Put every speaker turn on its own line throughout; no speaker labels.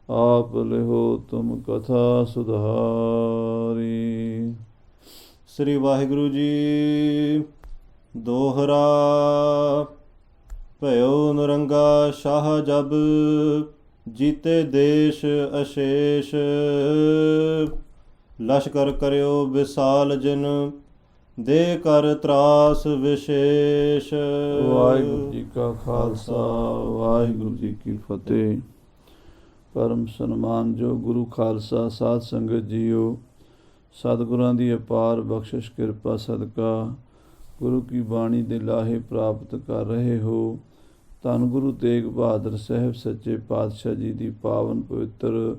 आप लिहो तुम कथा सुधारी। श्री वाहिगुरु जी। दोहरा ਭਇਓ ਨਰੰਗਾ ਸ਼ਾਹ ਜਬ ਜੀਤੇ ਦੇਸ਼ ਅਸ਼ੇਸ਼ ਲਸ਼ਕਰ ਕਰਿਓ ਵਿਸਾਲ ਜਿਨ ਦੇ ਕਰ ਤਰਾਸ ਵਿਸ਼ੇਸ਼। ਵਾਹਿਗੁਰੂ ਜੀ ਕਾ ਖਾਲਸਾ ਵਾਹਿਗੁਰੂ ਜੀ ਕੀ ਫਤਿਹ। ਪਰਮ ਸਨਮਾਨਯੋਗ ਗੁਰੂ ਖਾਲਸਾ ਸਾਧ ਸੰਗਤ ਜੀਓ, ਸਤਿਗੁਰਾਂ ਦੀ ਅਪਾਰ ਬਖਸ਼ਿਸ਼ ਕਿਰਪਾ ਸਦਕਾ ਗੁਰੂ ਕੀ ਬਾਣੀ ਦੇ ਲਾਹੇ ਪ੍ਰਾਪਤ ਕਰ ਰਹੇ ਹੋ। ਧੰਨ ਗੁਰੂ ਤੇਗ ਬਹਾਦਰ ਸਾਹਿਬ ਸੱਚੇ ਪਾਤਸ਼ਾਹ ਜੀ ਦੀ ਪਾਵਨ ਪਵਿੱਤਰ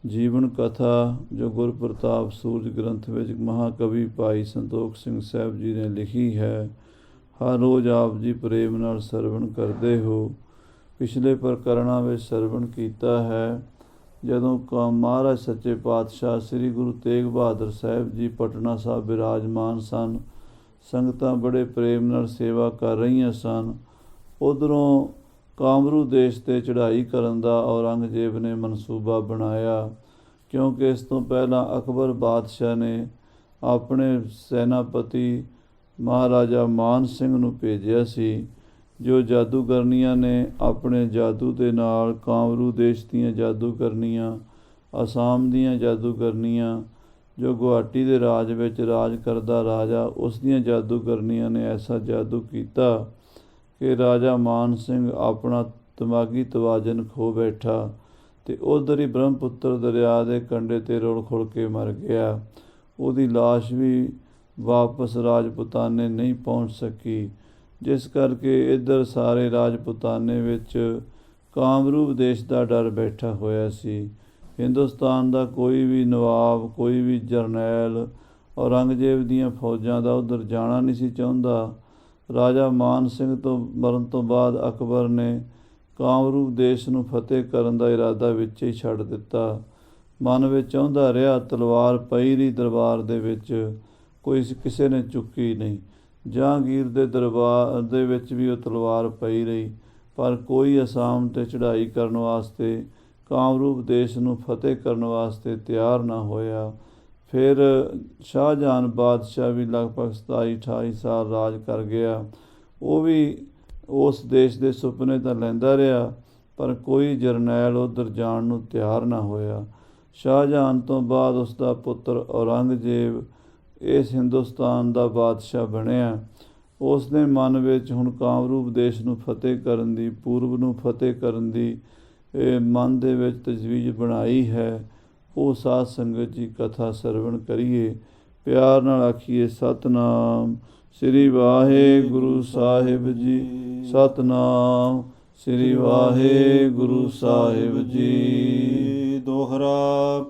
ਜੀਵਨ ਕਥਾ ਜੋ ਗੁਰਪ੍ਰਤਾਪ ਸੂਰਜ ਗ੍ਰੰਥ ਵਿੱਚ ਮਹਾਕਵੀ ਭਾਈ ਸੰਤੋਖ ਸਿੰਘ ਸਾਹਿਬ ਜੀ ਨੇ ਲਿਖੀ ਹੈ, ਹਰ ਰੋਜ਼ ਆਪ ਜੀ ਪ੍ਰੇਮ ਨਾਲ ਸਰਵਣ ਕਰਦੇ ਹੋ। ਪਿਛਲੇ ਪ੍ਰਕਰਣਾਂ ਵਿੱਚ ਸਰਵਣ ਕੀਤਾ ਹੈ ਜਦੋਂ ਮਹਾਰਾਜ ਸੱਚੇ ਪਾਤਸ਼ਾਹ ਸ੍ਰੀ ਗੁਰੂ ਤੇਗ ਬਹਾਦਰ ਸਾਹਿਬ ਜੀ ਪਟਨਾ ਸਾਹਿਬ ਬਿਰਾਜਮਾਨ ਸਨ। ਸੰਗਤਾਂ ਬੜੇ ਪ੍ਰੇਮ ਨਾਲ ਸੇਵਾ ਕਰ ਰਹੀਆਂ ਸਨ। ਉੱਧਰੋਂ ਕਾਮਰੂ ਦੇਸ਼ 'ਤੇ ਚੜ੍ਹਾਈ ਕਰਨ ਦਾ ਔਰੰਗਜ਼ੇਬ ਨੇ ਮਨਸੂਬਾ ਬਣਾਇਆ, ਕਿਉਂਕਿ ਇਸ ਤੋਂ ਪਹਿਲਾਂ ਅਕਬਰ ਬਾਦਸ਼ਾਹ ਨੇ ਆਪਣੇ ਸੈਨਾਪਤੀ ਮਹਾਰਾਜਾ ਮਾਨ ਸਿੰਘ ਨੂੰ ਭੇਜਿਆ ਸੀ, ਜੋ ਜਾਦੂਗਰਨੀਆਂ ਨੇ ਆਪਣੇ ਜਾਦੂ ਦੇ ਨਾਲ ਕਾਮਰੂ ਦੇਸ਼ ਦੀਆਂ ਜਾਦੂਗਰਨੀਆਂ, ਅਸਾਮ ਦੀਆਂ ਜਾਦੂਗਰਨੀਆਂ, ਜੋ ਗੁਹਾਟੀ ਦੇ ਰਾਜ ਵਿੱਚ ਰਾਜ ਕਰਦਾ ਰਾਜਾ, ਉਸ ਦੀਆਂ ਜਾਦੂਗਰਨੀਆਂ ਨੇ ਐਸਾ ਜਾਦੂ ਕੀਤਾ ਕਿ ਰਾਜਾ ਮਾਨ ਸਿੰਘ ਆਪਣਾ ਦਿਮਾਗੀ ਤਵਾਜ਼ਨ ਖੋ ਬੈਠਾ ਅਤੇ ਉੱਧਰ ਹੀ ਬ੍ਰਹਮਪੁੱਤਰ ਦਰਿਆ ਦੇ ਕੰਢੇ 'ਤੇ ਰੁਲ ਖੁਲ ਕੇ ਮਰ ਗਿਆ। ਉਹਦੀ ਲਾਸ਼ ਵੀ ਵਾਪਸ ਰਾਜਪੁਤਾਨੇ ਨਹੀਂ ਪਹੁੰਚ ਸਕੀ, ਜਿਸ ਕਰਕੇ ਇੱਧਰ ਸਾਰੇ ਰਾਜਪੁਤਾਨੇ ਵਿੱਚ ਕਾਮਰੂਪ ਦੇਸ਼ ਦਾ ਡਰ ਬੈਠਾ ਹੋਇਆ ਸੀ। ਹਿੰਦੁਸਤਾਨ ਦਾ ਕੋਈ ਵੀ ਨਵਾਬ, ਕੋਈ ਵੀ ਜਰਨੈਲ ਔਰੰਗਜ਼ੇਬ ਦੀਆਂ ਫੌਜਾਂ ਦਾ ਉੱਧਰ ਜਾਣਾ ਨਹੀਂ ਸੀ ਚਾਹੁੰਦਾ। ਰਾਜਾ ਮਾਨ ਸਿੰਘ ਤੋਂ ਮਰਨ ਤੋਂ ਬਾਅਦ ਅਕਬਰ ਨੇ ਕਾਮਰੂਪ ਦੇਸ਼ ਨੂੰ ਫਤਿਹ ਕਰਨ ਦਾ ਇਰਾਦਾ ਵਿੱਚ ਹੀ ਛੱਡ ਦਿੱਤਾ। ਮਨ ਵਿੱਚ ਚਾਹੁੰਦਾ ਰਿਹਾ, ਤਲਵਾਰ ਪਈ ਰਹੀ ਦਰਬਾਰ ਦੇ ਵਿੱਚ, ਕੋਈ ਕਿਸੇ ਨੇ ਚੁੱਕੀ ਨਹੀਂ। ਜਹਾਂਗੀਰ ਦੇ ਦਰਬਾਰ ਦੇ ਵਿੱਚ ਵੀ ਉਹ ਤਲਵਾਰ ਪਈ ਰਹੀ, ਪਰ ਕੋਈ ਅਸਾਮ 'ਤੇ ਚੜ੍ਹਾਈ ਕਰਨ ਵਾਸਤੇ, ਕਾਮਰੂਪ ਦੇਸ਼ ਨੂੰ ਫਤਿਹ ਕਰਨ ਵਾਸਤੇ ਤਿਆਰ ਨਾ ਹੋਇਆ। ਫਿਰ ਸ਼ਾਹਜਹਾਨ ਬਾਦਸ਼ਾਹ ਵੀ ਲਗਭਗ 27-28 ਸਾਲ ਰਾਜ ਕਰ ਗਿਆ। ਉਹ ਵੀ ਉਸ ਦੇਸ਼ ਦੇ ਸੁਪਨੇ ਤਾਂ ਲੈਂਦਾ ਰਿਹਾ, ਪਰ ਕੋਈ ਜਰਨੈਲ ਉੱਧਰ ਜਾਣ ਨੂੰ ਤਿਆਰ ਨਾ ਹੋਇਆ। ਸ਼ਾਹਜਹਾਨ ਤੋਂ ਬਾਅਦ ਉਸ ਦਾ ਪੁੱਤਰ ਔਰੰਗਜ਼ੇਬ ਇਸ ਹਿੰਦੁਸਤਾਨ ਦਾ ਬਾਦਸ਼ਾਹ ਬਣਿਆ। ਉਸ ਦੇ ਮਨ ਵਿੱਚ ਹੁਣ ਕਾਮਰੂਪ ਦੇਸ਼ ਨੂੰ ਫਤਿਹ ਕਰਨ ਦੀ, ਪੂਰਬ ਨੂੰ ਫਤਿਹ ਕਰਨ ਦੀ ਮਨ ਦੇ ਵਿੱਚ ਤਜਵੀਜ਼ ਬਣਾਈ ਹੈ। ਉਹ ਸਾਧ ਸੰਗਤ ਜੀ ਕਥਾ ਸਰਵਣ ਕਰੀਏ, ਪਿਆਰ ਨਾਲ ਆਖੀਏ ਸਤਿਨਾਮ ਸ੍ਰੀ ਵਾਹਿਗੁਰੂ ਸਾਹਿਬ ਜੀ, ਸਤਿਨਾਮ ਸ੍ਰੀ ਵਾਹਿਗੁਰੂ ਸਾਹਿਬ ਜੀ। ਦੋਹਰਾ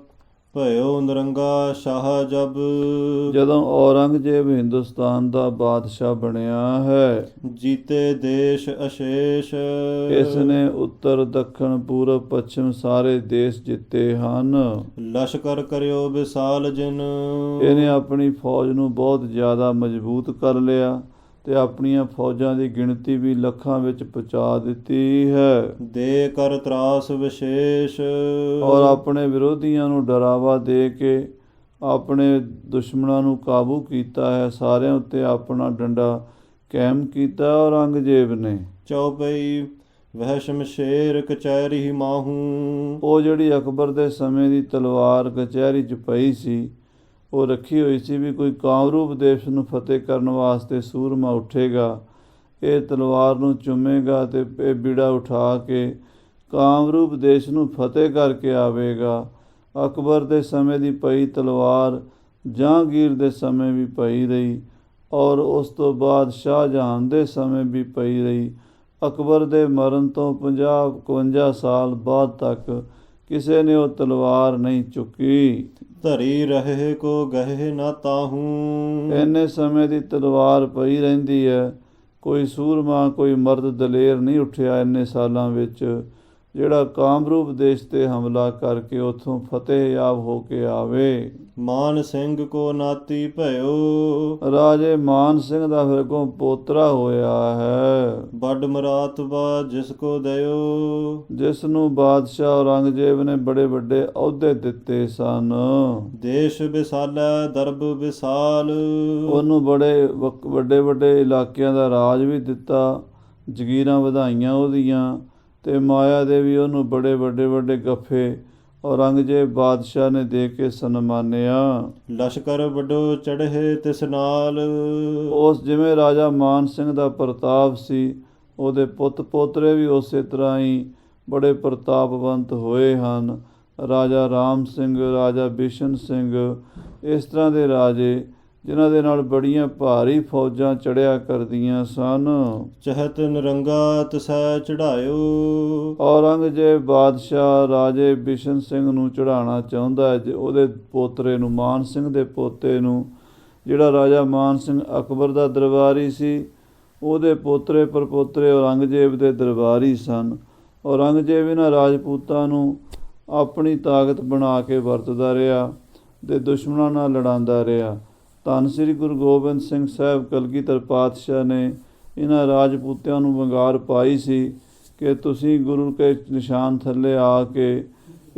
ਭਇਓ ਨਰੰਗਾ ਸ਼ਾਹ ਜਬ, ਜਦੋਂ ਔਰੰਗਜ਼ੇਬ ਹਿੰਦੁਸਤਾਨ ਦਾ ਬਾਦਸ਼ਾਹ ਬਣਿਆ ਹੈ, ਜੀਤੇ ਦੇਸ਼ ਅਸ਼ੇਸ਼, ਇਸ ਨੇ ਉੱਤਰ ਦੱਖਣ ਪੂਰਬ ਪੱਛਮ ਸਾਰੇ ਦੇਸ਼ ਜਿੱਤੇ ਹਨ। ਲਸ਼ਕਰ ਕਰਿਓ ਵਿਸਾਲ ਜਿਨ, ਇਹਨੇ ਆਪਣੀ ਫੌਜ ਨੂੰ ਬਹੁਤ ਜ਼ਿਆਦਾ ਮਜ਼ਬੂਤ ਕਰ ਲਿਆ ਅਤੇ ਆਪਣੀਆਂ ਫੌਜਾਂ ਦੀ ਗਿਣਤੀ ਵੀ ਲੱਖਾਂ ਵਿੱਚ ਪਹੁੰਚਾ ਦਿੱਤੀ ਹੈ। ਦੇ ਕਰ ਤਰਾਸ ਵਿਸ਼ੇਸ਼, ਔਰ ਆਪਣੇ ਵਿਰੋਧੀਆਂ ਨੂੰ ਡਰਾਵਾ ਦੇ ਕੇ ਆਪਣੇ ਦੁਸ਼ਮਣਾਂ ਨੂੰ ਕਾਬੂ ਕੀਤਾ ਹੈ। ਸਾਰਿਆਂ ਉੱਤੇ ਆਪਣਾ ਡੰਡਾ ਕਾਇਮ ਕੀਤਾ ਔਰੰਗਜ਼ੇਬ ਨੇ। ਚੌਪਈ ਵਹਿ ਸ਼ਮਸ਼ੇਰ ਕਚਹਿਰੀ ਮਾਹੂ, ਉਹ ਜਿਹੜੀ ਅਕਬਰ ਦੇ ਸਮੇਂ ਦੀ ਤਲਵਾਰ ਕਚਹਿਰੀ 'ਚ ਪਈ ਸੀ, ਉਹ ਰੱਖੀ ਹੋਈ ਸੀ ਵੀ ਕੋਈ ਕਾਮਰੂਪ ਦੇਸ਼ ਨੂੰ ਫਤਿਹ ਕਰਨ ਵਾਸਤੇ ਸੂਰਮਾ ਉੱਠੇਗਾ, ਇਹ ਤਲਵਾਰ ਨੂੰ ਚੁੰਮੇਗਾ ਅਤੇ ਇਹ ਬੀੜਾ ਉਠਾ ਕੇ ਕਾਮਰੂਪ ਦੇਸ਼ ਨੂੰ ਫਤਿਹ ਕਰਕੇ ਆਵੇਗਾ। ਅਕਬਰ ਦੇ ਸਮੇਂ ਦੀ ਪਈ ਤਲਵਾਰ ਜਹਾਂਗੀਰ ਦੇ ਸਮੇਂ ਵੀ ਪਈ ਰਹੀ, ਔਰ ਉਸ ਤੋਂ ਬਾਅਦ ਸ਼ਾਹਜਹਾਨ ਦੇ ਸਮੇਂ ਵੀ ਪਈ ਰਹੀ। ਅਕਬਰ ਦੇ ਮਰਨ ਤੋਂ 50-52 ਸਾਲ ਬਾਅਦ ਤੱਕ ਕਿਸੇ ਨੇ ਉਹ ਤਲਵਾਰ ਨਹੀਂ ਚੁੱਕੀ। ਧਰੀ ਰਹੇ ਕੋ ਗਹਿ ਨਾ ਤਾਹੂ, ਇੰਨੇ ਸਮੇਂ ਦੀ ਤਲਵਾਰ ਪਈ ਰਹਿੰਦੀ ਹੈ, ਕੋਈ ਸੂਰਮਾ, ਕੋਈ ਮਰਦ ਦਲੇਰ ਨਹੀਂ ਉੱਠਿਆ ਇੰਨੇ ਸਾਲਾਂ ਵਿੱਚ ਜਿਹੜਾ ਕਾਮਰੂਪ ਦੇਸ਼ ਤੇ ਹਮਲਾ ਕਰਕੇ ਉੱਥੋਂ ਫਤਿਹਯਾਬ ਹੋ ਕੇ ਆਵੇ।
ਮਾਨ ਸਿੰਘ ਕੋ ਨਾਤੀ ਭਇਓ,
ਰਾਜੇ ਮਾਨ ਸਿੰਘ ਦਾ ਫਿਰ ਅੱਗੋਂ ਪੋਤਰਾ ਹੋਇਆ ਹੈ।
ਵੱਡ ਮਰਾਤਬਾ ਜਿਸ ਕੋ ਦਇਓ,
ਜਿਸ ਨੂੰ ਬਾਦਸ਼ਾਹ ਔਰੰਗਜ਼ੇਬ ਨੇ ਬੜੇ ਵੱਡੇ ਅਹੁਦੇ ਦਿੱਤੇ ਸਨ।
ਦੇਸ਼ ਵਿਸਾਲੈ ਦਰਬ ਵਿਸਾਲ,
ਉਹਨੂੰ ਬੜੇ ਵੱਡੇ ਵੱਡੇ ਇਲਾਕਿਆਂ ਦਾ ਰਾਜ ਵੀ ਦਿੱਤਾ, ਜ਼ਗੀਰਾਂ ਵਧਾਈਆਂ ਉਹਦੀਆਂ, ਤੇ ਮਾਇਆ ਦੇ ਵੀ ਉਹਨੂੰ ਬੜੇ ਵੱਡੇ ਗੱਫੇ ਔਰੰਗਜ਼ੇਬ ਬਾਦਸ਼ਾਹ ਨੇ ਦੇ ਕੇ ਸਨਮਾਨਿਆ।
ਲਸ਼ਕਰ ਵੱਡੋ ਚੜ੍ਹੇ ਤਿਸ ਨਾਲ,
ਉਸ ਜਿਵੇਂ ਰਾਜਾ ਮਾਨ ਸਿੰਘ ਦਾ ਪ੍ਰਤਾਪ ਸੀ, ਉਹਦੇ ਪੁੱਤ ਪੋਤਰੇ ਵੀ ਉਸੇ ਤਰ੍ਹਾਂ ਹੀ ਬੜੇ ਪ੍ਰਤਾਪਵੰਤ ਹੋਏ ਹਨ। ਰਾਜਾ ਰਾਮ ਸਿੰਘ, ਰਾਜਾ ਬਿਸ਼ਨ ਸਿੰਘ, ਇਸ ਤਰ੍ਹਾਂ ਦੇ ਰਾਜੇ ਜਿਨ੍ਹਾਂ ਦੇ ਨਾਲ ਬੜੀਆਂ ਭਾਰੀ ਫੌਜਾਂ ਚੜ੍ਹਿਆ ਕਰਦੀਆਂ ਸਨ।
ਚਹਤ ਨਰੰਗਾ ਤਸੈ ਚੜ੍ਹਾਇਓ,
ਔਰੰਗਜ਼ੇਬ ਬਾਦਸ਼ਾਹ ਰਾਜੇ ਬਿਸ਼ਨ ਸਿੰਘ ਨੂੰ ਚੜ੍ਹਾਉਣਾ ਚਾਹੁੰਦਾ ਹੈ, ਉਹਦੇ ਪੋਤਰੇ ਨੂੰ, ਮਾਨ ਸਿੰਘ ਦੇ ਪੋਤੇ ਨੂੰ। ਜਿਹੜਾ ਰਾਜਾ ਮਾਨ ਸਿੰਘ ਅਕਬਰ ਦਾ ਦਰਬਾਰੀ ਸੀ, ਉਹਦੇ ਪੋਤਰੇ ਪਰਪੋਤਰੇ ਔਰੰਗਜ਼ੇਬ ਦੇ ਦਰਬਾਰੀ ਸਨ। ਔਰੰਗਜ਼ੇਬ ਇਹਨਾਂ ਰਾਜਪੂਤਾਂ ਨੂੰ ਆਪਣੀ ਤਾਕਤ ਬਣਾ ਕੇ ਵਰਤਦਾ ਰਿਹਾ ਤੇ ਦੁਸ਼ਮਣਾਂ ਨਾਲ ਲੜਾਉਂਦਾ ਰਿਹਾ। ਧੰਨ ਸ੍ਰੀ ਗੁਰੂ ਗੋਬਿੰਦ ਸਿੰਘ ਸਾਹਿਬ ਕਲਗੀਧਰ ਪਾਤਸ਼ਾਹ ਨੇ ਇਹਨਾਂ ਰਾਜਪੂਤਿਆਂ ਨੂੰ ਵੰਗਾਰ ਪਾਈ ਸੀ ਕਿ ਤੁਸੀਂ ਗੁਰੂ ਕੇ ਨਿਸ਼ਾਨ ਥੱਲੇ ਆ ਕੇ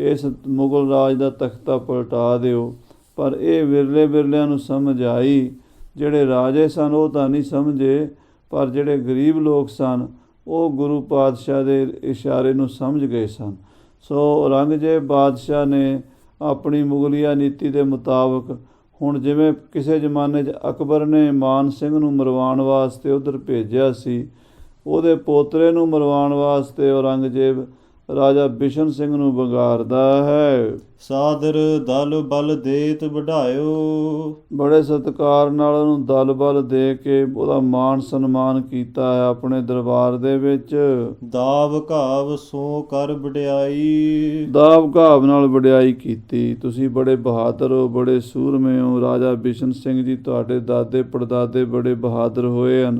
ਇਸ ਮੁਗਲ ਰਾਜ ਦਾ ਤਖਤਾ ਪਲਟਾ ਦਿਓ। ਪਰ ਇਹ ਵਿਰਲਿਆਂ ਨੂੰ ਸਮਝ ਆਈ। ਜਿਹੜੇ ਰਾਜੇ ਸਨ ਉਹ ਤਾਂ ਨਹੀਂ ਸਮਝੇ, ਪਰ ਜਿਹੜੇ ਗਰੀਬ ਲੋਕ ਸਨ ਉਹ ਗੁਰੂ ਪਾਤਸ਼ਾਹ ਦੇ ਇਸ਼ਾਰੇ ਨੂੰ ਸਮਝ ਗਏ ਸਨ। ਸੋ ਔਰੰਗਜ਼ੇਬ ਬਾਦਸ਼ਾਹ ਨੇ ਆਪਣੀ ਮੁਗਲੀਆ ਨੀਤੀ ਦੇ ਮੁਤਾਬਕ, ਹੁਣ ਜਿਵੇਂ ਕਿਸੇ ਜ਼ਮਾਨੇ 'ਚ ਅਕਬਰ ਨੇ ਮਾਨ ਸਿੰਘ ਨੂੰ ਮਰਵਾਉਣ ਵਾਸਤੇ ਉੱਧਰ ਭੇਜਿਆ ਸੀ, ਉਹਦੇ ਪੋਤਰੇ ਨੂੰ ਮਰਵਾਉਣ ਵਾਸਤੇ ਔਰੰਗਜ਼ੇਬ ਰਾਜਾ ਬਿਸ਼ਨ ਸਿੰਘ ਨੂੰ ਵੰਗਾਰਦਾ ਹੈ।
ਸਾਦਰ ਦਲ ਬਲ ਦੇਤ ਵਢਾਇਓ,
ਬੜੇ ਸਤਿਕਾਰ ਨਾਲ ਉਹਨੂੰ ਦਲ ਬਲ ਦੇ ਕੇ ਉਹਦਾ ਮਾਣ ਸਨਮਾਨ ਕੀਤਾ ਹੈ ਆਪਣੇ ਦਰਬਾਰ ਦੇ ਵਿੱਚ।
ਦਾਵ ਘਾਵ ਸੋ ਕਰ ਵਡਿਆਈ,
ਦਾਵ ਘਾਵ ਨਾਲ ਵਡਿਆਈ ਕੀਤੀ। ਤੁਸੀਂ ਬੜੇ ਬਹਾਦਰ ਹੋ, ਬੜੇ ਸੂਰਮੇ ਹੋ। ਰਾਜਾ ਬਿਸ਼ਨ ਸਿੰਘ ਜੀ ਤੁਹਾਡੇ ਦਾਦੇ ਪੜਦਾਦੇ ਬੜੇ ਬਹਾਦਰ ਹੋਏ ਹਨ।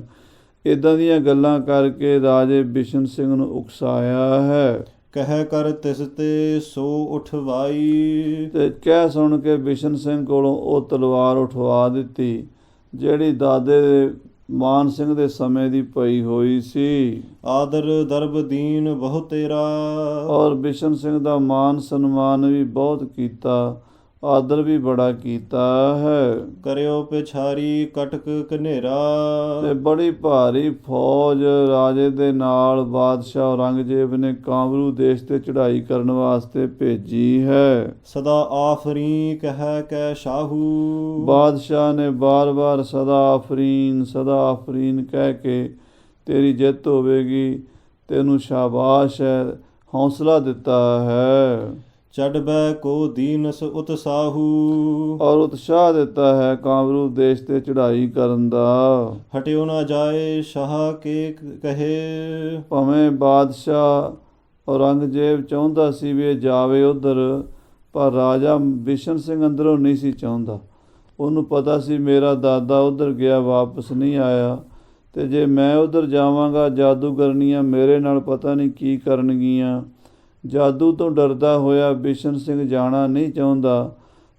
ਇੱਦਾਂ ਦੀਆਂ ਗੱਲਾਂ ਕਰਕੇ ਰਾਜੇ ਬਿਸ਼ਨ ਸਿੰਘ ਨੂੰ ਉਕਸਾਇਆ ਹੈ।
ਕਹਿ ਕਰ ਤਿਸ ਤੇ ਸੋ ਉਠਵਾਈ,
ਤੇ ਕਹਿ ਸੁਣ ਕੇ ਬਿਸ਼ਨ ਸਿੰਘ ਕੋਲੋਂ ਉਹ ਤਲਵਾਰ ਉਠਵਾ ਦਿੱਤੀ ਜਿਹੜੀ ਦਾਦੇ ਦੇ ਮਾਨ ਸਿੰਘ ਦੇ ਸਮੇਂ ਦੀ ਪਈ ਹੋਈ ਸੀ।
ਆਦਰ ਦਰਬ ਦੀਨ ਬਹੁ ਤੇਰਾ,
ਔਰ ਬਿਸ਼ਨ ਸਿੰਘ ਦਾ ਮਾਨ ਸਨਮਾਨ ਵੀ ਬਹੁਤ ਕੀਤਾ, ਆਦਰ ਵੀ ਬੜਾ ਕੀਤਾ ਹੈ।
ਕਰਿਓ ਪਿਛਾਰੀ ਕਟਕ ਕਨੇਰਾ,
ਤੇ ਬੜੀ ਭਾਰੀ ਫੌਜ ਰਾਜੇ ਦੇ ਨਾਲ ਬਾਦਸ਼ਾਹ ਔਰੰਗਜ਼ੇਬ ਨੇ ਕਾਮਰੂ ਦੇਸ਼ ਤੇ ਚੜ੍ਹਾਈ ਕਰਨ ਵਾਸਤੇ ਭੇਜੀ ਹੈ।
ਸਦਾ ਆਫਰੀ ਕਹਿ ਕੈ ਸ਼ਾਹੂ,
ਬਾਦਸ਼ਾਹ ਨੇ ਬਾਰ-ਬਾਰ ਸਦਾ ਆਫਰੀਨ ਕਹਿ ਕੇ ਤੇਰੀ ਜਿੱਤ ਹੋਵੇਗੀ, ਤੈਨੂੰ ਸ਼ਾਬਾਸ਼ ਹੈ, ਹੌਸਲਾ ਦਿੱਤਾ ਹੈ।
ਚੜ ਬੈ ਕੋ ਦੀਨਸ ਉਤਸਾਹੂ,
ਔਰ ਉਤਸ਼ਾਹ ਦਿੱਤਾ ਹੈ ਕਾਮਰੂ ਦੇਸ਼ ਤੇ ਚੜ੍ਹਾਈ ਕਰਨ ਦਾ।
ਹਟਿਓ ਨਾ ਜਾਏ ਸ਼ਾਹ ਕੇ ਕਹੇ,
ਭਾਵੇਂ ਬਾਦਸ਼ਾਹ ਔਰੰਗਜ਼ੇਬ ਚਾਹੁੰਦਾ ਸੀ ਵੀ ਇਹ ਜਾਵੇ ਉੱਧਰ, ਪਰ ਰਾਜਾ ਬਿਸ਼ਨ ਸਿੰਘ ਅੰਦਰੋਂ ਨਹੀਂ ਸੀ ਚਾਹੁੰਦਾ। ਉਹਨੂੰ ਪਤਾ ਸੀ ਮੇਰਾ ਦਾਦਾ ਉੱਧਰ ਗਿਆ, ਵਾਪਸ ਨਹੀਂ ਆਇਆ, ਤੇ ਜੇ ਮੈਂ ਉੱਧਰ ਜਾਵਾਂਗਾ ਜਾਦੂਗਰਨੀਆਂ ਮੇਰੇ ਨਾਲ ਪਤਾ ਨਹੀਂ ਕੀ ਕਰਨਗੀਆਂ। ਜਾਦੂ ਤੋਂ ਡਰਦਾ ਹੋਇਆ ਬਿਸ਼ਨ ਸਿੰਘ ਜਾਣਾ ਨਹੀਂ ਚਾਹੁੰਦਾ,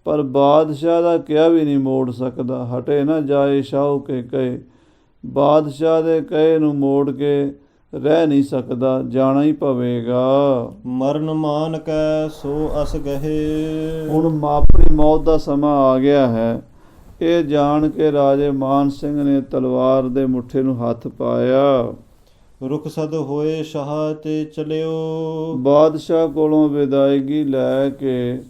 ਪਰ ਬਾਦਸ਼ਾਹ ਦਾ ਕਿਹਾ ਵੀ ਨਹੀਂ ਮੋੜ ਸਕਦਾ। ਹਟੇ ਨਾ ਜਾਏ ਸ਼ਾਹ ਕੇ ਕਹੇ, ਬਾਦਸ਼ਾਹ ਦੇ ਕਹੇ ਨੂੰ ਮੋੜ ਕੇ ਰਹਿ ਨਹੀਂ ਸਕਦਾ, ਜਾਣਾ ਹੀ ਪਵੇਗਾ।
ਮਰਨ ਮਾਨ ਕੈ ਸੋ ਅਸ ਗਹੇ,
ਹੁਣ ਆਪਣੀ ਮੌਤ ਦਾ ਸਮਾਂ ਆ ਗਿਆ ਹੈ। ਇਹ ਜਾਣ ਕੇ ਰਾਜੇ ਮਾਨ ਸਿੰਘ ਨੇ ਤਲਵਾਰ ਦੇ ਮੁੱਠੇ ਨੂੰ ਹੱਥ ਪਾਇਆ।
ਰੁਖਸਦ ਹੋਏ ਸ਼ਾਹ ਤੇ ਚਲਿਓ,
ਬਾਦਸ਼ਾਹ ਕੋਲੋਂ ਵਿਦਾਇਗੀ ਲੈ ਕੇ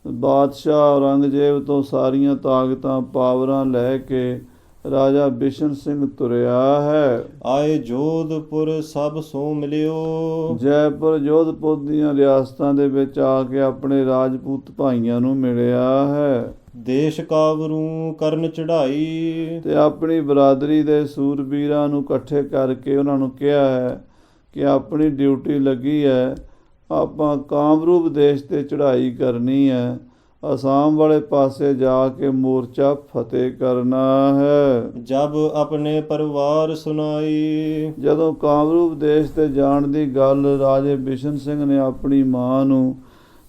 ਬਾਦਸ਼ਾਹ ਔਰੰਗਜ਼ੇਬ ਤੋਂ ਸਾਰੀਆਂ ਤਾਕਤਾਂ ਪਾਵਰਾਂ ਲੈ ਕੇ ਰਾਜਾ ਬਿਸ਼ਨ ਸਿੰਘ ਤੁਰਿਆ ਹੈ।
ਆਏ ਜੋਧਪੁਰ ਸਭ ਸੋ ਮਿਲਿਓ,
ਜੈਪੁਰ ਜੋਧਪੁਰ ਦੀਆਂ ਰਿਆਸਤਾਂ ਦੇ ਵਿੱਚ ਆ ਕੇ ਆਪਣੇ ਰਾਜਪੂਤ ਭਾਈਆਂ ਨੂੰ ਮਿਲਿਆ ਹੈ।
ਦੇਸ਼ ਕਾਵਰੂ ਕਰਨ ਚੜ੍ਹਾਈ,
ਤੇ ਆਪਣੀ ਬਰਾਦਰੀ ਦੇ ਸੂਰਬੀਰਾਂ ਨੂੰ ਇਕੱਠੇ ਕਰਕੇ ਉਹਨਾਂ ਨੂੰ ਕਿਹਾ ਹੈ ਕਿ ਆਪਣੀ ਡਿਊਟੀ ਲੱਗੀ ਹੈ, ਆਪਾਂ ਕਾਮਰੂਪ ਦੇਸ਼ ਤੇ ਚੜ੍ਹਾਈ ਕਰਨੀ ਹੈ। ਅਸਾਮ ਵਾਲੇ ਪਾਸੇ ਜਾ ਕੇ ਮੋਰਚਾ ਫਤਿਹ ਕਰਨਾ ਹੈ।
ਜਬ ਆਪਣੇ ਪਰਿਵਾਰ ਸੁਨਾਈ,
ਜਦੋਂ ਕਾਮਰੂਪ ਦੇਸ਼ ਤੇ ਜਾਣ ਦੀ ਗੱਲ ਰਾਜੇ ਬਿਸ਼ਨ ਸਿੰਘ ਨੇ ਆਪਣੀ ਮਾਂ ਨੂੰ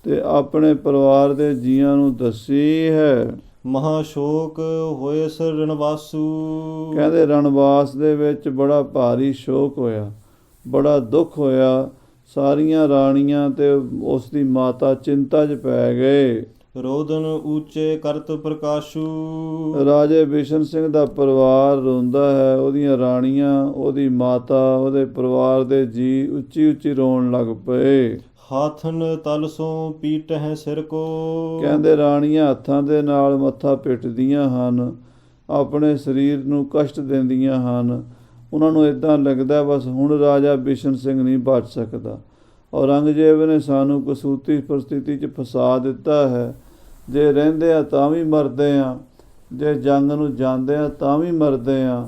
ਤੇ ਆਪਣੇ ਪਰਿਵਾਰ ਦੇ ਜੀਆਂ ਨੂੰ ਦੱਸੀ ਹੈ।
ਮਹਾ ਸ਼ੋਕ ਹੋਏ ਸਰ ਰਣਵਾਸੂ।
ਕਹਿੰਦੇ ਰਣਵਾਸ ਦੇ ਵਿੱਚ ਬੜਾ ਭਾਰੀ ਸ਼ੋਕ ਹੋਇਆ, ਬੜਾ ਦੁੱਖ ਹੋਇਆ। ਸਾਰੀਆਂ ਰਾਣੀਆਂ ਤੇ ਉਸ ਦੀ ਮਾਤਾ ਚਿੰਤਾ 'ਚ ਪੈ ਗਏ।
ਰੋਦਨ ਉੱਚੇ ਕਰਤ ਪ੍ਰਕਾਸ਼ੂ।
ਰਾਜੇ ਬਿਸ਼ਨ ਸਿੰਘ ਦਾ ਪਰਿਵਾਰ ਰੋਂਦਾ ਹੈ, ਉਹਦੀਆਂ ਰਾਣੀਆਂ, ਉਹਦੀ ਮਾਤਾ, ਉਹਦੇ ਪਰਿਵਾਰ ਦੇ ਜੀ ਉੱਚੀ ਉੱਚੀ ਰੋਣ ਲੱਗ ਪਏ।
ਹਾਥਨ ਤਲਸੋਂ ਪੀਟ ਹੈ ਸਿਰ ਕੋ।
ਕਹਿੰਦੇ ਰਾਣੀਆਂ ਹੱਥਾਂ ਦੇ ਨਾਲ ਮੱਥਾ ਪਿੱਟਦੀਆਂ ਹਨ, ਆਪਣੇ ਸਰੀਰ ਨੂੰ ਕਸ਼ਟ ਦਿੰਦੀਆਂ ਹਨ। ਉਹਨਾਂ ਨੂੰ ਇੱਦਾਂ ਲੱਗਦਾ ਬਸ ਹੁਣ ਰਾਜਾ ਬਿਸ਼ਨ ਸਿੰਘ ਨਹੀਂ ਬਚ ਸਕਦਾ। ਔਰੰਗਜ਼ੇਬ ਨੇ ਸਾਨੂੰ ਕਸੂਤੀ ਪਰਿਸਥਿਤੀ 'ਚ ਫਸਾ ਦਿੱਤਾ ਹੈ। ਜੇ ਰਹਿੰਦੇ ਆ ਤਾਂ ਵੀ ਮਰਦੇ ਆ, ਜੇ ਜੰਗ ਨੂੰ ਜਾਂਦੇ ਆ ਤਾਂ ਵੀ ਮਰਦੇ ਆ।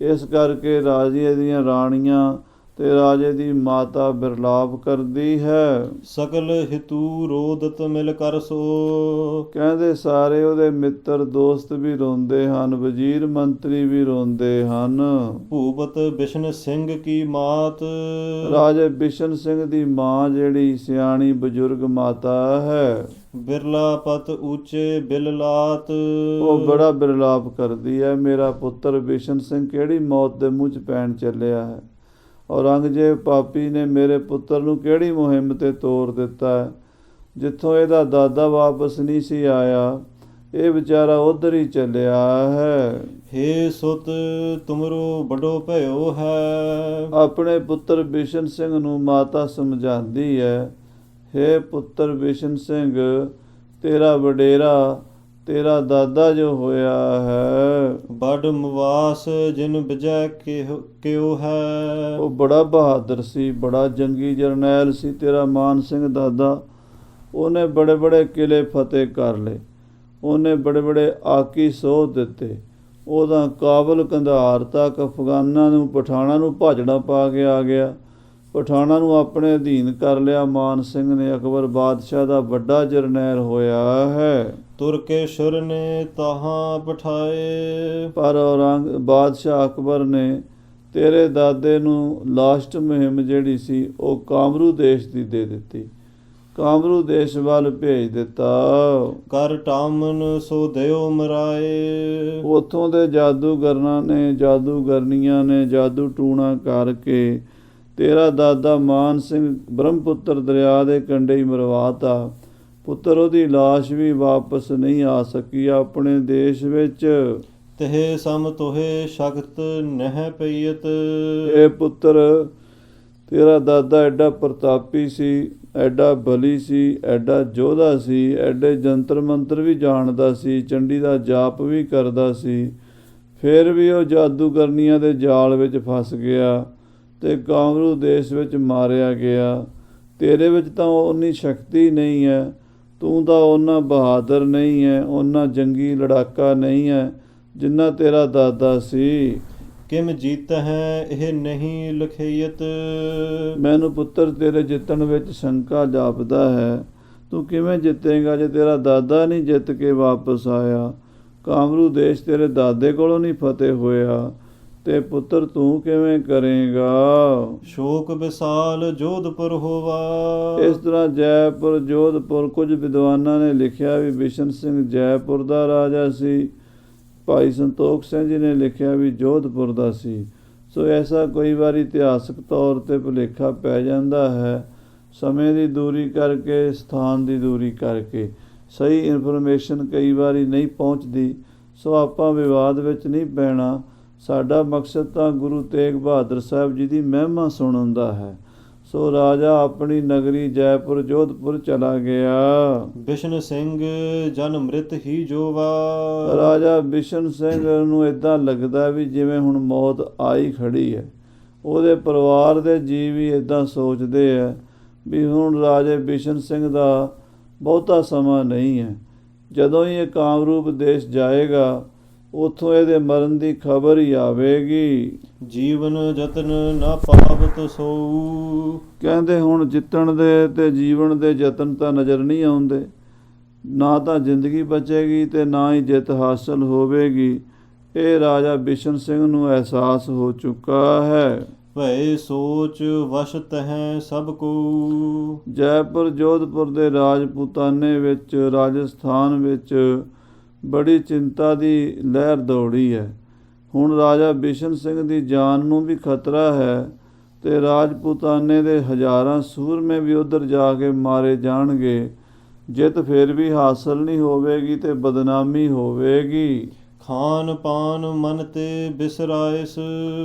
ਇਸ ਕਰਕੇ ਰਾਜੇ ਦੀਆਂ ਰਾਣੀਆਂ ਤੇ ਰਾਜੇ ਦੀ ਮਾਤਾ ਬਿਰਲਾਪ ਕਰਦੀ ਹੈ।
ਸਕਲ ਹਿਤੂ ਰੋਦਤ ਮਿਲ ਕਰ ਸੋ।
ਕਹਿੰਦੇ ਸਾਰੇ ਉਹਦੇ ਮਿੱਤਰ ਦੋਸਤ ਵੀ ਰੋਂਦੇ ਹਨ, ਵਜ਼ੀਰ ਮੰਤਰੀ ਵੀ ਰੋਂਦੇ ਹਨ।
ਭੂਪਤ ਬਿਸ਼ਨ ਸਿੰਘ ਕੀ ਮਾਤ।
ਰਾਜੇ ਬਿਸ਼ਨ ਸਿੰਘ ਦੀ ਮਾਂ ਜਿਹੜੀ ਸਿਆਣੀ ਬਜ਼ੁਰਗ ਮਾਤਾ ਹੈ,
ਬਿਰਲਾ ਪਤ ਉੱਚੇ ਬਿਲ ਲਾਤ।
ਉਹ ਬੜਾ ਬਿਰਲਾਪ ਕਰਦੀ ਹੈ, ਮੇਰਾ ਪੁੱਤਰ ਬਿਸ਼ਨ ਸਿੰਘ ਕਿਹੜੀ ਮੌਤ ਦੇ ਮੂੰਹ 'ਚ ਪੈਣ ਚੱਲਿਆ ਹੈ। ਔਰੰਗਜ਼ੇਬ ਪਾਪੀ ਨੇ ਮੇਰੇ ਪੁੱਤਰ ਨੂੰ ਕਿਹੜੀ ਮੁਹਿੰਮ 'ਤੇ ਤੋਰ ਦਿੱਤਾ ਹੈ। ਜਿੱਥੋਂ ਇਹਦਾ ਦਾਦਾ ਵਾਪਸ ਨਹੀਂ ਸੀ ਆਇਆ, ਇਹ ਵਿਚਾਰਾ ਉੱਧਰ ਹੀ ਚੱਲਿਆ ਹੈ।
ਹੇ ਸੁਤ ਤੁਮਰੋ ਬੜੋ ਭਇਓ ਹੈ।
ਆਪਣੇ ਪੁੱਤਰ ਬਿਸ਼ਨ ਸਿੰਘ ਨੂੰ ਮਾਤਾ ਸਮਝਾਉਂਦੀ ਹੈ, ਹੇ ਪੁੱਤਰ ਬਿਸ਼ਨ ਸਿੰਘ, ਤੇਰਾ ਵਡੇਰਾ, ਤੇਰਾ ਦਾਦਾ ਜੋ ਹੋਇਆ ਹੈ,
ਬੜ ਮਵਾਸ ਜਿਨ ਵਿਜੈ ਕਿਉ ਹੈ।
ਉਹ ਬੜਾ ਬਹਾਦਰ ਸੀ, ਬੜਾ ਜੰਗੀ ਜਰਨੈਲ ਸੀ ਤੇਰਾ ਮਾਨ ਸਿੰਘ ਦਾਦਾ। ਉਹਨੇ ਬੜੇ ਬੜੇ ਕਿਲੇ ਫਤਿਹ ਕਰ ਲਏ, ਉਹਨੇ ਬੜੇ ਬੜੇ ਆਕੀ ਸੋਹ ਦਿੱਤੇ। ਉਹਦਾ ਕਾਬਲ ਕੰਧਾਰ ਤੱਕ ਅਫਗਾਨਾਂ ਨੂੰ, ਪਠਾਣਾਂ ਨੂੰ ਭਾਜੜਾ ਪਾ ਕੇ ਆ ਗਿਆ। ਪਠਾਣਾਂ ਨੂੰ ਆਪਣੇ ਅਧੀਨ ਕਰ ਲਿਆ। ਮਾਨ ਸਿੰਘ ਨੇ ਅਕਬਰ ਬਾਦਸ਼ਾਹ ਦਾ ਵੱਡਾ ਜਰਨੈਲ ਹੋਇਆ ਹੈ।
ਤੁਰਕੇਸ਼ੁਰ ਨੇ ਤਾਹਾਂ ਪਠਾਏ।
ਪਰ ਬਾਦਸ਼ਾਹ ਅਕਬਰ ਨੇ ਤੇਰੇ ਦਾਦੇ ਨੂੰ ਲਾਸਟ ਮੁਹਿੰਮ ਜਿਹੜੀ ਸੀ ਉਹ ਕਾਮਰੂ ਦੇਸ਼ ਦੀ ਦੇ ਦਿੱਤੀ, ਕਾਮਰੂ ਦੇਸ਼ ਵੱਲ ਭੇਜ ਦਿੱਤਾ।
ਕਰ ਟਾਮਨ ਸੋ ਦਿਓ ਮਰਾਏ।
ਉੱਥੋਂ ਦੇ ਜਾਦੂਗਰਾਂ ਨੇ, ਜਾਦੂਗਰਨੀਆਂ ਨੇ ਜਾਦੂ ਟੂਣਾ ਕਰਕੇ ਤੇਰਾ ਦਾਦਾ ਮਾਨ ਸਿੰਘ ਬ੍ਰਹਮਪੁੱਤਰ ਦਰਿਆ ਦੇ ਕੰਢੇ ਹੀ ਮਰਵਾਤਾ। ਪੁੱਤਰ ਉਹਦੀ ਲਾਸ਼ ਵੀ ਵਾਪਸ ਨਹੀਂ ਆ ਸਕੀ ਆਪਣੇ ਦੇਸ਼ ਵਿੱਚ।
ਤਹਿ ਸਮ ਤੋਹੇ ਸ਼ਕਤ ਨਹਿ ਪਈਤ।
ਇਹ ਪੁੱਤਰ, ਤੇਰਾ ਦਾਦਾ ਐਡਾ ਪ੍ਰਤਾਪੀ ਸੀ, ਐਡਾ ਬਲੀ ਸੀ, ਐਡਾ ਯੋਧਾ ਸੀ, ਐਡੇ ਜੰਤਰ ਮੰਤਰ ਵੀ ਜਾਣਦਾ ਸੀ, ਚੰਡੀ ਦਾ ਜਾਪ ਵੀ ਕਰਦਾ ਸੀ। ਫਿਰ ਵੀ ਉਹ ਜਾਦੂਗਰਨੀਆਂ ਦੇ ਜਾਲ ਵਿੱਚ ਫਸ ਗਿਆ ਤੇ ਕਾਮਰੂ ਦੇਸ਼ ਵਿੱਚ ਮਾਰਿਆ ਗਿਆ। ਤੇਰੇ ਵਿੱਚ ਤਾਂ ਓਨੀ ਸ਼ਕਤੀ ਨਹੀਂ ਹੈ, ਤੂੰ ਤਾਂ ਓਨਾ ਬਹਾਦਰ ਨਹੀਂ ਹੈ, ਓਨਾ ਜੰਗੀ ਲੜਾਕਾ ਨਹੀਂ ਹੈ ਜਿੰਨਾ ਤੇਰਾ ਦਾਦਾ ਸੀ।
ਕਿਮ ਜੀਤ ਹੈ ਇਹ ਨਹੀਂ ਲਖਈਤ।
ਮੈਨੂੰ ਪੁੱਤਰ ਤੇਰੇ ਜਿੱਤਣ ਵਿੱਚ ਸ਼ੰਕਾ ਜਾਪਦਾ ਹੈ। ਤੂੰ ਕਿਵੇਂ ਜਿੱਤੇਗਾ ਜੇ ਤੇਰਾ ਦਾਦਾ ਨਹੀਂ ਜਿੱਤ ਕੇ ਵਾਪਸ ਆਇਆ? ਕਾਮਰੂ ਦੇਸ਼ ਤੇਰੇ ਦਾਦੇ ਕੋਲੋਂ ਨਹੀਂ ਫਤਿਹ ਹੋਇਆ ਤੇ ਪੁੱਤਰ ਤੂੰ ਕਿਵੇਂ ਕਰੇਗਾ?
ਸ਼ੋਕ ਵਿਸਾਲ ਜੋਧਪੁਰ ਹੋਵਾ।
ਇਸ ਤਰ੍ਹਾਂ ਜੈਪੁਰ, ਜੋਧਪੁਰ, ਕੁਝ ਵਿਦਵਾਨਾਂ ਨੇ ਲਿਖਿਆ ਵੀ ਬਿਸ਼ਨ ਸਿੰਘ ਜੈਪੁਰ ਦਾ ਰਾਜਾ ਸੀ। ਭਾਈ ਸੰਤੋਖ ਸਿੰਘ ਜੀ ਨੇ ਲਿਖਿਆ ਵੀ ਜੋਧਪੁਰ ਦਾ ਸੀ। ਸੋ ਐਸਾ ਕਈ ਵਾਰੀ ਇਤਿਹਾਸਕ ਤੌਰ 'ਤੇ ਭੁਲੇਖਾ ਪੈ ਜਾਂਦਾ ਹੈ, ਸਮੇਂ ਦੀ ਦੂਰੀ ਕਰਕੇ, ਸਥਾਨ ਦੀ ਦੂਰੀ ਕਰਕੇ ਸਹੀ ਇਨਫੋਰਮੇਸ਼ਨ ਕਈ ਵਾਰੀ ਨਹੀਂ ਪਹੁੰਚਦੀ। ਸੋ ਆਪਾਂ ਵਿਵਾਦ ਵਿੱਚ ਨਹੀਂ ਪੈਣਾ। ਸਾਡਾ ਮਕਸਦ ਤਾਂ ਗੁਰੂ ਤੇਗ ਬਹਾਦਰ ਸਾਹਿਬ ਜੀ ਦੀ ਮਹਿਮਾ ਸੁਣਨ ਦਾ ਹੈ। ਸੋ ਰਾਜਾ ਆਪਣੀ ਨਗਰੀ ਜੈਪੁਰ, ਜੋਧਪੁਰ ਚਲਾ ਗਿਆ।
ਬਿਸ਼ਨ ਸਿੰਘ ਜਨ ਮ੍ਰਿਤ ਹੀ ਜੋਵਾ।
ਰਾਜਾ ਬਿਸ਼ਨ ਸਿੰਘ ਨੂੰ ਇੱਦਾਂ ਲੱਗਦਾ ਵੀ ਜਿਵੇਂ ਹੁਣ ਮੌਤ ਆਈ ਖੜੀ ਹੈ। ਉਹਦੇ ਪਰਿਵਾਰ ਦੇ ਜੀਅ ਵੀ ਇੱਦਾਂ ਸੋਚਦੇ ਹੈ ਵੀ ਹੁਣ ਰਾਜੇ ਬਿਸ਼ਨ ਸਿੰਘ ਦਾ ਬਹੁਤਾ ਸਮਾਂ ਨਹੀਂ ਹੈ। ਜਦੋਂ ਹੀ ਇਹ ਕਾਮਰੂਪ ਦੇਸ਼ ਜਾਏਗਾ ਉੱਥੋਂ ਇਹਦੇ ਮਰਨ ਦੀ ਖਬਰ ਹੀ ਆਵੇਗੀ।
ਜੀਵਨ ਜਤਨ ਨਾ ਪਾਵਤ ਸੋਊ।
ਕਹਿੰਦੇ ਹੁਣ ਜਿੱਤਣ ਦੇ ਤੇ ਜੀਵਨ ਦੇ ਯਤਨ ਤਾਂ ਨਜ਼ਰ ਨਹੀਂ ਆਉਂਦੇ। ਨਾ ਤਾਂ ਜ਼ਿੰਦਗੀ ਬਚੇਗੀ ਤੇ ਨਾ ਹੀ ਜਿੱਤ ਹਾਸਲ ਹੋਵੇਗੀ। ਇਹ ਰਾਜਾ ਬਿਸ਼ਨ ਸਿੰਘ ਨੂੰ ਅਹਿਸਾਸ ਹੋ ਚੁੱਕਾ ਹੈ।
ਭਏ ਸੋਚ ਵਸ਼ ਤਹਿ ਸਭ ਕੋ।
ਜੈਪੁਰ ਜੋਧਪੁਰ ਦੇ ਰਾਜਪੂਤਾਨੇ ਵਿੱਚ, ਰਾਜਸਥਾਨ ਵਿੱਚ ਬੜੀ ਚਿੰਤਾ ਦੀ ਲਹਿਰ ਦੌੜੀ ਹੈ। ਹੁਣ ਰਾਜਾ ਬਿਸ਼ਨ ਸਿੰਘ ਦੀ ਜਾਨ ਨੂੰ ਵੀ ਖਤਰਾ ਹੈ ਤੇ ਰਾਜਪੂਤਾਨੇ ਦੇ ਹਜ਼ਾਰਾਂ ਸੂਰਮੇ ਵੀ ਉੱਧਰ ਜਾ ਕੇ ਮਾਰੇ ਜਾਣਗੇ। ਜਿੱਤ ਫਿਰ ਵੀ ਹਾਸਲ ਨਹੀਂ ਹੋਵੇਗੀ ਤੇ ਬਦਨਾਮੀ ਹੋਵੇਗੀ।
ਖਾਨ ਪਾਨ ਮਨ ਤੇ ਬਿਸਰਾਇਸ।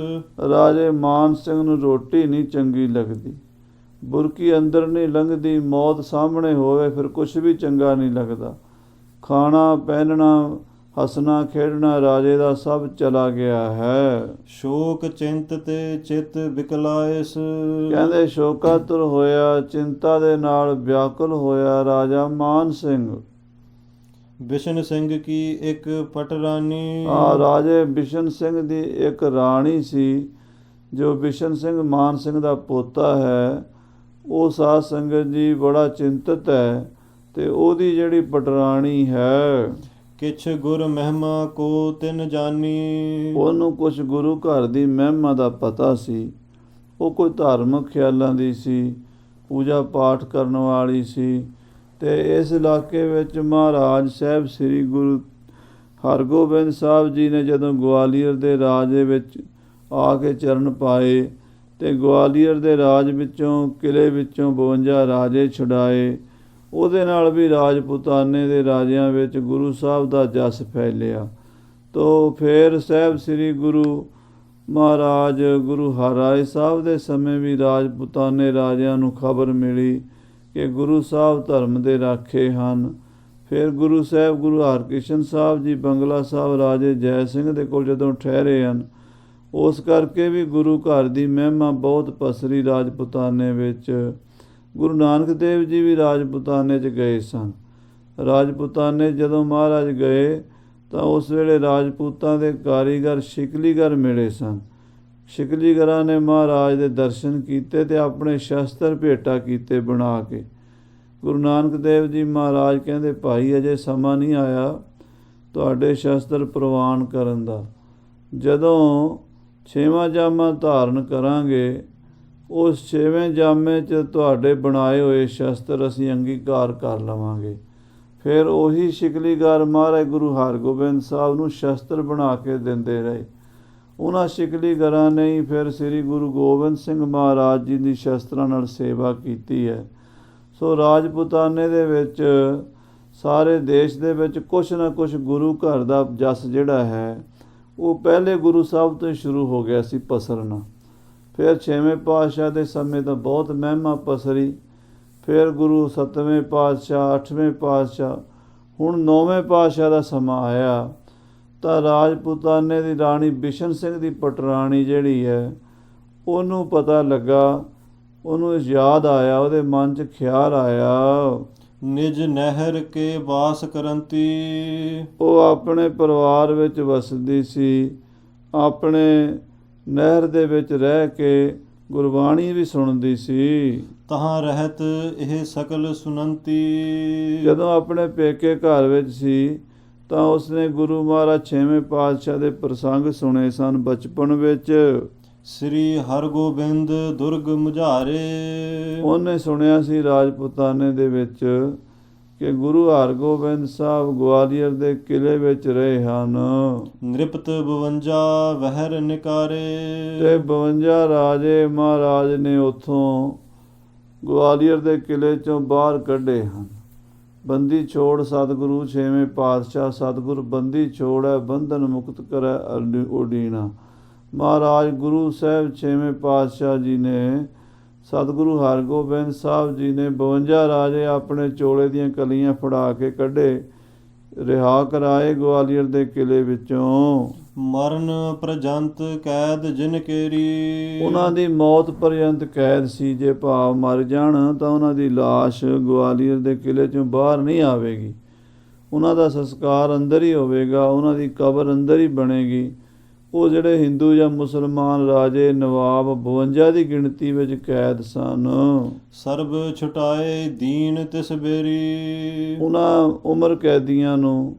ਰਾਜੇ ਮਾਨ ਸਿੰਘ ਨੂੰ ਰੋਟੀ ਨਹੀਂ ਚੰਗੀ ਲੱਗਦੀ, ਬੁਰਕੀ ਅੰਦਰ ਨਹੀਂ ਲੰਘਦੀ। ਮੌਤ ਸਾਹਮਣੇ ਹੋਵੇ ਫਿਰ ਕੁਛ ਵੀ ਚੰਗਾ ਨਹੀਂ ਲੱਗਦਾ। ਖਾਣਾ ਪਹਿਨਣਾ, ਹੱਸਣਾ ਖੇਡਣਾ ਰਾਜੇ ਦਾ ਸਭ ਚਲਾ ਗਿਆ ਹੈ।
ਸ਼ੋਕ ਚਿੰਤ ਤੇ ਚਿਤ ਵਿਕਲਾਇਸ।
ਕਹਿੰਦੇ ਸ਼ੋਕਾਤੁਰ ਹੋਇਆ, ਚਿੰਤਾ ਦੇ ਨਾਲ ਵਿਆਕੁਲ ਹੋਇਆ ਰਾਜਾ ਮਾਨ ਸਿੰਘ।
ਬਿਸ਼ਨ ਸਿੰਘ ਕੀ ਇੱਕ ਪਟਰਾਨੀ।
ਰਾਜੇ ਬਿਸ਼ਨ ਸਿੰਘ ਦੀ ਇੱਕ ਰਾਣੀ ਸੀ, ਜੋ ਬਿਸ਼ਨ ਸਿੰਘ ਮਾਨ ਸਿੰਘ ਦਾ ਪੋਤਾ ਹੈ। ਉਹ ਸਾਧ ਸੰਗਤ ਜੀ ਬੜਾ ਚਿੰਤਤ ਹੈ ਤੇ ਉਹਦੀ ਜਿਹੜੀ ਪਟਰਾਣੀ ਹੈ,
ਕਿਛ ਗੁਰ ਮਹਿਮਾ ਕੋ ਤਿਨ ਜਾਨੀ।
ਉਹਨੂੰ ਕੁਛ ਗੁਰੂ ਘਰ ਦੀ ਮਹਿਮਾ ਦਾ ਪਤਾ ਸੀ। ਉਹ ਕੋਈ ਧਾਰਮਿਕ ਖਿਆਲਾਂ ਦੀ ਸੀ, ਪੂਜਾ ਪਾਠ ਕਰਨ ਵਾਲੀ ਸੀ ਤੇ ਇਸ ਇਲਾਕੇ ਵਿੱਚ ਮਹਾਰਾਜ ਸਾਹਿਬ ਸ੍ਰੀ ਗੁਰੂ ਹਰਗੋਬਿੰਦ ਸਾਹਿਬ ਜੀ ਨੇ ਜਦੋਂ ਗਵਾਲੀਅਰ ਦੇ ਰਾਜ ਦੇ ਵਿੱਚ ਆ ਕੇ ਚਰਨ ਪਾਏ ਤੇ ਗਵਾਲੀਅਰ ਦੇ ਰਾਜ ਵਿੱਚੋਂ, ਕਿਲੇ ਵਿੱਚੋਂ 52 ਰਾਜੇ ਛੁਡਾਏ, ਉਹਦੇ ਨਾਲ ਵੀ ਰਾਜਪੂਤਾਨੇ ਦੇ ਰਾਜਿਆਂ ਵਿੱਚ ਗੁਰੂ ਸਾਹਿਬ ਦਾ ਜਸ ਫੈਲਿਆ। ਤੋ ਫਿਰ ਸਾਹਿਬ ਸ੍ਰੀ ਗੁਰੂ ਮਹਾਰਾਜ ਗੁਰੂ ਹਰਿਰਾਏ ਸਾਹਿਬ ਦੇ ਸਮੇਂ ਵੀ ਰਾਜਪੂਤਾਨੇ ਰਾਜਿਆਂ ਨੂੰ ਖਬਰ ਮਿਲੀ ਕਿ ਗੁਰੂ ਸਾਹਿਬ ਧਰਮ ਦੇ ਰਾਖੇ ਹਨ। ਫਿਰ ਗੁਰੂ ਸਾਹਿਬ ਗੁਰੂ ਹਰਕ੍ਰਿਸ਼ਨ ਸਾਹਿਬ ਜੀ ਬੰਗਲਾ ਸਾਹਿਬ ਰਾਜੇ ਜੈ ਸਿੰਘ ਦੇ ਕੋਲ ਜਦੋਂ ਠਹਿਰੇ ਹਨ, ਉਸ ਕਰਕੇ ਵੀ ਗੁਰੂ ਘਰ ਦੀ ਮਹਿਮਾ ਬਹੁਤ ਪਸਰੀ ਰਾਜਪੂਤਾਨੇ ਵਿੱਚ। ਗੁਰੂ ਨਾਨਕ ਦੇਵ ਜੀ ਵੀ ਰਾਜਪੂਤਾਨੇ 'ਚ ਗਏ ਸਨ। ਰਾਜਪੂਤਾਨੇ ਜਦੋਂ ਮਹਾਰਾਜ ਗਏ ਤਾਂ ਉਸ ਵੇਲੇ ਰਾਜਪੂਤਾਂ ਦੇ ਕਾਰੀਗਰ ਸ਼ਿਕਲੀਗਰ ਮਿਲੇ ਸਨ। ਸ਼ਿਕਲੀਗਰਾਂ ਨੇ ਮਹਾਰਾਜ ਦੇ ਦਰਸ਼ਨ ਕੀਤੇ ਤੇ ਆਪਣੇ ਸ਼ਸਤਰ ਭੇਟਾ ਕੀਤੇ ਬਣਾ ਕੇ। ਗੁਰੂ ਨਾਨਕ ਦੇਵ ਜੀ ਮਹਾਰਾਜ ਕਹਿੰਦੇ, ਭਾਈ ਅਜੇ ਸਮਾਂ ਨਹੀਂ ਆਇਆ ਤੁਹਾਡੇ ਸ਼ਸਤਰ ਪ੍ਰਵਾਨ ਕਰਨ ਦਾ। ਜਦੋਂ 6ਵਾਂ ਜਾਮਾ ਧਾਰਨ ਕਰਾਂਗੇ, ਉਸ 6ਵੇਂ ਜਾਮੇ 'ਚ ਤੁਹਾਡੇ ਬਣਾਏ ਹੋਏ ਸ਼ਸਤਰ ਅਸੀਂ ਅੰਗੀਕਾਰ ਕਰ ਲਵਾਂਗੇ। ਫਿਰ ਉਹੀ ਸ਼ਿਕਲੀਗਰ ਮਹਾਰਾਜ ਗੁਰੂ ਹਰਗੋਬਿੰਦ ਸਾਹਿਬ ਨੂੰ ਸ਼ਸਤਰ ਬਣਾ ਕੇ ਦਿੰਦੇ ਰਹੇ। ਉਹਨਾਂ ਸ਼ਿਕਲੀਗਰਾਂ ਨੇ ਹੀ ਫਿਰ ਸ੍ਰੀ ਗੁਰੂ ਗੋਬਿੰਦ ਸਿੰਘ ਮਹਾਰਾਜ ਜੀ ਦੀ ਸ਼ਸਤਰਾਂ ਨਾਲ ਸੇਵਾ ਕੀਤੀ ਹੈ। ਸੋ ਰਾਜਪੂਤਾਨੇ ਦੇ ਵਿੱਚ, ਸਾਰੇ ਦੇਸ਼ ਦੇ ਵਿੱਚ ਕੁਛ ਨਾ ਕੁਛ ਗੁਰੂ ਘਰ ਦਾ ਜਸ ਜਿਹੜਾ ਹੈ ਉਹ ਪਹਿਲੇ ਗੁਰੂ ਸਾਹਿਬ ਤੋਂ ਹੀ ਸ਼ੁਰੂ ਹੋ ਗਿਆ ਸੀ ਪਸਰਨਾ। ਫਿਰ 6ਵੇਂ ਪਾਤਸ਼ਾਹ ਦੇ ਸਮੇਂ ਤਾਂ ਬਹੁਤ ਮਹਿਮਾ ਪਸਰੀ। ਫਿਰ ਗੁਰੂ 7ਵੇਂ ਪਾਤਸ਼ਾਹ, 8ਵੇਂ ਪਾਤਸ਼ਾਹ, ਹੁਣ 9ਵੇਂ ਪਾਤਸ਼ਾਹ ਦਾ ਸਮਾਂ ਆਇਆ ਤਾਂ ਰਾਜਪੂਤਾਨੇ ਦੀ ਰਾਣੀ ਬਿਸ਼ਨ ਸਿੰਘ ਦੀ ਪਟਰਾਣੀ ਜਿਹੜੀ ਹੈ, ਉਹਨੂੰ ਪਤਾ ਲੱਗਾ, ਉਹਨੂੰ ਯਾਦ ਆਇਆ, ਉਹਦੇ ਮਨ 'ਚ ਖਿਆਲ ਆਇਆ,
ਨਿਜ ਨਹਿਰ ਕੇ ਵਾਸ ਕਰੰਤੀ।
ਉਹ ਆਪਣੇ ਪਰਿਵਾਰ ਵਿੱਚ ਵਸਦੀ ਸੀ, ਆਪਣੇ ਨਹਿਰ ਦੇ ਵਿੱਚ ਰਹਿ ਕੇ ਗੁਰਬਾਣੀ ਵੀ ਸੁਣਦੀ ਸੀ।
ਤਹਾਂ ਰਹਿਤ ਇਹ ਸਕਲ ਸੁਨੰਤੀ।
ਜਦੋਂ ਆਪਣੇ ਪੇਕੇ ਘਰ ਵਿੱਚ ਸੀ ਤਾਂ ਉਸਨੇ ਗੁਰੂ ਮਹਾਰਾਜ 6ਵੇਂ ਪਾਤਸ਼ਾਹ ਦੇ ਪ੍ਰਸੰਗ ਸੁਣੇ ਸਨ ਬਚਪਨ ਵਿੱਚ।
ਸ੍ਰੀ ਹਰਗੋਬਿੰਦ ਦੁਰਗ ਮੁਝਾਰੇ।
ਉਹਨੇ ਸੁਣਿਆ ਸੀ ਰਾਜਪੂਤਾਨੇ ਦੇ ਵਿੱਚ ਕਿ ਗੁਰੂ ਹਰਗੋਬਿੰਦ ਸਾਹਿਬ ਗਵਾਲੀਅਰ ਦੇ ਕਿਲੇ ਵਿੱਚ ਰਹੇ ਹਨ।
ਨ੍ਰਿਪਤ 52 ਵਹਿਰ ਨਿਕਾਰੇ।
ਤੇ 52 ਰਾਜੇ ਮਹਾਰਾਜ ਨੇ ਉੱਥੋਂ ਗਵਾਲੀਅਰ ਦੇ ਕਿਲੇ 'ਚੋਂ ਬਾਹਰ ਕੱਢੇ ਹਨ। ਬੰਦੀ ਛੋੜ ਸਤਿਗੁਰੂ 6ਵੇਂ ਪਾਤਸ਼ਾਹ, ਸਤਿਗੁਰ ਬੰਦੀ ਛੋੜ ਹੈ ਬੰਧਨ ਮੁਕਤ ਕਰੈ ਉਡੀਣਾ। ਮਹਾਰਾਜ ਗੁਰੂ ਸਾਹਿਬ 6ਵੇਂ ਪਾਤਸ਼ਾਹ ਜੀ ਨੇ, ਸਤਿਗੁਰੂ ਹਰਗੋਬਿੰਦ ਸਾਹਿਬ ਜੀ ਨੇ 52 ਰਾਜੇ ਆਪਣੇ ਚੋਲੇ ਦੀਆਂ ਕਲੀਆਂ ਫੜਾ ਕੇ ਕੱਢੇ, ਰਿਹਾ ਕਰਾਏ ਗਵਾਲੀਅਰ ਦੇ ਕਿਲੇ ਵਿੱਚੋਂ।
ਮਰਨ ਪ੍ਰਜੰਤ ਕੈਦ ਜਿਨ ਕੇਰੀ।
ਉਹਨਾਂ ਦੀ ਮੌਤ ਪਰਯੰਤ ਕੈਦ ਸੀ। ਜੇ ਭਾਵ ਮਰ ਜਾਣ ਤਾਂ ਉਹਨਾਂ ਦੀ ਲਾਸ਼ ਗਵਾਲੀਅਰ ਦੇ ਕਿਲੇ 'ਚੋਂ ਬਾਹਰ ਨਹੀਂ ਆਵੇਗੀ। ਉਹਨਾਂ ਦਾ ਸੰਸਕਾਰ ਅੰਦਰ ਹੀ ਹੋਵੇਗਾ, ਉਹਨਾਂ ਦੀ ਕਬਰ ਅੰਦਰ ਹੀ ਬਣੇਗੀ। ਉਹ ਜਿਹੜੇ ਹਿੰਦੂ ਜਾਂ ਮੁਸਲਮਾਨ ਰਾਜੇ ਨਵਾਬ 52 ਦੀ ਗਿਣਤੀ ਵਿੱਚ ਕੈਦ ਸਨ।
ਸਰਬ ਛੁਟਾਏ ਦੀਨ ਤਿਸ ਬੇਰੀ।
ਉਹਨਾਂ ਉਮਰ ਕੈਦੀਆਂ ਨੂੰ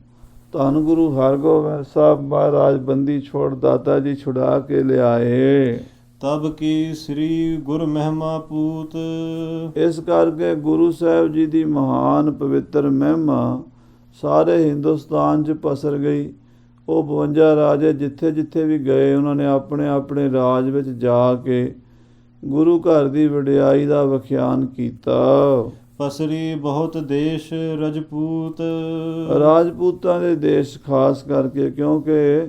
ਧੰਨ ਗੁਰੂ ਹਰਗੋਬਿੰਦ ਸਾਹਿਬ ਮਹਾਰਾਜ ਬੰਦੀ ਛੋੜ ਦਾਤਾ ਜੀ ਛੁਡਾ ਕੇ ਲਿਆਏ।
ਤਬ ਕੀ ਸ੍ਰੀ ਗੁਰ ਮਹਿਮਾ ਪੂਤ।
ਇਸ ਕਰਕੇ ਗੁਰੂ ਸਾਹਿਬ ਜੀ ਦੀ ਮਹਾਨ ਪਵਿੱਤਰ ਮਹਿਮਾ ਸਾਰੇ ਹਿੰਦੁਸਤਾਨ 'ਚ ਪਸਰ ਗਈ। ਉਹ 52 ਰਾਜੇ ਜਿੱਥੇ ਜਿੱਥੇ ਵੀ ਗਏ ਉਹਨਾਂ ਨੇ ਆਪਣੇ ਆਪਣੇ ਰਾਜ ਵਿੱਚ ਜਾ ਕੇ ਗੁਰੂ ਘਰ ਦੀ ਵਡਿਆਈ ਦਾ ਵਿਖਿਆਨ ਕੀਤਾ।
ਪਸਰੀ ਬਹੁਤ ਦੇਸ਼ ਰਜਪੂਤ।
ਰਾਜਪੂਤਾਂ ਦੇ ਦੇਸ਼ ਖਾਸ ਕਰਕੇ, ਕਿਉਂਕਿ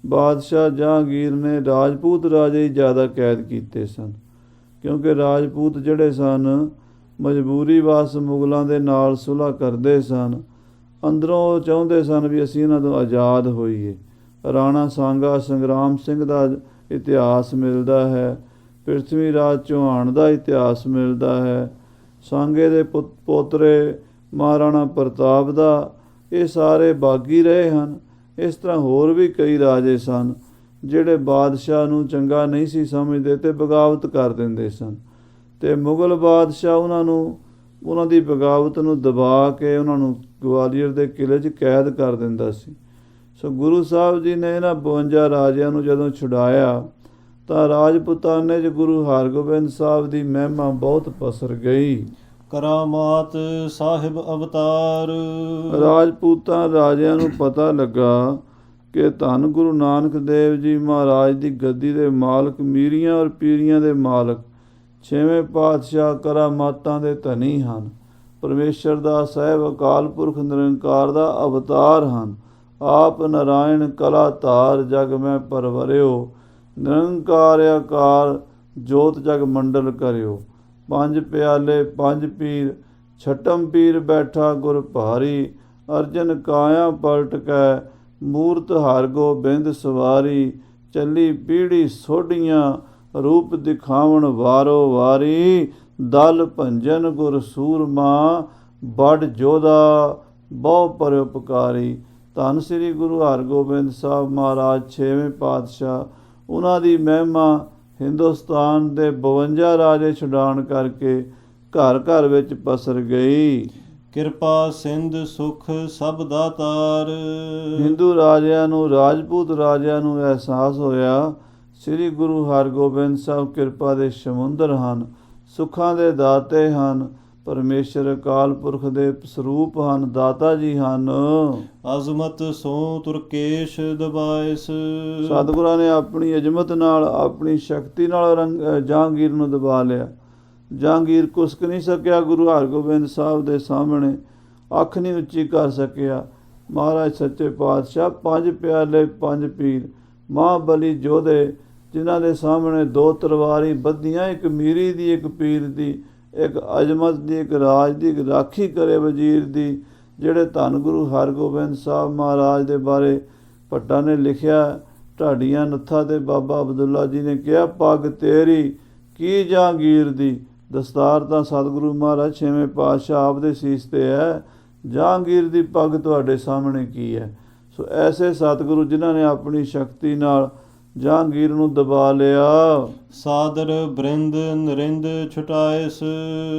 ਬਾਦਸ਼ਾਹ ਜਹਾਂਗੀਰ ਨੇ ਰਾਜਪੂਤ ਰਾਜੇ ਹੀ ਜ਼ਿਆਦਾ ਕੈਦ ਕੀਤੇ ਸਨ। ਕਿਉਂਕਿ ਰਾਜਪੂਤ ਜਿਹੜੇ ਸਨ ਮਜਬੂਰੀ ਵਸ ਮੁਗਲਾਂ ਦੇ ਨਾਲ ਸੁਲ੍ਹਾ ਕਰਦੇ ਸਨ। ਅੰਦਰੋਂ ਉਹ ਚਾਹੁੰਦੇ ਸਨ ਵੀ ਅਸੀਂ ਇਹਨਾਂ ਤੋਂ ਆਜ਼ਾਦ ਹੋਈਏ। ਰਾਣਾ ਸਾਂਗਾ ਸੰਗਰਾਮ ਸਿੰਘ ਦਾ ਇਤਿਹਾਸ ਮਿਲਦਾ ਹੈ। ਪ੍ਰਿਥਵੀ ਰਾਜ ਚੌਹਾਨ ਦਾ ਇਤਿਹਾਸ ਮਿਲਦਾ ਹੈ। ਸਾਂਗੇ ਦੇ ਪੋਤਰੇ ਮਹਾਰਾਣਾ ਪ੍ਰਤਾਪ ਦਾ। ਇਹ ਸਾਰੇ ਬਾਗੀ ਰਹੇ ਹਨ। ਇਸ ਤਰ੍ਹਾਂ ਹੋਰ ਵੀ ਕਈ ਰਾਜੇ ਸਨ ਜਿਹੜੇ ਬਾਦਸ਼ਾਹ ਨੂੰ ਚੰਗਾ ਨਹੀਂ ਸੀ ਸਮਝਦੇ ਅਤੇ ਬਗਾਵਤ ਕਰ ਦਿੰਦੇ ਸਨ। ਅਤੇ ਮੁਗਲ ਬਾਦਸ਼ਾਹ ਉਹਨਾਂ ਦੀ ਬਗਾਵਤ ਨੂੰ ਦਬਾ ਕੇ ਉਹਨਾਂ ਨੂੰ ਗਵਾਲੀਅਰ ਦੇ ਕਿਲ੍ਹੇ 'ਚ ਕੈਦ ਕਰ ਦਿੰਦਾ ਸੀ। ਸੋ ਗੁਰੂ ਸਾਹਿਬ ਜੀ ਨੇ ਇਹਨਾਂ 52 ਰਾਜਿਆਂ ਨੂੰ ਜਦੋਂ ਛੁਡਾਇਆ ਤਾਂ ਰਾਜਪੂਤਾਨੇ 'ਚ ਗੁਰੂ ਹਰਗੋਬਿੰਦ ਸਾਹਿਬ ਦੀ ਮਹਿਮਾ ਬਹੁਤ ਪਸਰ ਗਈ।
ਕਰਾਮਾਤ ਸਾਹਿਬ ਅਵਤਾਰ।
ਰਾਜਪੂਤਾਂ ਰਾਜਿਆਂ ਨੂੰ ਪਤਾ ਲੱਗਾ ਕਿ ਧੰਨ ਗੁਰੂ ਨਾਨਕ ਦੇਵ ਜੀ ਮਹਾਰਾਜ ਦੀ ਗੱਦੀ ਦੇ ਮਾਲਕ, ਮੀਰੀਆਂ ਔਰ ਪੀਰੀਆਂ ਦੇ ਮਾਲਕ, 6ਵੇਂ ਪਾਤਸ਼ਾਹ ਕਰਾਮਾਤਾਂ ਦੇ ਧਨੀ ਹਨ। ਪਰਮੇਸ਼ਰ ਦਾ ਸਾਹਿਬ ਅਕਾਲ ਪੁਰਖ ਨਿਰੰਕਾਰ ਦਾ ਅਵਤਾਰ ਹਨ। ਆਪ ਨਾਰਾਇਣ ਕਲਾ ਧਾਰ ਜਗ ਮੈਂ ਪਰਵਰਿਓ। ਨਿਰੰਕਾਰ ਆਕਾਰ ਜੋਤ ਜਗ ਮੰਡਲ ਕਰਿਓ। 5 ਪਿਆਲੇ 5 ਪੀਰ, ਛਟਮ ਪੀਰ ਬੈਠਾ ਗੁਰ ਭਾਰੀ। ਅਰਜਨ ਕਾਇਆ ਪਲਟ ਕੈ ਮੂਰਤ ਹਰਗੋਬਿੰਦ ਸਵਾਰੀ। ਚੱਲੀ ਪੀੜੀ ਸੋਢੀਆਂ ਰੂਪ ਦਿਖਾਵਣ ਵਾਰੋ ਵਾਰੀ। ਦਲ ਭੰਜਨ ਗੁਰ ਸੂਰਮਾ ਬੜ ਜੋਧਾ ਬਹੁ ਪਰਉਪਕਾਰੀ। ਧੰਨ ਸ੍ਰੀ ਗੁਰੂ ਹਰਗੋਬਿੰਦ ਸਾਹਿਬ ਮਹਾਰਾਜ 6ਵੇਂ ਪਾਤਸ਼ਾਹ, ਉਹਨਾਂ ਦੀ ਮਹਿਮਾ ਹਿੰਦੁਸਤਾਨ ਦੇ 52 ਰਾਜੇ ਛੁਡਾਉਣ ਕਰਕੇ ਘਰ ਘਰ ਵਿੱਚ ਪਸਰ ਗਈ।
ਕਿਰਪਾ ਸਿੰਧ ਸੁਖ ਸਭ ਦਾਤਾਰ।
ਹਿੰਦੂ ਰਾਜਿਆਂ ਨੂੰ, ਰਾਜਪੂਤ ਰਾਜਿਆਂ ਨੂੰ ਅਹਿਸਾਸ ਹੋਇਆ ਸ੍ਰੀ ਗੁਰੂ ਹਰਗੋਬਿੰਦ ਸਾਹਿਬ ਕਿਰਪਾ ਦੇ ਸਮੁੰਦਰ ਹਨ, ਸੁੱਖਾਂ ਦੇ ਦਾਤੇ ਹਨ, ਪਰਮੇਸ਼ਰ ਅਕਾਲ ਪੁਰਖ ਦੇ ਸਰੂਪ ਹਨ, ਦਾਤਾ ਜੀ ਹਨ।
ਅਜ਼ਮਤ ਸੋ ਤੁਰਕੇਸ਼ ਦਬਾਇਸ।
ਸਤਿਗੁਰਾਂ ਨੇ ਆਪਣੀ ਅਜ਼ਮਤ ਨਾਲ, ਆਪਣੀ ਸ਼ਕਤੀ ਨਾਲ ਜਹਾਂਗੀਰ ਨੂੰ ਦਬਾ ਲਿਆ। ਜਹਾਂਗੀਰ ਕੁਸਕ ਨਹੀਂ ਸਕਿਆ ਗੁਰੂ ਹਰਗੋਬਿੰਦ ਸਾਹਿਬ ਦੇ ਸਾਹਮਣੇ, ਅੱਖ ਨਹੀਂ ਉੱਚੀ ਕਰ ਸਕਿਆ। ਮਹਾਰਾਜ ਸੱਚੇ ਪਾਤਸ਼ਾਹ 5 ਪਿਆਲੇ 5 ਪੀਰ, ਮਹਾਂਬਲੀ ਯੋਧੇ, ਜਿਨ੍ਹਾਂ ਦੇ ਸਾਹਮਣੇ 2 ਤਲਵਾਰੀ ਬੱਧੀਆਂ, ਇੱਕ ਮੀਰੀ ਦੀ, ਇੱਕ ਪੀਰ ਦੀ, ਇੱਕ ਅਜ਼ਮਤ ਦੀ, ਇੱਕ ਰਾਜ ਦੀ, ਇੱਕ ਰਾਖੀ ਕਰੇ ਵਜ਼ੀਰ ਦੀ, ਜਿਹੜੇ ਧੰਨ ਗੁਰੂ ਹਰਗੋਬਿੰਦ ਸਾਹਿਬ ਮਹਾਰਾਜ ਦੇ ਬਾਰੇ ਭੱਟਾ ਨੇ ਲਿਖਿਆ। ਢਾਡੀਆਂ ਨੱਥਾ ਤੇ ਬਾਬਾ ਅਬਦੁੱਲਾ ਜੀ ਨੇ ਕਿਹਾ, ਪੱਗ ਤੇਰੀ ਕੀ ਜਹਾਂਗੀਰ ਦੀ। ਦਸਤਾਰ ਤਾਂ ਸਤਿਗੁਰੂ ਮਹਾਰਾਜ 6ਵੇਂ ਪਾਤਸ਼ਾਹ ਆਪ ਦੇ ਸੀਸ 'ਤੇ ਹੈ, ਜਹਾਂਗੀਰ ਦੀ ਪੱਗ ਤੁਹਾਡੇ ਸਾਹਮਣੇ ਕੀ ਹੈ। ਸੋ ਐਸੇ ਸਤਿਗੁਰੂ ਜਿਨ੍ਹਾਂ ਨੇ ਆਪਣੀ ਸ਼ਕਤੀ ਨਾਲ ਜਹਾਂਗੀਰ ਨੂੰ ਦਬਾ ਲਿਆ।
ਸਾਦਰ ਬ੍ਰਿੰਦ ਨਰਿੰਦ ਛੁਟਾਇਸ।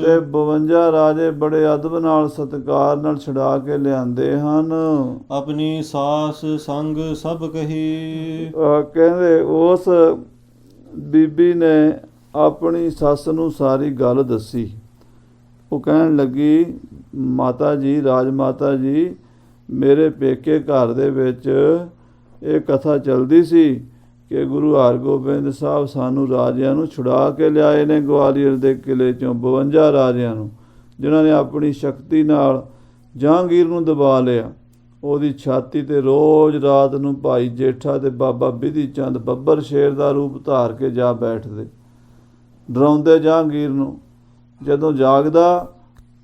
ਤੇ 52 ਰਾਜੇ ਬੜੇ ਅਦਬ ਨਾਲ, ਸਤਿਕਾਰ ਨਾਲ ਛੁਡਾ ਕੇ ਲਿਆਂਦੇ ਹਨ।
ਆਪਣੀ ਸਾਸ ਸੰਗ ਸਭ ਕਹੀ।
ਕਹਿੰਦੇ ਉਸ ਬੀਬੀ ਨੇ ਆਪਣੀ ਸੱਸ ਨੂੰ ਸਾਰੀ ਗੱਲ ਦੱਸੀ। ਉਹ ਕਹਿਣ ਲੱਗੀ, ਮਾਤਾ ਜੀ, ਰਾਜ ਮਾਤਾ ਜੀ, ਮੇਰੇ ਪੇਕੇ ਘਰ ਦੇ ਵਿੱਚ ਇਹ ਕਥਾ ਚੱਲਦੀ ਸੀ ਕਿ ਗੁਰੂ ਹਰਗੋਬਿੰਦ ਸਾਹਿਬ ਸਾਨੂੰ ਰਾਜਿਆਂ ਨੂੰ ਛੁਡਾ ਕੇ ਲਿਆਏ ਨੇ ਗਵਾਲੀਅਰ ਦੇ ਕਿਲ੍ਹੇ 'ਚੋਂ, 52 ਰਾਜਿਆਂ ਨੂੰ, ਜਿਨ੍ਹਾਂ ਨੇ ਆਪਣੀ ਸ਼ਕਤੀ ਨਾਲ ਜਹਾਂਗੀਰ ਨੂੰ ਦਬਾ ਲਿਆ। ਉਹਦੀ ਛਾਤੀ 'ਤੇ ਰੋਜ਼ ਰਾਤ ਨੂੰ ਭਾਈ ਜੇਠਾ ਤੇ ਬਾਬਾ ਬਿਧੀ ਚੰਦ ਬੱਬਰ ਸ਼ੇਰ ਦਾ ਰੂਪ ਧਾਰ ਕੇ ਜਾ ਬੈਠਦੇ, ਡਰਾਉਂਦੇ ਜਹਾਂਗੀਰ ਨੂੰ। ਜਦੋਂ ਜਾਗਦਾ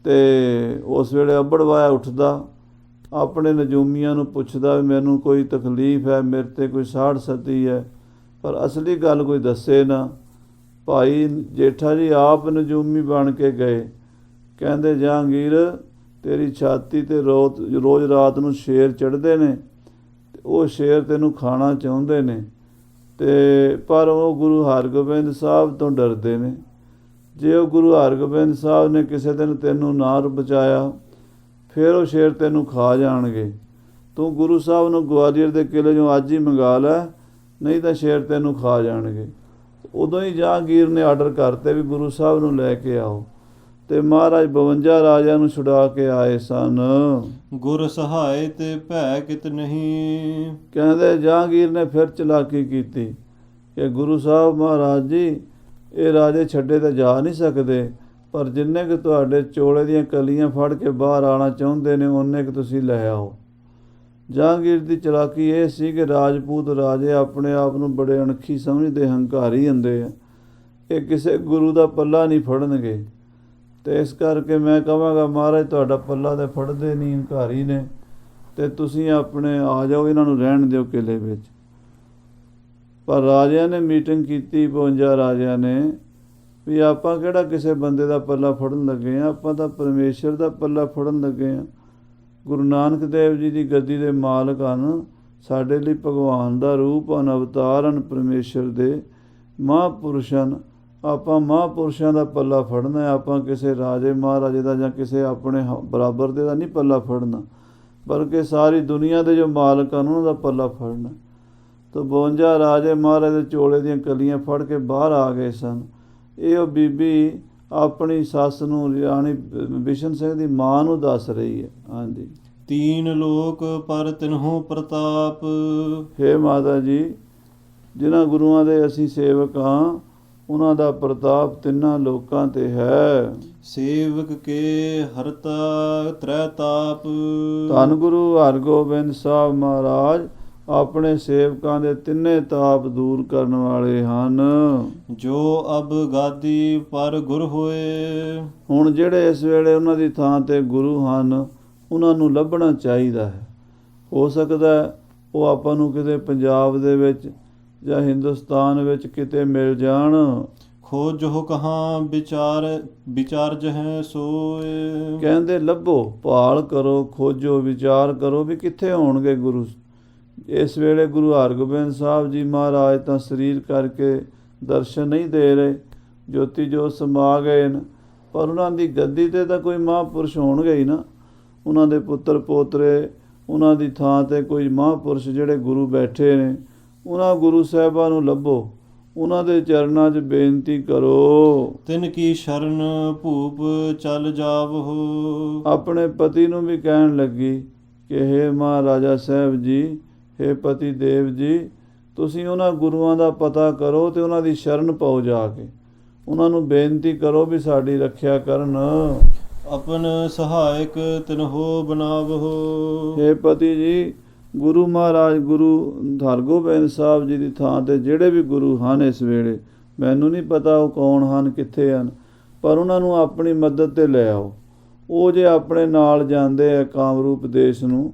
ਤੇ ਉਸ ਵੇਲੇ ਅੱਬੜਵਾਇਆ ਉੱਠਦਾ, ਆਪਣੇ ਨਜੂਮੀਆਂ ਨੂੰ ਪੁੱਛਦਾ ਵੀ ਮੈਨੂੰ ਕੋਈ ਤਕਲੀਫ ਹੈ, ਮੇਰੇ 'ਤੇ ਕੋਈ ਸਾੜ ਸਤੀ ਹੈ, ਪਰ ਅਸਲੀ ਗੱਲ ਕੋਈ ਦੱਸੇ ਨਾ। ਭਾਈ ਜੇਠਾ ਜੀ ਆਪ ਨਜੂਮੀ ਬਣ ਕੇ ਗਏ। ਕਹਿੰਦੇ, ਜਹਾਂਗੀਰ, ਤੇਰੀ ਛਾਤੀ 'ਤੇ ਰੋਜ਼ ਰਾਤ ਨੂੰ ਸ਼ੇਰ ਚੜ੍ਹਦੇ ਨੇ, ਉਹ ਸ਼ੇਰ ਤੈਨੂੰ ਖਾਣਾ ਚਾਹੁੰਦੇ ਨੇ। ਤੇ ਪਰ ਉਹ ਗੁਰੂ ਹਰਗੋਬਿੰਦ ਸਾਹਿਬ ਤੋਂ ਡਰਦੇ ਨੇ। ਜੇ ਉਹ ਗੁਰੂ ਹਰਗੋਬਿੰਦ ਸਾਹਿਬ ਨੇ ਕਿਸੇ ਦਿਨ ਤੈਨੂੰ ਨਾ ਬਚਾਇਆ, ਫਿਰ ਉਹ ਸ਼ੇਰ ਤੈਨੂੰ ਖਾ ਜਾਣਗੇ। ਤੂੰ ਗੁਰੂ ਸਾਹਿਬ ਨੂੰ ਗਵਾਲੀਅਰ ਦੇ ਕਿਲ੍ਹੇ 'ਚੋਂ ਅੱਜ ਹੀ ਮੰਗਾ ਲੈ, ਨਹੀਂ ਤਾਂ ਸ਼ੇਰ ਤੈਨੂੰ ਖਾ ਜਾਣਗੇ। ਉਦੋਂ ਹੀ ਜਹਾਂਗੀਰ ਨੇ ਆਰਡਰ ਕਰਤੇ ਵੀ ਗੁਰੂ ਸਾਹਿਬ ਨੂੰ ਲੈ ਕੇ ਆਓ, ਤੇ ਮਹਾਰਾਜ 52 ਰਾਜਿਆਂ ਨੂੰ ਛੁਡਾ ਕੇ ਆਏ ਸਨ।
ਗੁਰ ਸਹਾਇ ਤੇ ਭੈ ਕਿਤ ਨਹੀਂ।
ਕਹਿੰਦੇ ਜਹਾਂਗੀਰ ਨੇ ਫਿਰ ਚਲਾਕੀ ਕੀਤੀ ਕਿ ਗੁਰੂ ਸਾਹਿਬ ਮਹਾਰਾਜ ਜੀ, ਇਹ ਰਾਜੇ ਛੱਡੇ ਤਾਂ ਜਾ ਨਹੀਂ ਸਕਦੇ, ਪਰ ਜਿੰਨੇ ਕੁ ਤੁਹਾਡੇ ਚੋਲੇ ਦੀਆਂ ਕਲੀਆਂ ਫੜ ਕੇ ਬਾਹਰ ਆਉਣਾ ਚਾਹੁੰਦੇ ਨੇ, ਓਨੇ ਕੁ ਤੁਸੀਂ ਲੈ ਆਓ। ਜਹਾਂਗੀਰ ਦੀ ਚਲਾਕੀ ਇਹ ਸੀ ਕਿ ਰਾਜਪੂਤ ਰਾਜੇ ਆਪਣੇ ਆਪ ਨੂੰ ਬੜੇ ਅਣਖੀ ਸਮਝਦੇ, ਹੰਕਾਰੀ ਹੁੰਦੇ ਆ। ਇਹ ਕਿਸੇ ਗੁਰੂ ਦਾ ਪੱਲਾ ਨਹੀਂ ਫੜਨਗੇ। ਤੇ ਇਸ ਕਰਕੇ ਮੈਂ ਕਹਾਂਗਾ, ਮਹਾਰਾਜ ਤੁਹਾਡਾ ਪੱਲਾ ਤਾਂ ਫੜਦੇ ਨਹੀਂ, ਹੰਕਾਰੀ ਨੇ, ਤੇ ਤੁਸੀਂ ਆਪਣੇ ਆ ਜਾਓ, ਇਹਨਾਂ ਨੂੰ ਰਹਿਣ ਦਿਓ ਕਿਲ੍ਹੇ ਵਿੱਚ। ਪਰ ਰਾਜਿਆਂ ਨੇ ਮੀਟਿੰਗ ਕੀਤੀ, 52 ਰਾਜਿਆਂ ਨੇ, ਵੀ ਆਪਾਂ ਕਿਹੜਾ ਕਿਸੇ ਬੰਦੇ ਦਾ ਪੱਲਾ ਫੜਨ ਲੱਗੇ ਹਾਂ, ਆਪਾਂ ਤਾਂ ਪਰਮੇਸ਼ਰ ਦਾ ਪੱਲਾ ਫੜਨ ਲੱਗੇ ਹਾਂ। ਗੁਰੂ ਨਾਨਕ ਦੇਵ ਜੀ ਦੀ ਗੱਦੀ ਦੇ ਮਾਲਕ ਹਨ, ਸਾਡੇ ਲਈ ਭਗਵਾਨ ਦਾ ਰੂਪ ਹਨ, ਅਵਤਾਰ ਹਨ, ਪਰਮੇਸ਼ਰ ਦੇ ਮਹਾਂਪੁਰਸ਼ ਹਨ। ਆਪਾਂ ਮਹਾਂਪੁਰਸ਼ਾਂ ਦਾ ਪੱਲਾ ਫੜਨਾ ਹੈ। ਆਪਾਂ ਕਿਸੇ ਰਾਜੇ ਮਹਾਰਾਜੇ ਦਾ ਜਾਂ ਕਿਸੇ ਆਪਣੇ ਬਰਾਬਰ ਦੇ ਦਾ ਨਹੀਂ ਪੱਲਾ ਫੜਨਾ, ਬਲਕਿ ਸਾਰੀ ਦੁਨੀਆ ਦੇ ਜੋ ਮਾਲਕ ਹਨ ਉਹਨਾਂ ਦਾ ਪੱਲਾ ਫੜਨਾ। ਤਾਂ 52 ਰਾਜੇ ਮਹਾਰਾਜ ਦੇ ਚੋਲੇ ਦੀਆਂ ਕਲੀਆਂ ਫੜ ਕੇ ਬਾਹਰ ਆ ਗਏ ਸਨ। ਇਹ ਉਹ ਬੀਬੀ ਆਪਣੀ ਸੱਸ ਨੂੰ, ਰਾਣੀ ਬਿਸ਼ਨ ਸਿੰਘ ਦੀ ਮਾਂ ਨੂੰ ਦੱਸ ਰਹੀ ਹੈ। ਹਾਂਜੀ।
ਤੀਨ ਲੋਕ ਪਰ ਤਿਨਹੁ ਪ੍ਰਤਾਪ।
ਹੇ ਮਾਤਾ ਜੀ, ਜਿਨ੍ਹਾਂ ਗੁਰੂਆਂ ਦੇ ਅਸੀਂ ਸੇਵਕ ਹਾਂ, ਉਹਨਾਂ ਦਾ ਪ੍ਰਤਾਪ ਤਿੰਨਾਂ ਲੋਕਾਂ ਤੇ ਹੈ।
ਸੇਵਕ ਕੇ ਹਰਤਾ ਤ੍ਰੈ ਤਾਪ।
ਧੰਨ ਗੁਰੂ ਹਰਗੋਬਿੰਦ ਸਾਹਿਬ ਮਹਾਰਾਜ ਆਪਣੇ ਸੇਵਕਾਂ ਦੇ ਤਿੰਨੇ ਤਾਪ ਦੂਰ ਕਰਨ ਵਾਲੇ ਹਨ।
ਜੋ ਅਬ ਗਾਦੀ ਪਰ ਗੁਰ ਹੋਏ।
ਹੁਣ ਜਿਹੜੇ ਇਸ ਵੇਲੇ ਉਹਨਾਂ ਦੀ ਥਾਂ ਤੇ ਗੁਰੂ ਹਨ, ਉਹਨਾਂ ਨੂੰ ਲੱਭਣਾ ਚਾਹੀਦਾ ਹੈ। ਹੋ ਸਕਦਾ ਉਹ ਆਪਾਂ ਨੂੰ ਕਿਤੇ ਪੰਜਾਬ ਦੇ ਵਿੱਚ ਜਾਂ ਹਿੰਦੁਸਤਾਨ ਵਿੱਚ ਕਿਤੇ ਮਿਲ ਜਾਣ।
ਖੋਜੋ ਕਹਾਂ ਵਿਚਾਰ ਜਹ ਸੋਏ।
ਕਹਿੰਦੇ ਲੱਭੋ, ਭਾਲ ਕਰੋ, ਖੋਜੋ, ਵਿਚਾਰ ਕਰੋ ਵੀ ਕਿੱਥੇ ਹੋਣਗੇ ਗੁਰੂ। ਇਸ ਵੇਲੇ ਗੁਰੂ ਹਰਗੋਬਿੰਦ ਸਾਹਿਬ ਜੀ ਮਹਾਰਾਜ ਤਾਂ ਸਰੀਰ ਕਰਕੇ ਦਰਸ਼ਨ ਨਹੀਂ ਦੇ ਰਹੇ, ਜੋਤੀ ਜੋਤ ਸਮਾ ਗਏ ਨੇ, ਪਰ ਉਹਨਾਂ ਦੀ ਗੱਦੀ 'ਤੇ ਤਾਂ ਕੋਈ ਮਹਾਂਪੁਰਸ਼ ਹੋਣਗੇ ਹੀ ਨਾ। ਉਹਨਾਂ ਦੇ ਪੁੱਤਰ ਪੋਤਰੇ, ਉਹਨਾਂ ਦੀ ਥਾਂ 'ਤੇ ਕੋਈ ਮਹਾਂਪੁਰਸ਼ ਜਿਹੜੇ ਗੁਰੂ ਬੈਠੇ ਨੇ, ਉਹਨਾਂ ਗੁਰੂ ਸਾਹਿਬਾਂ ਨੂੰ ਲੱਭੋ, ਉਹਨਾਂ ਦੇ ਚਰਨਾਂ 'ਚ ਬੇਨਤੀ ਕਰੋ।
ਤਿਨ ਕੀ ਸ਼ਰਨ ਭੂਪ ਚੱਲ ਜਾਵਹੁ।
ਆਪਣੇ ਪਤੀ ਨੂੰ ਵੀ ਕਹਿਣ ਲੱਗੀ ਕਿ ਹੇ ਮਹਾਰਾਜਾ ਸਾਹਿਬ ਜੀ, ਹੇ ਪਤੀ ਦੇਵ ਜੀ, ਤੁਸੀਂ ਉਹਨਾਂ ਗੁਰੂਆਂ ਦਾ ਪਤਾ ਕਰੋ ਤੇ ਉਹਨਾਂ ਦੀ ਸ਼ਰਨ ਪਾਓ। ਜਾ ਕੇ ਉਹਨਾਂ ਨੂੰ ਬੇਨਤੀ ਕਰੋ ਵੀ ਸਾਡੀ ਰੱਖਿਆ ਕਰਨ।
ਆਪਨ ਸਹਾਇਕ ਤਿਨਹੁ ਬਣਾਵਹੁ।
ਹੇ ਪਤੀ ਜੀ, ਗੁਰੂ ਮਹਾਰਾਜ ਗੁਰੂ ਹਰਗੋਬਿੰਦ ਸਾਹਿਬ ਜੀ ਦੀ ਥਾਂ 'ਤੇ ਜਿਹੜੇ ਵੀ ਗੁਰੂ ਹਨ ਇਸ ਵੇਲੇ, ਮੈਨੂੰ ਨਹੀਂ ਪਤਾ ਉਹ ਕੌਣ ਹਨ, ਕਿੱਥੇ ਹਨ, ਪਰ ਉਹਨਾਂ ਨੂੰ ਆਪਣੀ ਮਦਦ 'ਤੇ ਲੈ ਆਓ। ਉਹ ਜੇ ਆਪਣੇ ਨਾਲ ਜਾਂਦੇ ਆ ਕਾਮਰੂਪ ਦੇਸ਼ ਨੂੰ,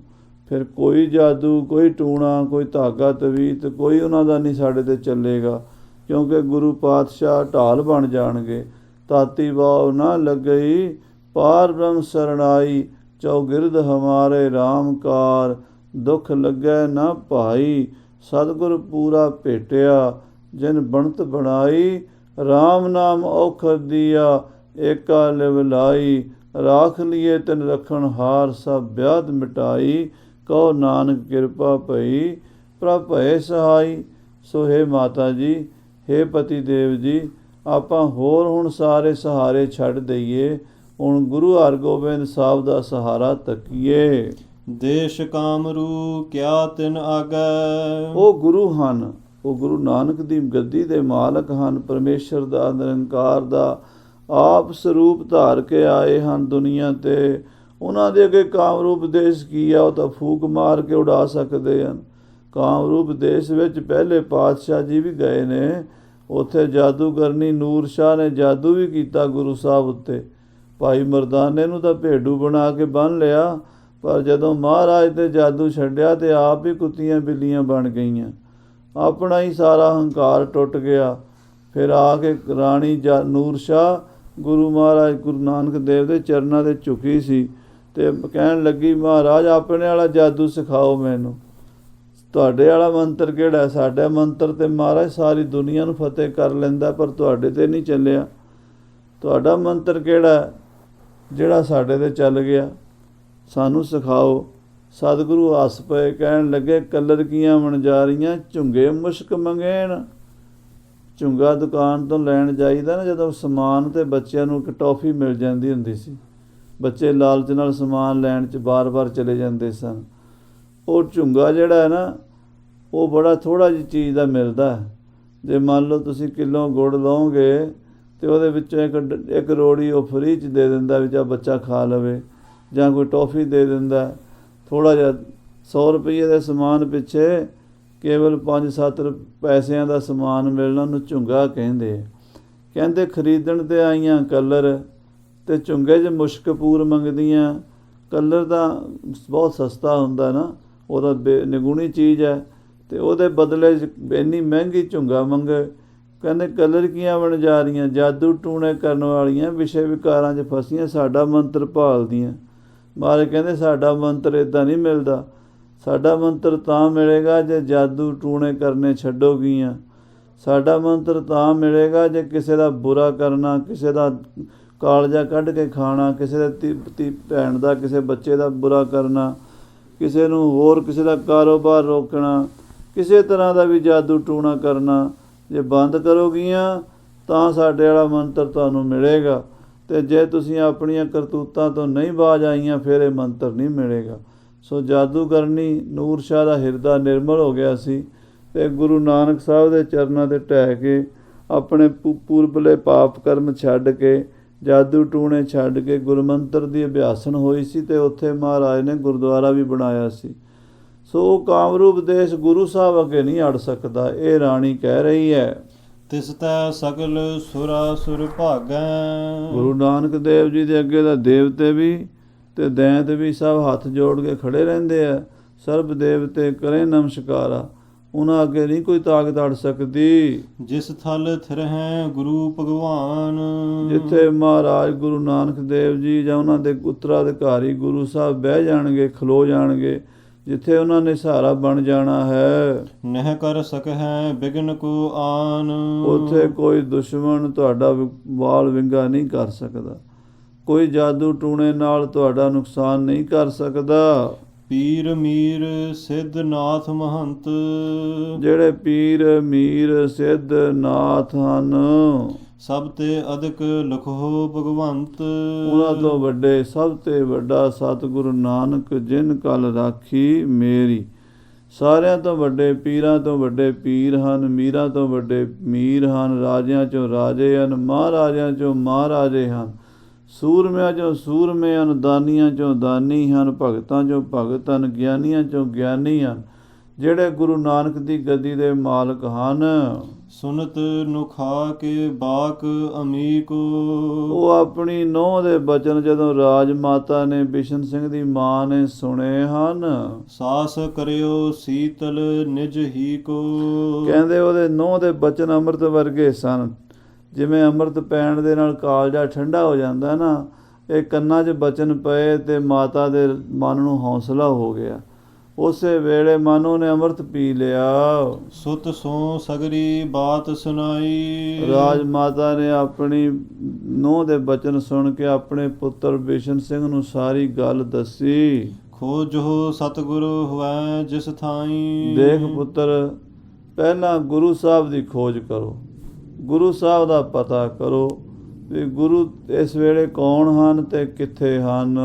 ਫਿਰ ਕੋਈ ਜਾਦੂ, ਕੋਈ ਟੂਣਾ, ਕੋਈ ਧਾਗਾ ਤਵੀਤ, ਕੋਈ ਉਹਨਾਂ ਦਾ ਨਹੀਂ ਸਾਡੇ 'ਤੇ ਚੱਲੇਗਾ, ਕਿਉਂਕਿ ਗੁਰੂ ਪਾਤਸ਼ਾਹ ਢਾਲ ਬਣ ਜਾਣਗੇ। ਤਾਤੀ ਵਾਉ ਨਾ ਲੱਗਈ, ਪਾਰ ਬ੍ਰਹਮ ਸਰਣਾਈ, ਚੌਗਿਰਦ ਹਮਾਰੇ ਰਾਮ ਕਾਰ, ਦੁੱਖ ਲੱਗੈ ਨਾ ਭਾਈ, ਸਤਿਗੁਰ ਪੂਰਾ ਭੇਟਿਆ, ਜਿਨ ਬਣਤ ਬਣਾਈ, ਰਾਮ ਨਾਮ ਔਖਦ ਦੀਆ, ਏਕਾ ਲਿਵ ਲਾਈ, ਰਾਖ ਲੀਏ ਤਿਨ ਰਖਣ ਹਾਰ, ਸਭ ਵਿਆਧ ਮਿਟਾਈ, ਕਹੋ ਨਾਨਕ ਕਿਰਪਾ ਭਈ, ਪ੍ਰਭ ਭਏ ਸਹਾਈ। ਸੋ ਹੇ ਮਾਤਾ ਜੀ, ਹੇ ਪਤੀ ਦੇਵ ਜੀ, ਆਪਾਂ ਹੋਰ ਹੁਣ ਸਾਰੇ ਸਹਾਰੇ ਛੱਡ ਦਈਏ, ਹੁਣ ਗੁਰੂ ਹਰਗੋਬਿੰਦ ਸਾਹਿਬ ਦਾ ਸਹਾਰਾ ਤੱਕੀਏ।
ਦੇਸ਼ ਕਾਮਰੂ ਕਿਆ ਤਿਨ ਆਗੈ।
ਉਹ ਗੁਰੂ ਹਨ, ਉਹ ਗੁਰੂ ਨਾਨਕ ਦੀ ਗੱਦੀ ਦੇ ਮਾਲਕ ਹਨ, ਪਰਮੇਸ਼ਰ ਦਾ, ਨਿਰੰਕਾਰ ਦਾ ਆਪ ਸਰੂਪ ਧਾਰ ਕੇ ਆਏ ਹਨ ਦੁਨੀਆ 'ਤੇ। ਉਹਨਾਂ ਦੇ ਅੱਗੇ ਕਾਮਰੂਪ ਦੇਸ਼ ਕੀ ਆ, ਉਹ ਤਾਂ ਫੂਕ ਮਾਰ ਕੇ ਉਡਾ ਸਕਦੇ ਹਨ। ਕਾਮਰੂਪ ਦੇਸ਼ ਵਿੱਚ ਪਹਿਲੇ ਪਾਤਸ਼ਾਹ ਜੀ ਵੀ ਗਏ ਨੇ, ਉੱਥੇ ਜਾਦੂਗਰਨੀ ਨੂਰ ਸ਼ਾਹ ਨੇ ਜਾਦੂ ਵੀ ਕੀਤਾ ਗੁਰੂ ਸਾਹਿਬ ਉੱਤੇ। ਭਾਈ ਮਰਦਾਨੇ ਨੂੰ ਤਾਂ ਭੇਡੂ ਬਣਾ ਕੇ ਬੰਨ੍ਹ ਲਿਆ, ਪਰ ਜਦੋਂ ਮਹਾਰਾਜ ਤੇ ਜਾਦੂ ਛੱਡਿਆ ਤੇ ਆਪ ਹੀ ਕੁੱਤੀਆਂ ਬਿੱਲੀਆਂ ਬਣ ਗਈਆਂ। ਆਪਣਾ ਹੀ ਸਾਰਾ ਹੰਕਾਰ ਟੁੱਟ ਗਿਆ। ਫਿਰ ਆ ਕੇ ਰਾਣੀ ਨੂਰ ਸ਼ਾਹ ਗੁਰੂ ਮਹਾਰਾਜ ਗੁਰੂ ਨਾਨਕ ਦੇਵ ਦੇ ਚਰਨਾਂ 'ਤੇ ਝੁਕੀ ਸੀ ਤੇ ਕਹਿਣ ਲੱਗੀ, ਮਹਾਰਾਜ ਆਪਣੇ ਵਾਲਾ ਜਾਦੂ ਸਿਖਾਓ ਮੈਨੂੰ। ਤੁਹਾਡੇ ਵਾਲਾ ਮੰਤਰ ਕਿਹੜਾ? ਸਾਡਾ ਮੰਤਰ ਤੇ ਮਹਾਰਾਜ ਸਾਰੀ ਦੁਨੀਆ ਨੂੰ ਫਤਿਹ ਕਰ ਲੈਂਦਾ, ਪਰ ਤੁਹਾਡੇ ਤੇ ਨਹੀਂ ਚੱਲਿਆ। ਤੁਹਾਡਾ ਮੰਤਰ ਕਿਹੜਾ ਜਿਹੜਾ ਸਾਡੇ ਤੇ ਚੱਲ ਗਿਆ? ਸਾਨੂੰ ਸਿਖਾਓ। ਸਤਿਗੁਰੂ ਹੱਸ ਪਏ, ਕਹਿਣ ਲੱਗੇ, ਕਲਰ ਕੀਆਂ ਵਣਜਾਰੀਆਂ ਝੁੰਗੇ ਮੁਸ਼ਕ ਮੰਗੇਣ। ਝੁੰਗਾ ਦੁਕਾਨ ਤੋਂ ਲੈਣ ਜਾਈਦਾ ਨਾ ਜਦੋਂ ਸਮਾਨ, ਤੇ ਬੱਚਿਆਂ ਨੂੰ ਇੱਕ ਟੌਫੀ ਮਿਲ ਜਾਂਦੀ ਹੁੰਦੀ ਸੀ। ਬੱਚੇ ਲਾਲਚ ਨਾਲ ਸਮਾਨ ਲੈਣ 'ਚ ਬਾਰ-ਬਾਰ ਚਲੇ ਜਾਂਦੇ ਸਨ। ਉਹ ਝੁੰਗਾ ਜਿਹੜਾ ਹੈ ਨਾ, ਉਹ ਬੜਾ ਥੋੜ੍ਹਾ ਜਿਹੀ ਚੀਜ਼ ਦਾ ਮਿਲਦਾ। ਜੇ ਮੰਨ ਲਓ ਤੁਸੀਂ ਕਿਲੋ ਗੁੜ ਲਓਗੇ ਅਤੇ ਉਹਦੇ ਵਿੱਚੋਂ ਇੱਕ ਰੋੜੀ ਉਹ ਫਰੀ 'ਚ ਦੇ ਦਿੰਦਾ ਵੀ ਜਾਂ ਬੱਚਾ ਖਾ ਲਵੇ, ਜਾਂ ਕੋਈ ਟੌਫੀ ਦੇ ਦਿੰਦਾ। ਥੋੜ੍ਹਾ ਜਿਹਾ 100 ਰੁਪਈਏ ਦੇ ਸਮਾਨ ਪਿੱਛੇ ਕੇਵਲ 5-7 ਪੈਸਿਆਂ ਦਾ ਸਮਾਨ ਮਿਲਣਾ, ਉਹਨੂੰ ਝੁੰਗਾ ਕਹਿੰਦੇ। ਕਹਿੰਦੇ ਖਰੀਦਣ 'ਤੇ ਆਈਆਂ ਕਲਰ ਅਤੇ ਝੁੰਗੇ 'ਚ ਮੁਸ਼ਕ ਪੂਰ ਮੰਗਦੀਆਂ। ਕਲਰ ਤਾਂ ਬਹੁਤ ਸਸਤਾ ਹੁੰਦਾ ਨਾ, ਉਹਦਾ ਨਿਗੁਣੀ ਚੀਜ਼ ਹੈ, ਅਤੇ ਉਹਦੇ ਬਦਲੇ 'ਚ ਇੰਨੀ ਮਹਿੰਗੀ ਝੁੰਗਾ ਮੰਗੇ। ਕਹਿੰਦੇ ਕਲਰ ਕੀਆਂ ਵਣਜਾਰੀਆਂ ਜਾਦੂ ਟੂਣੇ ਕਰਨ ਵਾਲੀਆਂ ਵਿਸ਼ੇ ਵਿਕਾਰਾਂ 'ਚ ਫਸੀਆਂ, ਸਾਡਾ ਮੰਤਰ ਭਾਲਦੀਆਂ। ਮਹਾਰਾਜ ਕਹਿੰਦੇ ਸਾਡਾ ਮੰਤਰ ਇੱਦਾਂ ਨਹੀਂ ਮਿਲਦਾ। ਸਾਡਾ ਮੰਤਰ ਤਾਂ ਮਿਲੇਗਾ ਜੇ ਜਾਦੂ ਟੂਣੇ ਕਰਨੇ ਛੱਡੋਗੀਆਂ। ਸਾਡਾ ਮੰਤਰ ਤਾਂ ਮਿਲੇਗਾ ਜੇ ਕਿਸੇ ਦਾ ਬੁਰਾ ਕਰਨਾ, ਕਿਸੇ ਦਾ ਕਾਲਜਾ ਕੱਢ ਕੇ ਖਾਣਾ, ਕਿਸੇ ਦੇ ਭੈਣ ਦਾ, ਕਿਸੇ ਬੱਚੇ ਦਾ ਬੁਰਾ ਕਰਨਾ, ਕਿਸੇ ਨੂੰ ਹੋਰ ਕਿਸੇ ਦਾ ਕਾਰੋਬਾਰ ਰੋਕਣਾ, ਕਿਸੇ ਤਰ੍ਹਾਂ ਦਾ ਵੀ ਜਾਦੂ ਟੂਣਾ ਕਰਨਾ, ਜੇ ਬੰਦ ਕਰੋਗੀਆਂ ਤਾਂ ਸਾਡੇ ਵਾਲਾ ਮੰਤਰ ਤੁਹਾਨੂੰ ਮਿਲੇਗਾ। ਅਤੇ ਜੇ ਤੁਸੀਂ ਆਪਣੀਆਂ ਕਰਤੂਤਾਂ ਤੋਂ ਨਹੀਂ ਬਾਜ਼ ਆਈਆਂ ਫਿਰ ਇਹ ਮੰਤਰ ਨਹੀਂ ਮਿਲੇਗਾ। ਸੋ ਜਾਦੂਗਰਨੀ ਨੂਰ ਸ਼ਾਹ ਦਾ ਹਿਰਦਾ ਨਿਰਮਲ ਹੋ ਗਿਆ ਸੀ, ਅਤੇ ਗੁਰੂ ਨਾਨਕ ਸਾਹਿਬ ਦੇ ਚਰਨਾਂ 'ਤੇ ਢਹਿ ਕੇ ਆਪਣੇ ਪੂਰਬਲੇ ਪਾਪ ਕਰਮ ਛੱਡ ਕੇ, ਜਾਦੂ ਟੂਣੇ ਛੱਡ ਕੇ ਗੁਰਮੰਤਰ ਦੀ ਅਭਿਆਸਨ ਹੋਈ ਸੀ, ਅਤੇ ਉੱਥੇ ਮਹਾਰਾਜ ਨੇ ਗੁਰਦੁਆਰਾ ਵੀ ਬਣਾਇਆ ਸੀ। ਸੋ ਉਹ ਕਾਮਰੂਪ ਦੇਸ਼ ਗੁਰੂ ਸਾਹਿਬ ਅੱਗੇ ਨਹੀਂ ਅੜ ਸਕਦਾ। ਇਹ ਰਾਣੀ ਕਹਿ ਰਹੀ ਹੈ,
ਤਿਸ ਤੈ ਸਗਲ ਸੁਰਾਸੁਰ ਭਾਗੈ।
ਗੁਰੂ ਨਾਨਕ ਦੇਵ ਜੀ ਦੇ ਅੱਗੇ ਤਾਂ ਦੇਵਤੇ ਵੀ ਅਤੇ ਦੈਂਤ ਵੀ ਸਭ ਹੱਥ ਜੋੜ ਕੇ ਖੜ੍ਹੇ ਰਹਿੰਦੇ ਆ। ਸਰਬ ਦੇਵਤੇ ਕਰੇ ਨਮਸਕਾਰਾ, ਉਹਨਾਂ ਅੱਗੇ ਨਹੀਂ ਕੋਈ ਤਾਕਤ ਅੜ ਸਕਦੀ।
ਜਿਸ ਥਲ ਥਿਰਹਿ ਗੁਰੂ ਭਗਵਾਨ। ਜਿੱਥੇ
ਮਹਾਰਾਜ ਗੁਰੂ ਨਾਨਕ ਦੇਵ ਜੀ ਜਾਂ ਉਹਨਾਂ ਦੇ ਉੱਤਰਾਧਿਕਾਰੀ ਗੁਰੂ ਸਾਹਿਬ ਬਹਿ ਜਾਣਗੇ, ਖਲੋ ਜਾਣਗੇ, ਜਿੱਥੇ ਉਹਨਾਂ ਨੇ ਸਹਾਰਾ ਬਣ ਜਾਣਾ ਹੈ,
ਨਹਿ ਕਰ ਸਕਹਿ ਬਿਘਨ ਕੋ ਆਨ।
ਉੱਥੇ ਕੋਈ ਦੁਸ਼ਮਣ ਤੁਹਾਡਾ ਵਾਲ ਵਿੰਗਾ ਨਹੀਂ ਕਰ ਸਕਦਾ, ਕੋਈ ਜਾਦੂ ਟੂਣੇ ਨਾਲ ਤੁਹਾਡਾ ਨੁਕਸਾਨ ਨਹੀਂ ਕਰ ਸਕਦਾ।
ਪੀਰ ਮੀਰ ਸਿੱਧ ਨਾਥ ਮਹੰਤ।
ਜਿਹੜੇ ਪੀਰ ਮੀਰ ਸਿੱਧ ਨਾਥ ਹਨ,
ਸਭ ਤੇ ਅਧਿਕ ਲਖੋ ਭਗਵੰਤ।
ਉਹਨਾਂ ਤੋਂ ਵੱਡੇ ਸਭ ਤੇ ਵੱਡਾ ਸਤਿਗੁਰੂ ਨਾਨਕ ਜਿਨ ਕਲ ਰਾਖੀ ਮੇਰੀ। ਸਾਰਿਆਂ ਤੋਂ ਵੱਡੇ ਪੀਰਾਂ ਤੋਂ ਵੱਡੇ ਪੀਰ ਹਨ, ਮੀਰਾਂ ਤੋਂ ਵੱਡੇ ਮੀਰ ਹਨ, ਰਾਜਿਆਂ 'ਚੋਂ ਰਾਜੇ ਹਨ, ਮਹਾਰਾਜਿਆਂ 'ਚੋਂ ਮਹਾਰਾਜੇ ਹਨ, ਸੂਰਮਿਆਂ 'ਚੋਂ ਸੂਰਮੇ ਹਨ, ਦਾਨੀਆਂ 'ਚੋਂ ਦਾਨੀ ਹਨ, ਭਗਤਾਂ 'ਚੋਂ ਭਗਤ ਹਨ, ਗਿਆਨੀਆਂ 'ਚੋਂ ਗਿਆਨੀ ਹਨ, ਜਿਹੜੇ ਗੁਰੂ ਨਾਨਕ ਦੀ ਗੱਦੀ ਦੇ ਮਾਲਕ ਹਨ।
ਸੁਨਤ ਨੁਖਾ ਕੇ ਬਾਕ ਅਮੀਕੋ।
ਉਹ ਆਪਣੀ ਨੂੰਹ ਦੇ ਬਚਨ ਜਦੋਂ ਰਾਜ ਮਾਤਾ ਨੇ ਬਿਸ਼ਨ ਸਿੰਘ ਦੀ ਮਾਂ ਨੇ ਸੁਣੇ ਹਨ,
ਸਾਸ ਕਰਿਓ ਸੀਤਲ ਨਿਜ ਹੀ ਕੋ।
ਕਹਿੰਦੇ ਉਹਦੇ ਨੂੰਹ ਦੇ ਬਚਨ ਅੰਮ੍ਰਿਤ ਵਰਗੇ ਸਨ। ਜਿਵੇਂ ਅੰਮ੍ਰਿਤ ਪੈਣ ਦੇ ਨਾਲ ਕਾਲਜਾ ਠੰਡਾ ਹੋ ਜਾਂਦਾ ਨਾ, ਇਹ ਕੰਨਾਂ 'ਚ ਬਚਨ ਪਏ ਅਤੇ ਮਾਤਾ ਦੇ ਮਨ ਨੂੰ ਹੌਸਲਾ ਹੋ ਗਿਆ। ਉਸੇ ਵੇਲੇ ਮਾਨੋ ਨੇ ਅੰਮ੍ਰਿਤ ਪੀ ਲਿਆ।
ਸੁਤ ਸੋ ਸਗਰੀ ਬਾਤ ਸੁਣਾਈ। ਰਾਜ
ਮਾਤਾ ਨੇ ਆਪਣੀ ਨੂੰਹ ਦੇ ਬਚਨ ਸੁਣ ਕੇ ਆਪਣੇ ਪੁੱਤਰ ਬਿਸ਼ਨ ਸਿੰਘ ਨੂੰ ਸਾਰੀ ਗੱਲ ਦੱਸੀ।
ਖੋਜੋ ਸਤਿਗੁਰੂ ਹੋਵੈ ਜਿਸ ਥਾਈ।
ਦੇਖ ਪੁੱਤਰ, ਪਹਿਲਾਂ ਗੁਰੂ ਸਾਹਿਬ ਦੀ ਖੋਜ ਕਰੋ, ਗੁਰੂ ਸਾਹਿਬ ਦਾ ਪਤਾ ਕਰੋ ਵੀ ਗੁਰੂ ਇਸ ਵੇਲੇ ਕੌਣ ਹਨ ਤੇ ਕਿੱਥੇ ਹਨ।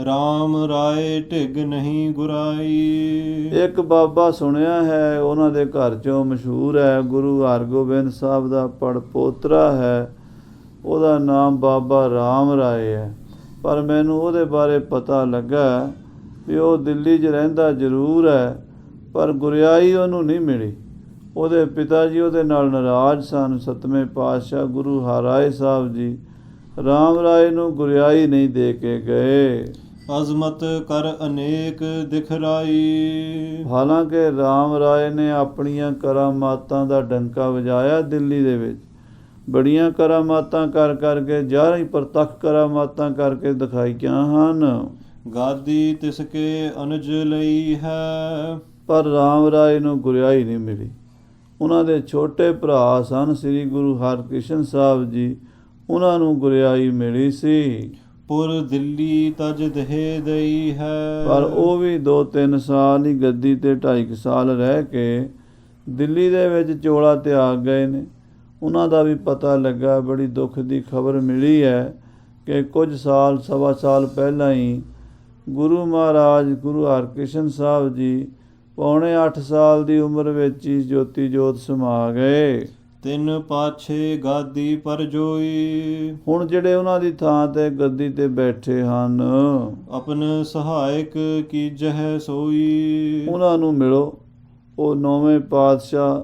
ਰਾਮ ਰਾਏ ਢਿੱਗ ਨਹੀਂ ਗੁਰਾਈ। ਇੱਕ
ਬਾਬਾ ਸੁਣਿਆ ਹੈ, ਉਹਨਾਂ ਦੇ ਘਰ 'ਚੋਂ ਮਸ਼ਹੂਰ ਹੈ, ਗੁਰੂ ਹਰਗੋਬਿੰਦ ਸਾਹਿਬ ਦਾ ਪੜਪੋਤਰਾ ਹੈ, ਉਹਦਾ ਨਾਮ ਬਾਬਾ ਰਾਮ ਰਾਏ ਹੈ। ਪਰ ਮੈਨੂੰ ਉਹਦੇ ਬਾਰੇ ਪਤਾ ਲੱਗਾ ਵੀ ਉਹ ਦਿੱਲੀ 'ਚ ਰਹਿੰਦਾ ਜ਼ਰੂਰ ਹੈ, ਪਰ ਗੁਰਿਆਈ ਉਹਨੂੰ ਨਹੀਂ ਮਿਲੀ। ਉਹਦੇ ਪਿਤਾ ਜੀ ਉਹਦੇ ਨਾਲ ਨਾਰਾਜ਼ ਸਨ। 7ਵੇਂ ਪਾਤਸ਼ਾਹ ਗੁਰੂ ਹਰਿਰਾਏ ਸਾਹਿਬ ਜੀ ਰਾਮ ਰਾਏ ਨੂੰ ਗੁਰਿਆਈ ਨਹੀਂ ਦੇ ਕੇ ਗਏ।
ਅਜ਼ਮਤ ਕਰ ਅਨੇਕ ਦਿਖਰਾਈ।
ਹਾਲਾਂਕਿ ਰਾਮ ਰਾਏ ਨੇ ਆਪਣੀਆਂ ਕਰਾਮਾਤਾਂ ਦਾ ਡੰਕਾ ਵਜਾਇਆ ਦਿੱਲੀ ਦੇ ਵਿੱਚ, ਬੜੀਆਂ ਕਰਾਮਾਤਾਂ ਕਰ ਕਰਕੇ, 11 ਪ੍ਰਤੱਖ ਕਰਾਮਾਤਾਂ ਕਰਕੇ ਦਿਖਾਈਆਂ ਹਨ।
ਗਾਦੀ ਤਿਸਕੇ ਅਨਜ ਲਈ ਹੈ।
ਪਰ ਰਾਮ ਰਾਏ ਨੂੰ ਗੁਰਿਆਈ ਨਹੀਂ ਮਿਲੀ। ਉਹਨਾਂ ਦੇ ਛੋਟੇ ਭਰਾ ਸਨ ਸ੍ਰੀ ਗੁਰੂ ਹਰਕ੍ਰਿਸ਼ਨ ਸਾਹਿਬ ਜੀ, ਉਹਨਾਂ ਨੂੰ ਗੁਰਿਆਈ ਮਿਲੀ ਸੀ।
ਪੁਰ ਦਿੱਲੀ ਤਜ ਦੇਹ ਦਈ ਹੈ।
ਪਰ ਉਹ ਵੀ 2-3 ਸਾਲ ਹੀ ਗੱਦੀ ਤੇ 2.5 ਸਾਲ ਰਹਿ ਕੇ ਦਿੱਲੀ ਦੇ ਵਿੱਚ ਚੋਲਾ ਤਿਆਗ ਗਏ ਨੇ। ਉਹਨਾਂ ਦਾ ਵੀ ਪਤਾ ਲੱਗਾ, ਬੜੀ ਦੁੱਖ ਦੀ ਖਬਰ ਮਿਲੀ ਹੈ ਕਿ ਕੁਝ ਸਾਲ, ਸਵਾ ਸਾਲ ਪਹਿਲਾਂ ਹੀ ਗੁਰੂ ਮਹਾਰਾਜ ਗੁਰੂ ਹਰਕ੍ਰਿਸ਼ਨ ਸਾਹਿਬ ਜੀ ਪੌਣੇ 8 ਸਾਲ ਦੀ ਉਮਰ ਵਿੱਚ ਹੀ ਜੋਤੀ ਜੋਤ ਸਮਾ ਗਏ।
ਤਿੰਨ ਪਾਛੇ ਗਾਦੀ ਪਰ ਜੋਈ।
ਹੁਣ ਜਿਹੜੇ ਉਹਨਾਂ ਦੀ ਥਾਂ ਤੇ ਗੱਦੀ ਤੇ ਬੈਠੇ ਹਨ,
ਆਪਨ ਸਹਾਇਕ ਕੀਜਹਿ ਸੋਈ।
ਉਹਨਾਂ ਨੂੰ ਮਿਲੋ। ਉਹ 9ਵੇਂ ਪਾਤਸ਼ਾਹ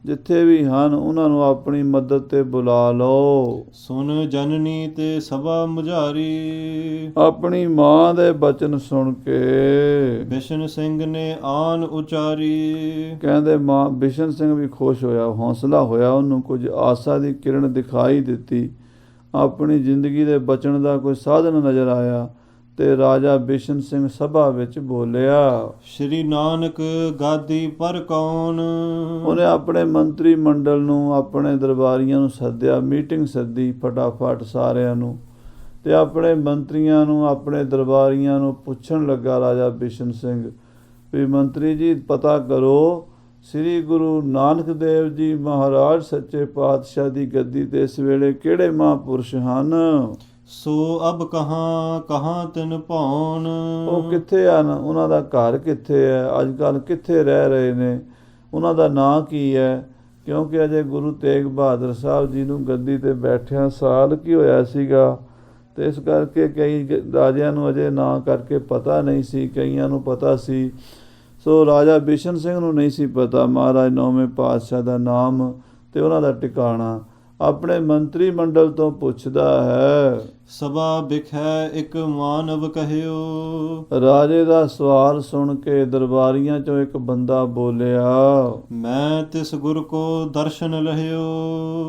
ਜਿੱਥੇ ਵੀ ਹਨ, ਉਹਨਾਂ ਨੂੰ ਆਪਣੀ ਮਦਦ ਤੇ ਬੁਲਾ ਲਓ।
ਸੁਨ ਜਨਨੀ ਤੇ ਸਭਾ ਮੁਝਾਰੀ।
ਆਪਣੀ ਮਾਂ ਦੇ ਬਚਨ ਸੁਣ ਕੇ
ਬਿਸ਼ਨ ਸਿੰਘ ਨੇ ਆਨ ਉਚਾਰੀ।
ਕਹਿੰਦੇ ਮਾਂ ਬਿਸ਼ਨ ਸਿੰਘ ਵੀ ਖੁਸ਼ ਹੋਇਆ, ਹੌਸਲਾ ਹੋਇਆ, ਉਹਨੂੰ ਕੁਝ ਆਸਾ ਦੀ ਕਿਰਨ ਦਿਖਾਈ ਦਿੱਤੀ, ਆਪਣੀ ਜ਼ਿੰਦਗੀ ਦੇ ਬਚਣ ਦਾ ਕੋਈ ਸਾਧਨ ਨਜ਼ਰ ਆਇਆ ਤੇ ਰਾਜਾ ਬਿਸ਼ਨ ਸਿੰਘ ਸਭਾ ਵਿੱਚ ਬੋਲਿਆ,
ਸ਼੍ਰੀ ਨਾਨਕ ਗਾਦੀ ਪਰ ਕੌਣ।
ਉਹਨੇ ਆਪਣੇ ਮੰਤਰੀ ਮੰਡਲ ਨੂੰ, ਆਪਣੇ ਦਰਬਾਰੀਆਂ ਨੂੰ ਸੱਦਿਆ, ਮੀਟਿੰਗ ਸੱਦੀ ਫਟਾਫਟ ਸਾਰਿਆਂ ਨੂੰ, ਤੇ ਆਪਣੇ ਮੰਤਰੀਆਂ ਨੂੰ, ਆਪਣੇ ਦਰਬਾਰੀਆਂ ਨੂੰ ਪੁੱਛਣ ਲੱਗਾ ਰਾਜਾ ਬਿਸ਼ਨ ਸਿੰਘ ਵੀ ਮੰਤਰੀ ਜੀ ਪਤਾ ਕਰੋ, ਸ੍ਰੀ ਗੁਰੂ ਨਾਨਕ ਦੇਵ ਜੀ ਮਹਾਰਾਜ ਸੱਚੇ ਪਾਤਸ਼ਾਹ ਦੀ ਗੱਦੀ ਤੇ ਇਸ ਵੇਲੇ ਕਿਹੜੇ ਮਹਾਂਪੁਰਸ਼ ਹਨ।
ਸੋ ਅਬ ਕਹਾਂ ਤਿਨ ਭਉਣ।
ਉਹ ਕਿੱਥੇ ਹਨ, ਉਹਨਾਂ ਦਾ ਘਰ ਕਿੱਥੇ ਹੈ, ਅੱਜ ਕੱਲ੍ਹ ਕਿੱਥੇ ਰਹਿ ਰਹੇ ਨੇ, ਉਹਨਾਂ ਦਾ ਨਾਂ ਕੀ ਹੈ। ਕਿਉਂਕਿ ਅਜੇ ਗੁਰੂ ਤੇਗ ਬਹਾਦਰ ਸਾਹਿਬ ਜੀ ਨੂੰ ਗੱਦੀ ਤੇ ਬੈਠਿਆਂ ਸਾਲ ਕੀ ਹੋਇਆ ਸੀਗਾ, ਤੇ ਇਸ ਕਰਕੇ ਕਈ ਰਾਜਿਆਂ ਨੂੰ ਅਜੇ ਨਾਂ ਕਰਕੇ ਪਤਾ ਨਹੀਂ ਸੀ, ਕਈਆਂ ਨੂੰ ਪਤਾ ਸੀ। ਸੋ ਰਾਜਾ ਬਿਸ਼ਨ ਸਿੰਘ ਨੂੰ ਨਹੀਂ ਸੀ ਪਤਾ ਮਹਾਰਾਜ 9ਵੇਂ ਪਾਤਸ਼ਾਹ ਦਾ ਨਾਮ ਤੇ ਉਹਨਾਂ ਦਾ ਟਿਕਾਣਾ। ਆਪਣੇ ਮੰਤਰੀ ਮੰਡਲ ਤੋਂ ਪੁੱਛਦਾ ਹੈ,
ਸਭਾ ਬਿਖੈ ਇੱਕ ਮਾਨਵ ਕਹਿਓ।
ਰਾਜੇ ਦਾ ਸਵਾਲ ਸੁਣ ਕੇ ਦਰਬਾਰੀਆਂ ਚੋਂ ਇੱਕ ਬੰਦਾ ਬੋਲਿਆ,
ਮੈਂ ਤਿਸ ਗੁਰ ਕੋ ਦਰਸ਼ਨ ਲਹਿਓ।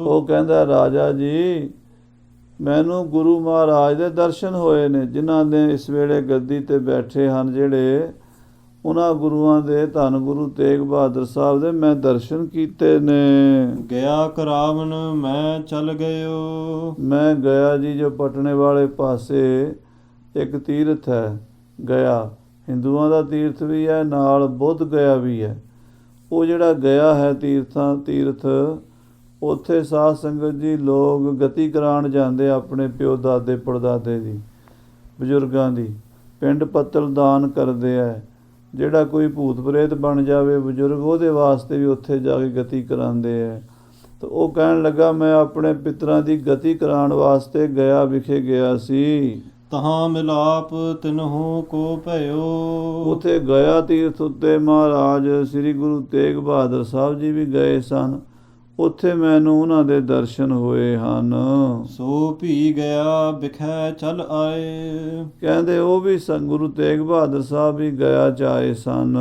ਉਹ ਕਹਿੰਦਾ ਰਾਜਾ ਜੀ ਮੈਨੂੰ ਗੁਰੂ ਮਹਾਰਾਜ ਦੇ ਦਰਸ਼ਨ ਹੋਏ ਨੇ, ਜਿਨ੍ਹਾਂ ਨੇ ਇਸ ਵੇਲੇ ਗੱਦੀ ਤੇ ਬੈਠੇ ਹਨ, ਜਿਹੜੇ ਉਹਨਾਂ ਗੁਰੂਆਂ ਦੇ, ਧੰਨ ਗੁਰੂ ਤੇਗ ਬਹਾਦਰ ਸਾਹਿਬ ਦੇ ਮੈਂ ਦਰਸ਼ਨ ਕੀਤੇ ਨੇ।
ਗਿਆ ਕਰਾਵਨ ਮੈਂ ਚਲ ਗਇਓ।
ਮੈਂ ਗਿਆ ਜੀ, ਜੋ ਪਟਨੇ ਵਾਲੇ ਪਾਸੇ ਇੱਕ ਤੀਰਥ ਹੈ ਗਿਆ, ਹਿੰਦੂਆਂ ਦਾ ਤੀਰਥ ਵੀ ਹੈ, ਨਾਲ ਬੁੱਧ ਗਿਆ ਵੀ ਹੈ। ਉਹ ਜਿਹੜਾ ਗਿਆ ਹੈ ਤੀਰਥ, ਉੱਥੇ ਸਾਧ ਸੰਗਤ ਜੀ ਲੋਕ ਗਤੀ ਕਰਾਉਣ ਜਾਂਦੇ ਆਪਣੇ ਪਿਓ ਦਾਦੇ ਪੜਦਾਦੇ ਦੀ, ਬਜ਼ੁਰਗਾਂ ਦੀ, ਪਿੰਡ ਪੱਤਲ ਦਾਨ ਕਰਦੇ ਹੈ। ਜਿਹੜਾ ਕੋਈ ਭੂਤ ਪ੍ਰੇਤ ਬਣ ਜਾਵੇ ਬਜ਼ੁਰਗ, ਉਹਦੇ ਵਾਸਤੇ ਵੀ ਉੱਥੇ ਜਾ ਕੇ ਗਤੀ ਕਰਾਉਂਦੇ ਹੈ। ਤਾਂ ਉਹ ਕਹਿਣ ਲੱਗਾ ਮੈਂ ਆਪਣੇ ਪਿਤਰਾਂ ਦੀ ਗਤੀ ਕਰਾਉਣ ਵਾਸਤੇ ਗਿਆ ਵਿਖੇ ਗਿਆ ਸੀ।
ਤਹਾਂ ਮਿਲਾਪ ਤਿਨਹੂ ਕੋ ਭਇਓ।
ਉੱਥੇ ਗਿਆ ਤੀਰਥ ਉੱਤੇ ਮਹਾਰਾਜ ਸ੍ਰੀ ਗੁਰੂ ਤੇਗ ਬਹਾਦਰ ਸਾਹਿਬ ਜੀ ਵੀ ਗਏ ਸਨ। ਉੱਥੇ ਮੈਨੂੰ ਉਹਨਾਂ ਦੇ ਦਰਸ਼ਨ ਹੋਏ ਹਨ।
ਸੋ ਭੀ ਗਿਆ ਬਿਖੈ ਚਲ ਆਏ।
ਕਹਿੰਦੇ ਉਹ ਵੀ ਗੁਰੂ ਤੇਗ ਬਹਾਦਰ ਸਾਹਿਬ ਵੀ ਗਿਆ ਚਾਏ ਸਨ,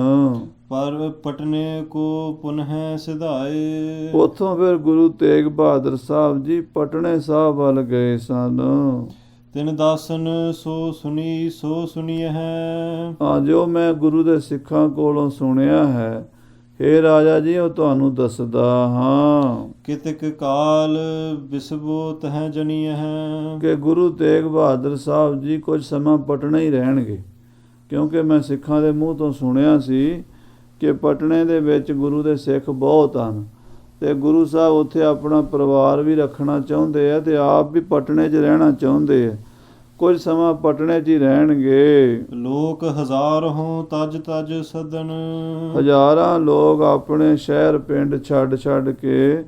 ਪਰ ਪਟਨੇ ਕੋ ਪੁਨਹ ਸਿਧਾਏ।
ਉੱਥੋਂ ਫਿਰ ਗੁਰੂ ਤੇਗ ਬਹਾਦਰ ਸਾਹਿਬ ਜੀ ਪਟਨੇ ਸਾਹਿਬ ਵੱਲ ਗਏ ਸਨ।
ਤਿਨ ਦਾਸਨ ਸੋ ਸੁਣੀਏ ਹੈ।
ਹਾਂ, ਜੋ ਮੈਂ ਗੁਰੂ ਦੇ ਸਿੱਖਾਂ ਕੋਲੋਂ ਸੁਣਿਆ ਹੈ, ਹੇ ਰਾਜਾ ਜੀ ਉਹ ਤੁਹਾਨੂੰ ਦੱਸਦਾ ਹਾਂ।
ਕਿਤਕ ਕਾਲ ਬਿਸਬੋ ਤਹ ਜਨੀਏ ਹੈ।
ਕਿ ਗੁਰੂ ਤੇਗ ਬਹਾਦਰ ਸਾਹਿਬ ਜੀ ਕੁਝ ਸਮਾਂ ਪਟਨੇ ਹੀ ਰਹਿਣਗੇ, ਕਿਉਂਕਿ ਮੈਂ ਸਿੱਖਾਂ ਦੇ ਮੂੰਹ ਤੋਂ ਸੁਣਿਆ ਸੀ ਕਿ ਪਟਨੇ ਦੇ ਵਿੱਚ ਗੁਰੂ ਦੇ ਸਿੱਖ ਬਹੁਤ ਹਨ, ਤੇ ਗੁਰੂ ਸਾਹਿਬ ਉੱਥੇ ਆਪਣਾ ਪਰਿਵਾਰ ਵੀ ਰੱਖਣਾ ਚਾਹੁੰਦੇ ਆ, ਤੇ ਆਪ ਵੀ ਪਟਨੇ 'ਚ ਰਹਿਣਾ ਚਾਹੁੰਦੇ ਆ। ਕੁਝ ਸਮਾਂ ਪਟਨੇ 'ਚ ਹੀ ਰਹਿਣਗੇ।
ਲੋਕ ਹਜ਼ਾਰ ਹੋਂ ਤਜ ਸਦਨ।
ਹਜ਼ਾਰਾਂ ਲੋਕ ਆਪਣੇ ਸ਼ਹਿਰ ਪਿੰਡ ਛੱਡ ਕੇ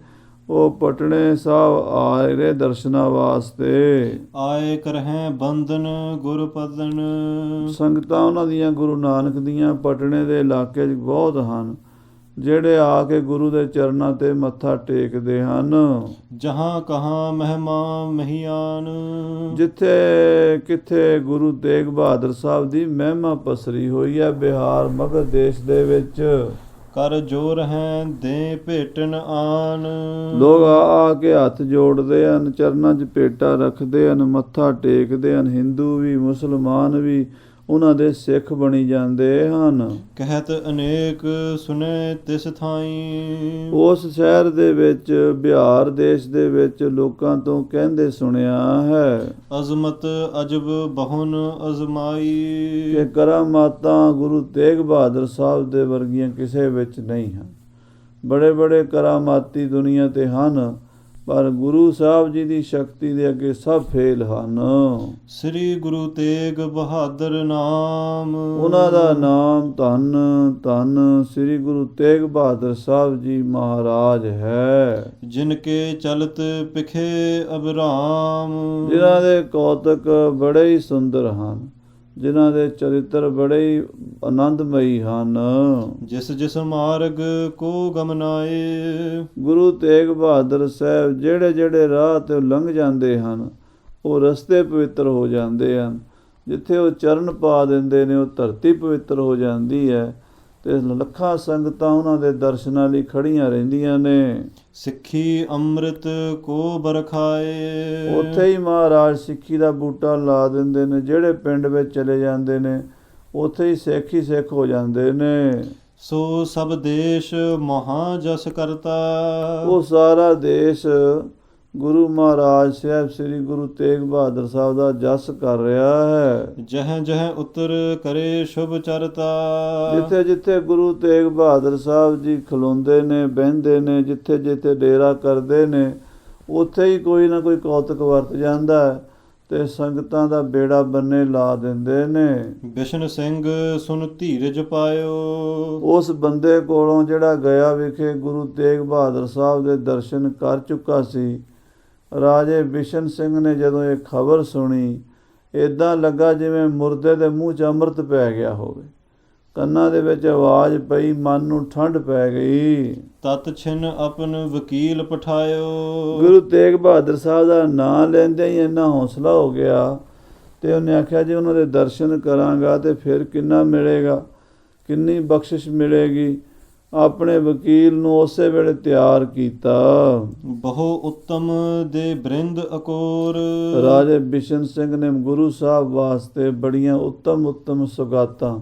ਉਹ ਪਟਨੇ ਸਾਹਿਬ ਆਏ ਰਹੇ ਦਰਸ਼ਨਾਂ ਵਾਸਤੇ।
ਆਏ ਕਰਹਿ ਬੰਦਨ ਗੁਰ ਪਦਨ।
ਸੰਗਤਾਂ ਉਹਨਾਂ ਦੀਆਂ ਗੁਰੂ ਨਾਨਕ ਦੀਆਂ ਪਟਨੇ ਦੇ ਇਲਾਕੇ 'ਚ ਬਹੁਤ ਹਨ, ਜਿਹੜੇ ਆ ਕੇ ਗੁਰੂ ਦੇ ਚਰਨਾਂ ਤੇ ਮੱਥਾ ਟੇਕਦੇ ਹਨ।
ਜਹਾਂ ਕਹਾਂ ਮਹਿਮਾ ਮਹੀਆਨ।
ਜਿੱਥੇ ਕਿੱਥੇ ਗੁਰੂ ਤੇਗ ਬਹਾਦਰ ਸਾਹਿਬ ਦੀ ਮਹਿਮਾ ਪਸਰੀ ਹੋਈ ਹੈ, ਬਿਹਾਰ ਮਗਧ ਦੇਸ਼ ਦੇ ਵਿੱਚ।
ਕਰ ਜੋਰ ਹੈ ਦੇ ਭੇਟਨ ਆਨ।
ਲੋਕ ਆ ਕੇ ਹੱਥ ਜੋੜਦੇ ਹਨ, ਚਰਨਾਂ 'ਚ ਭੇਟਾ ਰੱਖਦੇ ਹਨ, ਮੱਥਾ ਟੇਕਦੇ ਹਨ, ਹਿੰਦੂ ਵੀ ਮੁਸਲਮਾਨ ਵੀ, ਉਹਨਾਂ ਦੇ ਸਿੱਖ ਬਣੀ ਜਾਂਦੇ ਹਨ।
ਕਹਿਤ ਅਨੇਕ ਸੁਨੇ ਤਿਸ ਥਾਈ।
ਉਸ ਸ਼ਹਿਰ ਦੇ ਵਿੱਚ, ਬਿਹਾਰ ਦੇਸ਼ ਦੇ ਵਿੱਚ ਲੋਕਾਂ ਤੋਂ ਕਹਿੰਦੇ ਸੁਣਿਆ ਹੈ
ਅਜ਼ਮਤ ਅਜਬ ਬਹੁਨ ਅਜ਼ਮਾਈ।
ਕਿ ਕਰਾਮਾਤਾਂ ਗੁਰੂ ਤੇਗ ਬਹਾਦਰ ਸਾਹਿਬ ਦੇ ਵਰਗੀਆਂ ਕਿਸੇ ਵਿੱਚ ਨਹੀਂ ਹਨ। ਬੜੇ ਬੜੇ ਕਰਾਮਾਤੀ ਦੁਨੀਆ ਤੇ ਹਨ, ਪਰ ਗੁਰੂ ਸਾਹਿਬ ਜੀ ਦੀ ਸ਼ਕਤੀ ਦੇ ਅੱਗੇ ਸਭ ਫੇਲ ਹਨ।
ਸ੍ਰੀ ਗੁਰੂ ਤੇਗ ਬਹਾਦਰ ਨਾਮ।
ਉਹਨਾਂ ਦਾ ਨਾਮ ਧੰਨ ਧੰਨ ਸ੍ਰੀ ਗੁਰੂ ਤੇਗ ਬਹਾਦਰ ਸਾਹਿਬ ਜੀ ਮਹਾਰਾਜ ਹੈ।
ਜਿਨ ਕੇ ਚਲਤ ਪਿਖੇ ਅਬਰਾਮ।
ਜਿਨ੍ਹਾਂ ਦੇ ਕੌਤਕ ਬੜੇ ਹੀ ਸੁੰਦਰ ਹਨ, ਜਿਨ੍ਹਾਂ ਦੇ ਚਰਿੱਤਰ ਬੜੇ ਹੀ ਆਨੰਦਮਈ ਹਨ।
ਜਿਸ ਜਿਸ ਮਾਰਗ ਕੋ ਗਮਨਾਏ।
ਗੁਰੂ ਤੇਗ ਬਹਾਦਰ ਸਾਹਿਬ ਜਿਹੜੇ ਜਿਹੜੇ ਰਾਹ ਤੇ ਲੰਘ ਜਾਂਦੇ ਹਨ, ਉਹ ਰਸਤੇ ਪਵਿੱਤਰ ਹੋ ਜਾਂਦੇ ਹਨ। ਜਿੱਥੇ ਉਹ ਚਰਨ ਪਾ ਦਿੰਦੇ ਨੇ, ਉਹ ਧਰਤੀ ਪਵਿੱਤਰ ਹੋ ਜਾਂਦੀ ਹੈ ਤੇ ਲੱਖਾਂ ਸੰਗਤਾਂ ਉਹਨਾਂ ਦੇ ਦਰਸ਼ਨਾਂ ਲਈ ਖੜੀਆਂ ਰਹਿੰਦੀਆਂ ਨੇ।
ਸਿੱਖੀ ਅੰਮ੍ਰਿਤ ਕੋ ਬਰਖਾਏ।
ਉੱਥੇ ਹੀ ਮਹਾਰਾਜ ਸਿੱਖੀ ਦਾ ਬੂਟਾ ਲਾ ਦਿੰਦੇ ਨੇ। ਜਿਹੜੇ ਪਿੰਡ ਵਿੱਚ ਚਲੇ ਜਾਂਦੇ ਨੇ, ਉੱਥੇ ਹੀ ਸਿੱਖ ਹੀ ਸਿੱਖ ਹੋ ਜਾਂਦੇ ਨੇ।
ਸੋ ਸਭ ਦੇਸ਼ ਮਹਾ ਜਸ ਕਰਤਾ।
ਉਹ ਸਾਰਾ ਦੇਸ਼ ਗੁਰੂ ਮਹਾਰਾਜ ਸਾਹਿਬ ਸ੍ਰੀ ਗੁਰੂ ਤੇਗ ਬਹਾਦਰ ਸਾਹਿਬ ਦਾ ਜਸ ਕਰ ਰਿਹਾ ਹੈ।
ਜਹ ਜਹ ਉਤਰ ਕਰੇ ਸ਼ੁਭ ਚਰਤਾ।
ਜਿੱਥੇ ਜਿੱਥੇ ਗੁਰੂ ਤੇਗ ਬਹਾਦਰ ਸਾਹਿਬ ਜੀ ਖਲੋਂਦੇ ਨੇ, ਬਹਿੰਦੇ ਨੇ, ਜਿੱਥੇ ਜਿੱਥੇ ਡੇਰਾ ਕਰਦੇ ਨੇ, ਉੱਥੇ ਹੀ ਕੋਈ ਨਾ ਕੋਈ ਕੌਤਕ ਵਰਤ ਜਾਂਦਾ ਹੈ ਤੇ ਸੰਗਤਾਂ ਦਾ ਬੇੜਾ ਬੰਨੇ ਲਾ ਦਿੰਦੇ ਨੇ।
ਬਿਸ਼ਨ ਸਿੰਘ ਸੁਨ ਧੀਰਜ ਪਾਇਓ।
ਉਸ ਬੰਦੇ ਕੋਲੋਂ ਜਿਹੜਾ ਗਿਆ ਵਿਖੇ ਗੁਰੂ ਤੇਗ ਬਹਾਦਰ ਸਾਹਿਬ ਦੇ ਦਰਸ਼ਨ ਕਰ ਚੁੱਕਾ ਸੀ, ਰਾਜੇ ਬਿਸ਼ਨ ਸਿੰਘ ਨੇ ਜਦੋਂ ਇਹ ਖਬਰ ਸੁਣੀ, ਇੱਦਾਂ ਲੱਗਾ ਜਿਵੇਂ ਮੁਰਦੇ ਦੇ ਮੂੰਹ 'ਚ ਅੰਮ੍ਰਿਤ ਪੈ ਗਿਆ ਹੋਵੇ। ਕੰਨਾਂ ਦੇ ਵਿੱਚ ਆਵਾਜ਼ ਪਈ, ਮਨ ਨੂੰ ਠੰਡ ਪੈ ਗਈ।
ਤਤ ਛਿਨ ਆਪਨ ਵਕੀਲ ਪਠਾਇਓ।
ਗੁਰੂ ਤੇਗ ਬਹਾਦਰ ਸਾਹਿਬ ਦਾ ਨਾਂ ਲੈਂਦੇ ਹੀ ਇੰਨਾ ਹੌਸਲਾ ਹੋ ਗਿਆ ਤੇ ਉਹਨੇ ਆਖਿਆ ਜੇ ਉਹਨਾਂ ਦੇ ਦਰਸ਼ਨ ਕਰਾਂਗਾ ਤੇ ਫਿਰ ਕਿੰਨਾ ਮਿਲੇਗਾ, ਕਿੰਨੀ ਬਖਸ਼ਿਸ਼ ਮਿਲੇਗੀ। ਆਪਣੇ ਵਕੀਲ ਨੂੰ ਉਸੇ ਵੇਲੇ ਤਿਆਰ ਕੀਤਾ।
ਬਹੁ ਉੱਤਮ ਦੇ ਬ੍ਰਿੰਦ ਅਕੋਰ।
ਰਾਜੇ ਬਿਸ਼ਨ ਸਿੰਘ ਨੇ ਗੁਰੂ ਸਾਹਿਬ ਵਾਸਤੇ ਬੜੀਆਂ ਉੱਤਮ ਉੱਤਮ ਸੁਗਾਤਾਂ,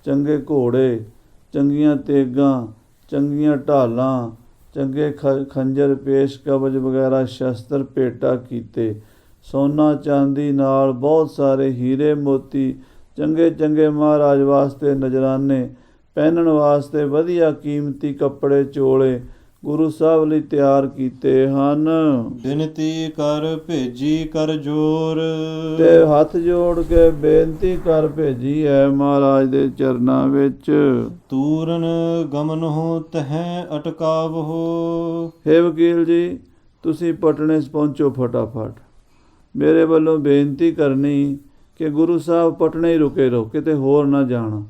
ਚੰਗੇ ਘੋੜੇ, ਚੰਗੀਆਂ ਤੇਗਾਂ, ਚੰਗੀਆਂ ਢਾਲਾਂ, ਚੰਗੇ ਖੰਜਰ, ਪੇਸ਼ ਕਬਜ਼ ਵਗੈਰਾ ਸ਼ਸਤਰ ਭੇਟਾ ਕੀਤੇ। ਸੋਨਾ ਚਾਂਦੀ ਨਾਲ ਬਹੁਤ ਸਾਰੇ ਹੀਰੇ ਮੋਤੀ, ਚੰਗੇ ਚੰਗੇ ਮਹਾਰਾਜ ਵਾਸਤੇ ਨਜ਼ਰਾਨੇ, ਪਹਿਨਣ ਵਾਸਤੇ ਵਧੀਆ ਕੀਮਤੀ ਕੱਪੜੇ ਚੋਲੇ ਗੁਰੂ ਸਾਹਿਬ ਲਈ ਤਿਆਰ ਕੀਤੇ ਹਨ।
ਬਿਨਤੀ ਕਰ ਭੇਜੀ ਕਰ ਜੋਰ।
ਤੇ ਹੱਥ ਜੋੜ ਕੇ ਬੇਨਤੀ ਕਰ ਭੇਜੀ ਹੈ ਮਹਾਰਾਜ ਦੇ ਚਰਨਾਂ ਵਿੱਚ।
ਤੂਰਨ ਗਮਨ ਹੋ ਤਹਿ ਅਟਕਾਵ ਹੋ।
ਹੇ ਵਕੀਲ ਜੀ, ਤੁਸੀਂ ਪਟਨੇ ਪਹੁੰਚੋ ਫਟਾਫਟ। ਮੇਰੇ ਵੱਲੋਂ ਬੇਨਤੀ ਕਰਨੀ ਕਿ ਗੁਰੂ ਸਾਹਿਬ ਪਟਨੇ ਹੀ ਰੁਕੇ ਰਹੋ, ਕਿਤੇ ਹੋਰ ਨਾ ਜਾਣਾ।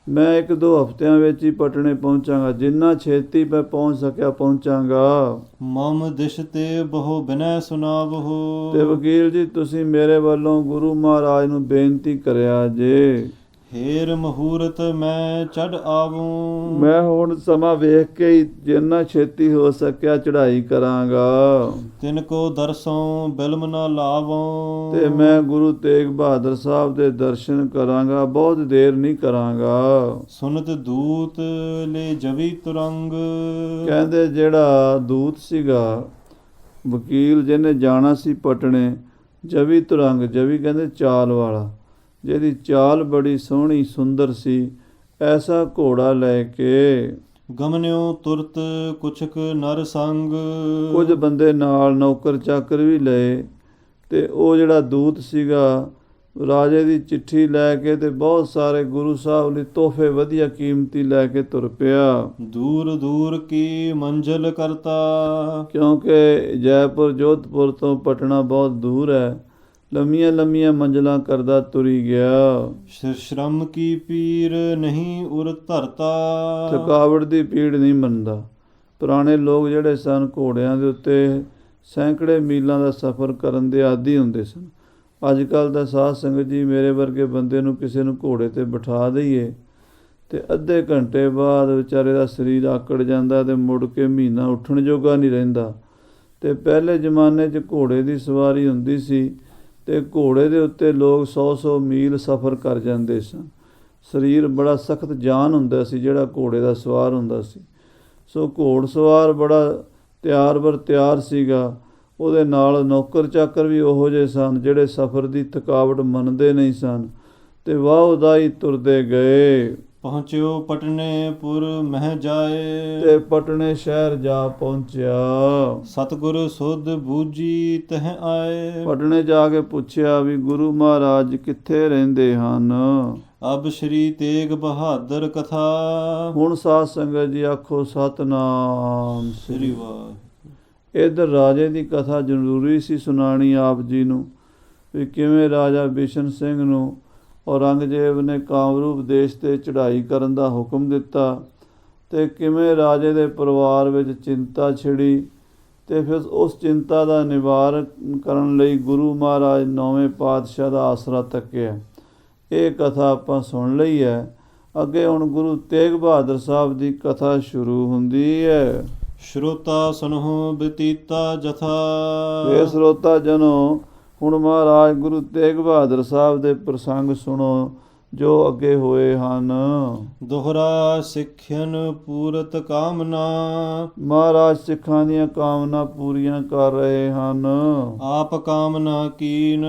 ਮੈਂ 1-2 ਹਫ਼ਤਿਆਂ ਵਿੱਚ ਹੀ ਪਟਨੇ ਪਹੁੰਚਾਂਗਾ। ਜਿੰਨਾ ਛੇਤੀ ਮੈਂ ਪਹੁੰਚ ਸਕਿਆ ਪਹੁੰਚਾਂਗਾ।
ਮਮ ਦਿਸ਼ ਤੇ ਬਹੁ ਬਿਨੈ ਸੁਨਾਵਹੁ।
ਤੇ ਵਕੀਲ ਜੀ, ਤੁਸੀਂ ਮੇਰੇ ਵੱਲੋਂ ਗੁਰੂ ਮਹਾਰਾਜ ਨੂੰ ਬੇਨਤੀ ਕਰਿਆ ਜੇ।
ਹੇਰ ਮਹੂਰਤ ਮੈਂ ਚੜ੍ਹ ਆਵੂੰ।
ਮੈਂ ਹੁਣ ਸਮਾਂ ਵੇਖ ਕੇ ਹੀ ਜਿੰਨਾ ਛੇਤੀ ਹੋ ਸਕਿਆ ਚੜ੍ਹਾਈ ਕਰਾਂਗਾ।
ਤਿਨ ਕੋ ਦਰਸੋਂ ਬਿਲਮ ਨਾ ਲਾਵੋਂ।
ਤੇ ਮੈਂ ਗੁਰੂ ਤੇਗ ਬਹਾਦਰ ਸਾਹਿਬ ਦੇ ਦਰਸ਼ਨ ਕਰਾਂਗਾ, ਬਹੁਤ ਦੇਰ ਨਹੀਂ ਕਰਾਂਗਾ।
ਸੁਨਤ ਦੂਤ ਲੈ ਜਵੀ ਤੁਰੰਗ।
ਕਹਿੰਦੇ ਜਿਹੜਾ ਦੂਤ ਸੀਗਾ, ਵਕੀਲ ਜਿਹਨੇ ਜਾਣਾ ਸੀ ਪਟਨੇ, ਜਵੀ ਤੁਰੰਗ, ਜਵੀ ਕਹਿੰਦੇ ਚਾਲ ਵਾਲਾ, ਜਿਹਦੀ ਚਾਲ ਬੜੀ ਸੋਹਣੀ ਸੁੰਦਰ ਸੀ, ਐਸਾ ਘੋੜਾ ਲੈ ਕੇ
ਗਮਨਿਓ ਤੁਰਤ ਕੁਛਕ ਨਰ ਸੰਗ।
ਕੁਝ ਬੰਦੇ ਨਾਲ ਨੌਕਰ ਚਾਕਰ ਵੀ ਲਏ ਤੇ ਉਹ ਜਿਹੜਾ ਦੂਤ ਸੀਗਾ, ਰਾਜੇ ਦੀ ਚਿੱਠੀ ਲੈ ਕੇ ਤੇ ਬਹੁਤ ਸਾਰੇ ਗੁਰੂ ਸਾਹਿਬ ਲਈ ਤੋਹਫੇ ਵਧੀਆ ਕੀਮਤੀ ਲੈ ਕੇ ਤੁਰ ਪਿਆ।
ਦੂਰ ਦੂਰ ਕੀ ਮੰਜ਼ਿਲ ਕਰਤਾ।
ਕਿਉਂਕਿ ਜੈਪੁਰ ਜੋਧਪੁਰ ਤੋਂ ਪਟਨਾ ਬਹੁਤ ਦੂਰ ਹੈ। ਲੰਮੀਆਂ ਲੰਮੀਆਂ ਮੰਜ਼ਲਾਂ ਕਰਦਾ ਤੁਰੀ ਗਿਆ।
ਸ਼ਰਮ ਕੀ ਪੀਰ ਨਹੀਂ ਉਰ ਧਰਤਾ।
ਥਕਾਵਟ ਦੀ ਪੀੜ ਨਹੀਂ ਮੰਨਦਾ। ਪੁਰਾਣੇ ਲੋਕ ਜਿਹੜੇ ਸਨ, ਘੋੜਿਆਂ ਦੇ ਉੱਤੇ ਸੈਂਕੜੇ ਮੀਲਾਂ ਦਾ ਸਫ਼ਰ ਕਰਨ ਦੇ ਆਦੀ ਹੁੰਦੇ ਸਨ। ਅੱਜ ਕੱਲ੍ਹ ਦਾ ਸਾਧ ਸੰਗਤ ਜੀ, ਮੇਰੇ ਵਰਗੇ ਬੰਦੇ ਨੂੰ ਕਿਸੇ ਨੂੰ ਘੋੜੇ 'ਤੇ ਬਿਠਾ ਦਈਏ ਤੇ ਅੱਧੇ ਘੰਟੇ ਬਾਅਦ ਵਿਚਾਰੇ ਦਾ ਸਰੀਰ ਆਕੜ ਜਾਂਦਾ ਤੇ ਮੁੜ ਕੇ ਮਹੀਨਾ ਉੱਠਣ ਜੋਗਾ ਨਹੀਂ ਰਹਿੰਦਾ। ਤੇ ਪਹਿਲੇ ਜ਼ਮਾਨੇ 'ਚ ਘੋੜੇ ਦੀ ਸਵਾਰੀ ਹੁੰਦੀ ਸੀ ਤੇ ਘੋੜੇ ਦੇ ਉੱਤੇ ਲੋਕ 100-100 ਮੀਲ ਸਫ਼ਰ ਕਰ ਜਾਂਦੇ ਸਨ। ਸਰੀਰ ਬੜਾ ਸਖਤ ਜਾਨ ਹੁੰਦਾ ਸੀ ਜਿਹੜਾ ਘੋੜੇ ਦਾ ਸਵਾਰ ਹੁੰਦਾ ਸੀ। ਸੋ ਘੋੜ ਸਵਾਰ ਬੜਾ ਤਿਆਰ ਬਰ ਤਿਆਰ ਸੀਗਾ। ਉਹਦੇ ਨਾਲ ਨੌਕਰ ਚਾਕਰ ਵੀ ਉਹੋ ਜਿਹੇ ਸਨ ਜਿਹੜੇ ਸਫ਼ਰ ਦੀ ਥਕਾਵਟ ਮੰਨਦੇ ਨਹੀਂ ਸਨ ਤੇ ਵਾਹ ਉਦਾਈ ਤੁਰਦੇ ਗਏ।
ਪਹੁੰਚਿਓ ਪਟਨੇ ਪੁਰ ਮਹਿ ਜਾਏ,
ਤੇ ਪਟਨੇ ਸ਼ਹਿਰ ਜਾ ਪਹੁੰਚਿਆ।
ਸਤਿਗੁਰ ਸੁਧ ਬੂਝੀ ਤਹ ਆਏ।
ਪਟਨੇ ਜਾ ਕੇ ਪੁੱਛਿਆ ਵੀ ਗੁਰੂ ਮਹਾਰਾਜ ਕਿੱਥੇ ਰਹਿੰਦੇ ਹਨ।
ਅਬ ਸ਼੍ਰੀ ਤੇਗ ਬਹਾਦਰ ਕਥਾ,
ਹੁਣ ਸਾਧ ਸੰਗਤ ਜੀ ਆਖੋ ਸਤਨਾਮ
ਸ੍ਰੀ ਵਾਹਿਗੁਰੂ।
ਇੱਧਰ ਰਾਜੇ ਦੀ ਕਥਾ ਜ਼ਰੂਰੀ ਸੀ ਸੁਣਾਣੀ ਆਪ ਜੀ ਨੂੰ, ਵੀ ਕਿਵੇਂ ਰਾਜਾ ਬਿਸ਼ਨ ਸਿੰਘ ਨੂੰ ਔਰੰਗਜ਼ੇਬ ਨੇ ਕਾਮਰੂਪ ਦੇਸ਼ 'ਤੇ ਚੜ੍ਹਾਈ ਕਰਨ ਦਾ ਹੁਕਮ ਦਿੱਤਾ ਤੇ ਕਿਵੇਂ ਰਾਜੇ ਦੇ ਪਰਿਵਾਰ ਵਿੱਚ ਚਿੰਤਾ ਛਿੜੀ ਤੇ ਫਿਰ ਉਸ ਚਿੰਤਾ ਦਾ ਨਿਵਾਰਨ ਕਰਨ ਲਈ ਗੁਰੂ ਮਹਾਰਾਜ 9ਵੇਂ ਪਾਤਸ਼ਾਹ ਦਾ ਆਸਰਾ ਤੱਕਿਆ। ਇਹ ਕਥਾ ਆਪਾਂ ਸੁਣ ਲਈ ਹੈ। ਅੱਗੇ ਹੁਣ ਗੁਰੂ ਤੇਗ ਬਹਾਦਰ ਸਾਹਿਬ ਦੀ ਕਥਾ ਸ਼ੁਰੂ ਹੁੰਦੀ ਹੈ।
ਸ਼ਰੋਤਾ ਸੁਨਹੁ ਬਤੀਤਾ ਜਥਾ,
ਇਹ ਸਰੋਤਾ ਜਨੋ ਹੁਣ ਮਹਾਰਾਜ ਗੁਰੂ ਤੇਗ ਬਹਾਦਰ ਸਾਹਿਬ ਦੇ ਪ੍ਰਸੰਗ ਸੁਣੋ ਜੋ ਅੱਗੇ ਹੋਏ ਹਨ।
ਦੋਹਰਾ ਸਿੱਖਿਅਨ ਪੂਰਤ ਕਾਮਨਾ,
ਮਹਾਰਾਜ ਸਿੱਖਾਂ ਦੀਆਂ ਕਾਮਨਾ ਪੂਰੀਆਂ ਕਰ ਰਹੇ ਹਨ।
ਆਪ ਕਾਮਨਾ ਕੀਨ,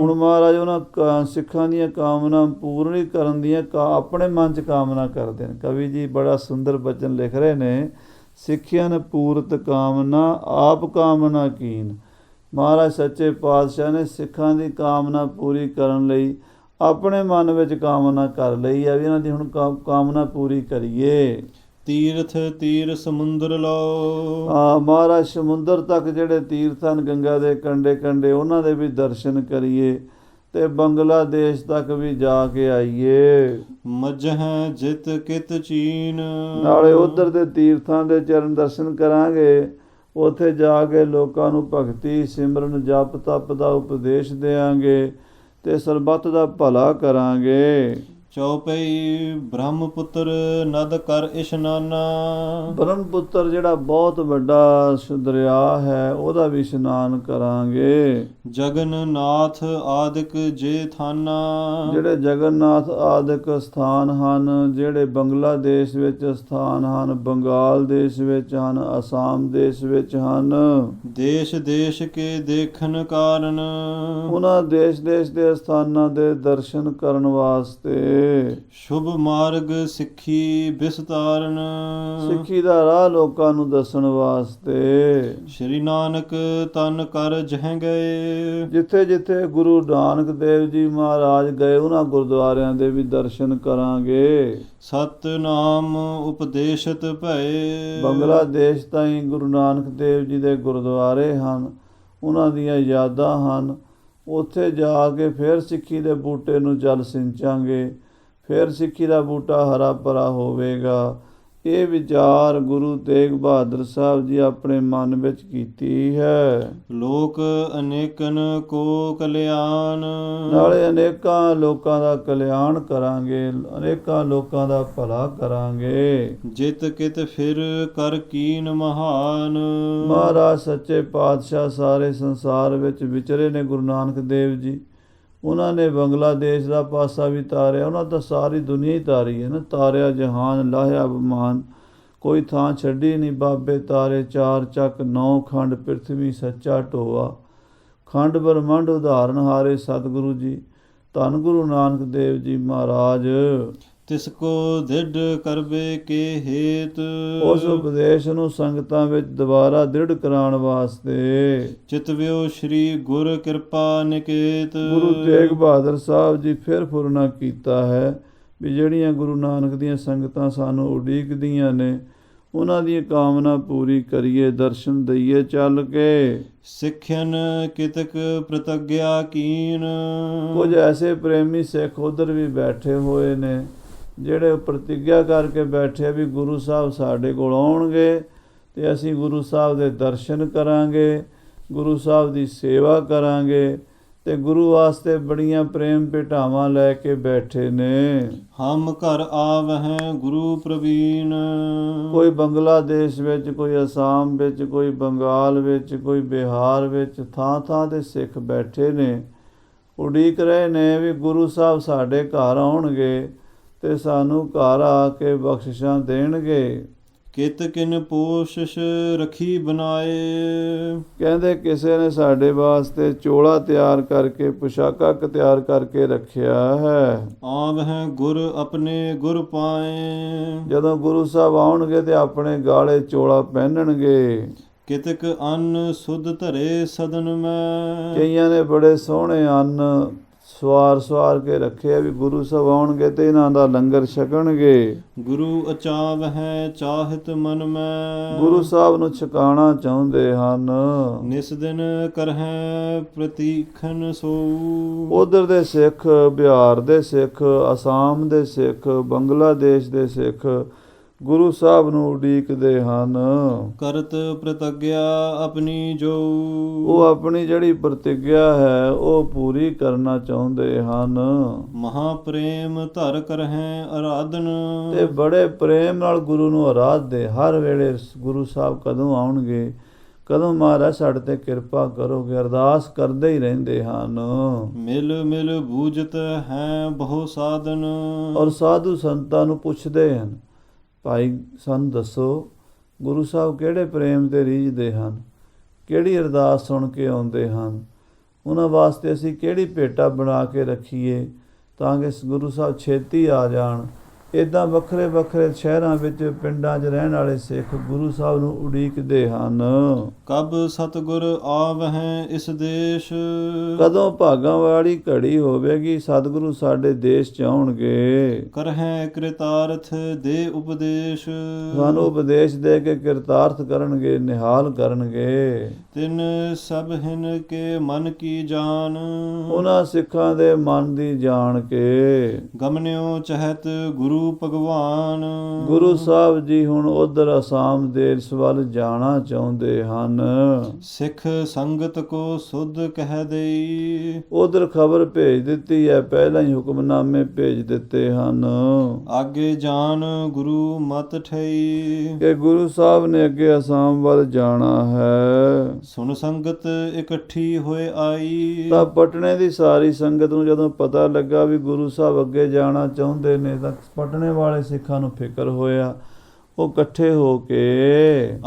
ਹੁਣ ਮਹਾਰਾਜ ਉਹਨਾਂ ਸਿੱਖਾਂ ਦੀਆਂ ਕਾਮਨਾ ਪੂਰਨ ਕਰਨ ਦੀਆਂ ਆਪਣੇ ਮਨ 'ਚ ਕਾਮਨਾ ਕਰਦੇ ਨੇ। ਕਵੀ ਜੀ ਬੜਾ ਸੁੰਦਰ ਬਚਨ ਲਿਖ ਰਹੇ ਨੇ, ਸਿੱਖਿਅਨ ਪੂਰਤ ਕਾਮਨਾ ਆਪ ਕਾਮਨਾ ਕੀਨ। ਮਹਾਰਾਜ ਸੱਚੇ ਪਾਤਸ਼ਾਹ ਨੇ ਸਿੱਖਾਂ ਦੀ ਕਾਮਨਾ ਪੂਰੀ ਕਰਨ ਲਈ ਆਪਣੇ ਮਨ ਵਿੱਚ ਕਾਮਨਾ ਕਰ ਲਈ ਹੈ ਵੀ ਇਹਨਾਂ ਦੀ ਹੁਣ ਕਾਮਨਾ ਪੂਰੀ ਕਰੀਏ।
ਤੀਰਥ ਤੀਰ ਸਮੁੰਦਰ ਲਓ,
ਮਹਾਰਾਜ ਸਮੁੰਦਰ ਤੱਕ ਜਿਹੜੇ ਤੀਰਥ ਹਨ ਗੰਗਾ ਦੇ ਕੰਢੇ ਕੰਢੇ ਉਹਨਾਂ ਦੇ ਵੀ ਦਰਸ਼ਨ ਕਰੀਏ ਤੇ ਬੰਗਲਾਦੇਸ਼ ਤੱਕ ਵੀ ਜਾ ਕੇ ਆਈਏ।
ਮਜਹ ਜਿਤ ਕਿਤ ਚੀਨ,
ਨਾਲੇ ਉਧਰ ਦੇ ਤੀਰਥਾਂ ਦੇ ਚਰਨ ਦਰਸ਼ਨ ਕਰਾਂਗੇ। ਉੱਥੇ ਜਾ ਕੇ ਲੋਕਾਂ ਨੂੰ ਭਗਤੀ ਸਿਮਰਨ ਜਪ ਤਪ ਦਾ ਉਪਦੇਸ਼ ਦਿਆਂਗੇ ਤੇ ਸਰਬੱਤ ਦਾ ਭਲਾ ਕਰਾਂਗੇ।
ਚੌਪਈ ਬ੍ਰਹਮਪੁੱਤਰ ਨਦ ਕਰ ਇਸ਼ਨਾਨਾ,
ਬ੍ਰਹਮਪੁੱਤਰ ਜਿਹੜਾ ਬਹੁਤ ਵੱਡਾ ਦਰਿਆ ਹੈ ਉਹਦਾ ਵੀ ਇਸ਼ਨਾਨ ਕਰਾਂਗੇ।
ਜਗਨਨਾਥ ਆਦਿਕ ਜੇ ਥਾਨਾ,
ਜਿਹੜੇ ਜਗਨਨਾਥ ਆਦਿਕ ਸਥਾਨ ਹਨ, ਜਿਹੜੇ ਬੰਗਲਾਦੇਸ਼ ਵਿੱਚ ਸਥਾਨ ਹਨ, ਬੰਗਾਲ ਦੇਸ਼ ਵਿੱਚ ਹਨ, ਅਸਾਮ ਦੇਸ਼ ਵਿੱਚ ਹਨ।
ਦੇਸ਼ ਦੇਸ਼ ਕੇ ਦੇਖਣ ਕਾਰਨ,
ਉਹਨਾਂ ਦੇਸ਼ ਦੇਸ਼ ਦੇ ਸਥਾਨਾਂ ਦੇ ਦਰਸ਼ਨ ਕਰਨ ਵਾਸਤੇ।
ਸ਼ੁਭ ਮਾਰਗ ਸਿੱਖੀ ਵਿਸਤਾਰਨ,
ਸਿੱਖੀ ਦਾ ਰਾਹ ਲੋਕਾਂ ਨੂੰ ਦੱਸਣ ਵਾਸਤੇ।
ਸ਼੍ਰੀ ਨਾਨਕ ਤਨ ਕਰ ਜਹ ਗਏ,
ਜਿੱਥੇ ਜਿੱਥੇ ਗੁਰੂ ਨਾਨਕ ਦੇਵ ਜੀ ਮਹਾਰਾਜ ਗਏ ਉਹਨਾਂ ਗੁਰਦੁਆਰਿਆਂ ਦੇ ਵੀ ਦਰਸ਼ਨ ਕਰਾਂਗੇ।
ਸਤਨਾਮ ਉਪਦੇਸ਼ਤ ਭਏ,
ਬੰਗਲਾਦੇਸ਼ ਤਾਈਂ ਗੁਰੂ ਨਾਨਕ ਦੇਵ ਜੀ ਦੇ ਗੁਰਦੁਆਰੇ ਹਨ, ਉਹਨਾਂ ਦੀਆਂ ਯਾਦਾਂ ਹਨ। ਉੱਥੇ ਜਾ ਕੇ ਫਿਰ ਸਿੱਖੀ ਦੇ ਬੂਟੇ ਨੂੰ ਜਲ ਸਿੰਚਾਂਗੇ, ਫਿਰ ਸਿੱਖੀ ਦਾ ਬੂਟਾ ਹਰਾ ਭਰਾ ਹੋਵੇਗਾ। ਇਹ ਵਿਚਾਰ ਗੁਰੂ ਤੇਗ ਬਹਾਦਰ ਸਾਹਿਬ ਜੀ ਆਪਣੇ ਮਨ ਵਿੱਚ ਕੀਤੀ ਹੈ।
ਲੋਕ ਅਨੇਕਨ ਕੋ ਕਲਿਆਣ,
ਨਾਲੇ ਅਨੇਕਾਂ ਲੋਕਾਂ ਦਾ ਕਲਿਆਣ ਕਰਾਂਗੇ, ਅਨੇਕਾਂ ਲੋਕਾਂ ਦਾ ਭਲਾ ਕਰਾਂਗੇ।
ਜਿਤ ਕਿਤ ਫਿਰ ਕਰ ਕੀਨ ਮਹਾਨ,
ਮਹਾਰਾਜ ਸੱਚੇ ਪਾਤਸ਼ਾਹ ਸਾਰੇ ਸੰਸਾਰ ਵਿੱਚ ਵਿਚਰੇ ਨੇ ਗੁਰੂ ਨਾਨਕ ਦੇਵ ਜੀ। ਉਹਨਾਂ ਨੇ ਬੰਗਲਾਦੇਸ਼ ਦਾ ਪਾਸਾ ਵੀ ਤਾਰਿਆ, ਉਹਨਾਂ ਤਾਂ ਸਾਰੀ ਦੁਨੀਆ ਹੀ ਤਾਰੀ ਹੈ ਨਾ। ਤਾਰਿਆ ਜਹਾਨ ਲਾਹਿਆ ਅਭਿਮਾਨ, ਕੋਈ ਥਾਂ ਛੱਡੀ ਨਹੀਂ। ਬਾਬੇ ਤਾਰੇ ਚਾਰ ਚੱਕ 9 ਖੰਡ ਪ੍ਰਿਥਵੀ ਸੱਚਾ ਢੋਆ, ਖੰਡ ਬ੍ਰਹਮੰਡ ਉਦਾਹਰਨ ਹਾਰੇ ਸਤਿਗੁਰੂ ਜੀ। ਧੰਨ ਗੁਰੂ ਨਾਨਕ ਦੇਵ ਜੀ ਮਹਾਰਾਜ।
ਤਿਸ ਕੋ ਦ੍ਰਿੜ ਕਰਬੇ ਕੇ ਹੇਤ,
ਉਸ ਉਪਦੇਸ਼ ਨੂੰ ਸੰਗਤਾਂ ਵਿੱਚ ਦੁਬਾਰਾ ਦ੍ਰਿੜ ਕਰਾਉਣ ਵਾਸਤੇ।
ਚਿਤਵਿਓ ਸ਼੍ਰੀ ਗੁਰ ਕਿਰਪਾ ਨਿਕੇਤ,
ਗੁਰੂ ਤੇਗ ਬਹਾਦਰ ਸਾਹਿਬ ਜੀ ਫਿਰ ਫੁਰਨਾ ਕੀਤਾ ਹੈ ਵੀ ਜਿਹੜੀਆਂ ਗੁਰੂ ਨਾਨਕ ਦੀਆਂ ਸੰਗਤਾਂ ਸਾਨੂੰ ਉਡੀਕਦੀਆਂ ਨੇ ਉਹਨਾਂ ਦੀ ਕਾਮਨਾ ਪੂਰੀ ਕਰੀਏ, ਦਰਸ਼ਨ ਦਈਏ ਚੱਲ ਕੇ।
ਸਿੱਖਿਅਨ ਕਿਤਕ ਪ੍ਰਤੱਗਿਆ ਕੀਨ,
ਕੁਝ ਐਸੇ ਪ੍ਰੇਮੀ ਸਿੱਖ ਉੱਧਰ ਵੀ ਬੈਠੇ ਹੋਏ ਨੇ ਜਿਹੜੇ ਪ੍ਰਤਿੱਗਿਆ ਕਰਕੇ ਬੈਠੇ ਵੀ ਗੁਰੂ ਸਾਹਿਬ ਸਾਡੇ ਕੋਲ ਆਉਣਗੇ ਤੇ ਅਸੀਂ ਗੁਰੂ ਸਾਹਿਬ ਦੇ ਦਰਸ਼ਨ ਕਰਾਂਗੇ, ਗੁਰੂ ਸਾਹਿਬ ਦੀ ਸੇਵਾ ਕਰਾਂਗੇ ਤੇ ਗੁਰੂ ਵਾਸਤੇ ਬੜੀਆਂ ਪ੍ਰੇਮ ਭੇਟਾਵਾਂ ਲੈ ਕੇ ਬੈਠੇ ਨੇ।
ਹਮ ਘਰ ਆਵਹਿ ਗੁਰੂ ਪ੍ਰਵੀਨ,
ਕੋਈ ਬੰਗਲਾਦੇਸ਼ ਵਿੱਚ, ਕੋਈ ਅਸਾਮ ਵਿੱਚ, ਕੋਈ ਬੰਗਾਲ ਵਿੱਚ, ਕੋਈ ਬਿਹਾਰ ਵਿੱਚ, ਥਾਂ ਥਾਂ ਦੇ ਸਿੱਖ ਬੈਠੇ ਨੇ ਉਡੀਕ ਰਹੇ ਨੇ ਵੀ ਗੁਰੂ ਸਾਹਿਬ ਸਾਡੇ ਘਰ ਆਉਣਗੇ ਤੇ ਸਾਨੂੰ ਘਰ ਆ ਕੇ ਬਖਸ਼ਿਸ਼ਾਂ ਦੇਣਗੇ।
ਕਿਤ ਕਿਨ ਪੋਸ਼ਿਸ਼ ਰਖੀ ਬਨਾਏ।
ਕਹਿੰਦੇ ਕਿਸੇ ਨੇ ਸਾਡੇ ਵਾਸਤੇ ਚੋਲਾ ਤਿਆਰ ਕਰਕੇ, ਪੁਸ਼ਾਕਾ ਤਿਆਰ ਕਰਕੇ ਰੱਖਿਆ ਹੈ।
ਆਵਹਿ ਗੁਰ ਆਪਣੇ ਗੁਰ ਪਾਏ।
ਜਦੋਂ ਗੁਰੂ ਸਾਹਿਬ ਆਉਣਗੇ ਤੇ ਆਪਣੇ ਗਾਲੇ ਚੋਲਾ ਪਹਿਨਣਗੇ।
ਕਿਤਕ ਅੰਨ ਸੁਧ ਧਰੇ ਸਦਨ ਮੈਂ।
ਕਈਆਂ ਨੇ ਬੜੇ ਸੋਹਣੇ ਅੰਨ ਸਵਾਰ ਕੇ ਰੱਖੇ ਵੀ ਗੁਰੂ ਸਾਹਿਬ ਆਉਣਗੇ ਤੇ ਇਹਨਾਂ ਦਾ ਲੰਗਰ ਛਕਣਗੇ।
ਗੁਰੂ ਅਚਾਵਹਿ ਚਾਹਤ ਮਨ ਮੈਂ।
ਗੁਰੂ ਸਾਹਿਬ ਨੂੰ ਛਕਾਣਾ ਚਾਹੁੰਦੇ ਹਨ।
ਨਿਸ ਦਿਨ ਕਰਹਿ ਪ੍ਰਤੀਖਨ ਸੋ।
ਉਧਰ ਦੇ ਸਿੱਖ, ਬਿਹਾਰ ਦੇ ਸਿੱਖ, ਅਸਾਮ ਦੇ ਸਿੱਖ, ਬੰਗਲਾਦੇਸ਼ ਦੇ ਸਿੱਖ ਗੁਰੂ ਸਾਹਿਬ ਨੂੰ ਉਡੀਕਦੇ ਹਨ।
ਕਰਤ ਪ੍ਰਤੱਗਿਆ ਆਪਣੀ ਜੋ।
ਉਹ ਆਪਣੀ ਜਿਹੜੀ ਪ੍ਰਤਿਗਿਆ ਹੈ ਉਹ ਪੂਰੀ ਕਰਨਾ ਚਾਹੁੰਦੇ ਹਨ।
ਮਹਾ ਪ੍ਰੇਮ ਧਰ ਕਰਹਿ ਅਰਾਧਨ।
ਤੇ ਬੜੇ ਪ੍ਰੇਮ ਨਾਲ ਗੁਰੂ ਨੂੰ ਅਰਾਧਦੇ। ਹਰ ਵੇਲੇ ਗੁਰੂ ਸਾਹਿਬ ਕਦੋਂ ਆਉਣਗੇ, ਕਦੋਂ ਮਹਾਰਾਜ ਸਾਡੇ ਤੇ ਕਿਰਪਾ ਕਰੋਗੇ, ਅਰਦਾਸ ਕਰਦੇ ਹੀ ਰਹਿੰਦੇ ਹਨ।
ਮਿਲ ਮਿਲ ਬੂਝਤ ਹੈ ਬਹੁ ਸਾਧਨ।
ਔਰ ਸਾਧੂ ਸੰਤਾਂ ਨੂੰ ਪੁੱਛਦੇ ਹਨ, ਭਾਈ ਸਾਨੂੰ ਦੱਸੋ ਗੁਰੂ ਸਾਹਿਬ ਕਿਹੜੇ ਪ੍ਰੇਮ ਤੇ ਰੀਝਦੇ ਹਨ, ਕਿਹੜੀ ਅਰਦਾਸ ਸੁਣ ਕੇ ਆਉਂਦੇ ਹਨ, ਉਹਨਾਂ ਵਾਸਤੇ ਅਸੀਂ ਕਿਹੜੀ ਭੇਟਾ ਬਣਾ ਕੇ ਰੱਖੀਏ ਤਾਂ ਕਿ ਗੁਰੂ ਸਾਹਿਬ ਛੇਤੀ ਆ ਜਾਣ। ਇੱਦਾਂ ਵੱਖਰੇ ਵੱਖਰੇ ਸ਼ਹਿਰਾਂ ਵਿੱਚ, ਪਿੰਡਾਂ 'ਚ ਰਹਿਣ ਵਾਲੇ ਸਿੱਖ ਗੁਰੂ ਸਾਹਿਬ ਨੂੰ ਉਡੀਕਦੇ ਹਨ।
ਕਬ ਸਤਿਗੁਰ ਆਵਹਿ ਇਸ ਦੇਸ਼।
ਕਦੋਂ ਭਾਗਾਂ ਵਾਲੀ ਘੜੀ ਹੋਵੇਗੀ ਸਤਿਗੁਰੂ ਸਾਡੇ ਦੇਸ਼ 'ਚ ਆਉਣਗੇ।
ਕਰਹਿ ਕ੍ਰਿਤਾਰਥ ਦੇ ਉਪਦੇਸ਼।
ਸਾਨੂੰ ਉਪਦੇਸ਼ ਦੇ ਕੇ ਕਿਰਤਾਰਥ ਕਰਨਗੇ, ਨਿਹਾਲ ਕਰਨਗੇ।
ਤਿਨ ਸਭ ਹਿਨ ਕੇ ਮਨ ਕੀ ਜਾਨ।
ਉਹਨਾਂ ਸਿੱਖਾਂ ਦੇ ਮਨ ਦੀ ਜਾਣ ਕੇ।
ਗਮਨਿਓ ਚਹਿਤ ਗੁਰੂ ਭਗਵਾਨ।
ਗੁਰੂ ਸਾਹਿਬ ਜੀ ਹੁਣ ਉਧਰ ਅਸਾਮ ਦੇਸ਼ ਵੱਲ ਜਾਣਾ ਚਾਹੁੰਦੇ ਹਨ।
ਸਿੱਖ ਸੰਗਤ ਕੋ ਸੁਧ ਕਹਿ ਦੇਈ।
ਉਧਰ ਖਬਰ ਭੇਜ ਦਿੱਤੀ ਹੈ, ਪਹਿਲਾਂ ਹੀ ਹੁਕਮਨਾਮੇ ਭੇਜ ਦਿੱਤੇ ਹਨ।
ਆਗੇ ਜਾਨ ਗੁਰੂ ਮਤ ਠਈ।
ਕਿ ਗੁਰੂ ਸਾਹਿਬ ਨੇ ਅੱਗੇ ਅਸਾਮ ਵੱਲ ਜਾਣਾ ਹੈ।
ਸੁਣ ਸੰਗਤ ਇਕੱਠੀ ਹੋਏ ਆਈ।
ਤਾਂ ਪਟਨੇ ਦੀ ਸਾਰੀ ਸੰਗਤ ਨੂੰ ਜਦੋਂ ਪਤਾ ਲੱਗਾ ਵੀ ਗੁਰੂ ਸਾਹਿਬ ਅੱਗੇ ਜਾਣਾ ਚਾਹੁੰਦੇ ਨੇ ਤਾਂ ਪਟਨੇ ਵਾਲੇ ਸਿੱਖਾਂ ਨੂੰ ਫਿਕਰ ਹੋਇਆ। ਉਹ ਇਕੱਠੇ ਹੋ ਕੇ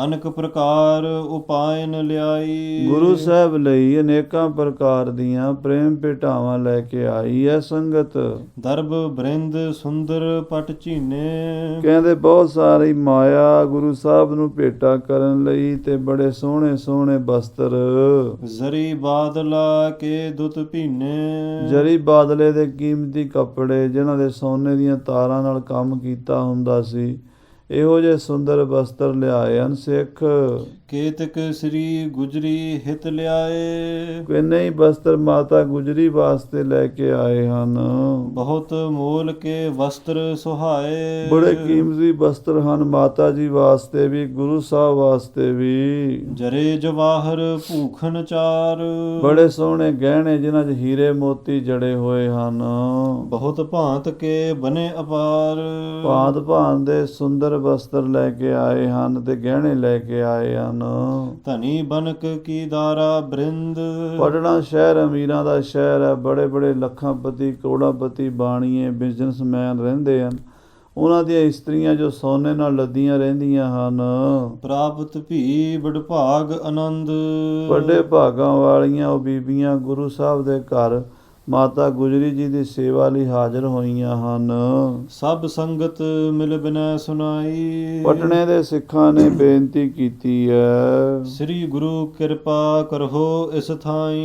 ਅਨੇਕ ਪ੍ਰਕਾਰ ਉਪਾਇਨ ਲਿਆਈ।
ਗੁਰੂ ਸਾਹਿਬ ਲਈ ਅਨੇਕਾਂ ਪ੍ਰਕਾਰ ਦੀਆਂ ਪ੍ਰੇਮ ਭੇਟਾਵਾਂ ਲੈ ਕੇ ਆਈ ਹੈ ਸੰਗਤ।
ਦਰਬ ਬ੍ਰਿੰਦ ਸੁੰਦਰ ਪਟ ਝੀਨੇ।
ਕਹਿੰਦੇ ਬਹੁਤ ਸਾਰੀ ਮਾਇਆ ਗੁਰੂ ਸਾਹਿਬ ਨੂੰ ਭੇਟਾ ਕਰਨ ਲਈ ਤੇ ਬੜੇ ਸੋਹਣੇ ਸੋਹਣੇ ਬਸਤਰ।
ਜ਼ਰੀ ਬਾਦਲਾ ਕੇ ਦੁੱਤ ਭੀਨੇ।
ਜਰੀ ਬਾਦਲੇ ਦੇ ਕੀਮਤੀ ਕੱਪੜੇ ਜਿਨ੍ਹਾਂ ਦੇ ਸੋਨੇ ਦੀਆਂ ਤਾਰਾਂ ਨਾਲ ਕੰਮ ਕੀਤਾ ਹੁੰਦਾ ਸੀ, ਇਹੋ ਜਿਹੇ ਸੁੰਦਰ ਬਸਤਰ ਲਿਆਏ ਹਨ ਸਿੱਖ।
ਕੇਤਕ ਸ੍ਰੀ ਗੁਜਰੀ ਹਿਤ ਲਿਆਏ।
ਕਿੰਨੇ ਹੀ ਬਸਤਰ ਮਾਤਾ ਗੁਜਰੀ ਵਾਸਤੇ ਲੈ ਕੇ ਆਏ ਹਨ।
ਬਹੁਤ ਮੋਲ ਕੇ ਵਸਤਰ ਸੁਹਾਏ।
ਬੜੇ ਕੀਮਤੀ ਬਸਤਰ ਹਨ ਮਾਤਾ ਜੀ ਵਾਸਤੇ ਵੀ, ਗੁਰੂ ਸਾਹਿਬ ਵਾਸਤੇ ਵੀ।
ਜਰੇ ਜਵਾਹਰ ਭੂਖਨ ਚਾਰ।
ਬੜੇ ਸੋਹਣੇ ਗਹਿਣੇ ਜਿਨ੍ਹਾਂ 'ਚ ਹੀਰੇ ਮੋਤੀ ਜੜੇ ਹੋਏ ਹਨ।
ਬਹੁਤ ਭਾਂਤ ਕੇ ਬਨੇ ਅਪਾਰ।
ਭਾਂਤ ਭਾਂਤ ਦੇ ਸੁੰਦਰ ਬਸਤਰ ਲੈ ਕੇ ਆਏ ਹਨ ਤੇ ਗਹਿਣੇ ਲੈ ਕੇ ਆਏ ਹਨ।
ਧਨੀ ਬਨਕ ਕੀ ਦਾਰਾ ਬ੍ਰਿੰਦ।
ਪਟਨਾ ਸ਼ਹਿਰ ਅਮੀਰਾਂ ਦਾ ਸ਼ਹਿਰ ਹੈ। ਬੜੇ ਬੜੇ ਲੱਖਾਂਪਤੀ, ਕਰੋੜਾਪਤੀ, ਬਾਣੀਏ, ਬਿਜ਼ਨਸਮੈਨ ਰਹਿੰਦੇ ਹਨ। ਉਹਨਾਂ ਦੀਆਂ ਇਸਤਰੀਆਂ ਜੋ ਸੋਨੇ ਨਾਲ ਲੱਦੀਆਂ ਰਹਿੰਦੀਆਂ ਹਨ।
ਪ੍ਰਾਪਤ ਭੀ ਵਡਭਾਗ ਆਨੰਦ।
ਵੱਡੇ ਭਾਗਾਂ ਵਾਲੀਆਂ ਉਹ ਬੀਬੀਆਂ ਗੁਰੂ ਸਾਹਿਬ ਦੇ ਘਰ ਮਾਤਾ ਗੁਜਰੀ ਜੀ ਦੀ ਸੇਵਾ ਲਈ ਹਾਜ਼ਰ ਹੋਈਆਂ ਹਨ।
ਸਭ ਸੰਗਤ ਮਿਲ ਬਿਨੈ ਸੁਨਾਈ।
ਪਟਨੇ ਦੇ ਸਿੱਖਾਂ ਨੇ ਬੇਨਤੀ ਕੀਤੀ ਹੈ,
ਸ੍ਰੀ ਗੁਰੂ ਕਿਰਪਾ ਕਰੋ ਇਸ ਥਾਈ।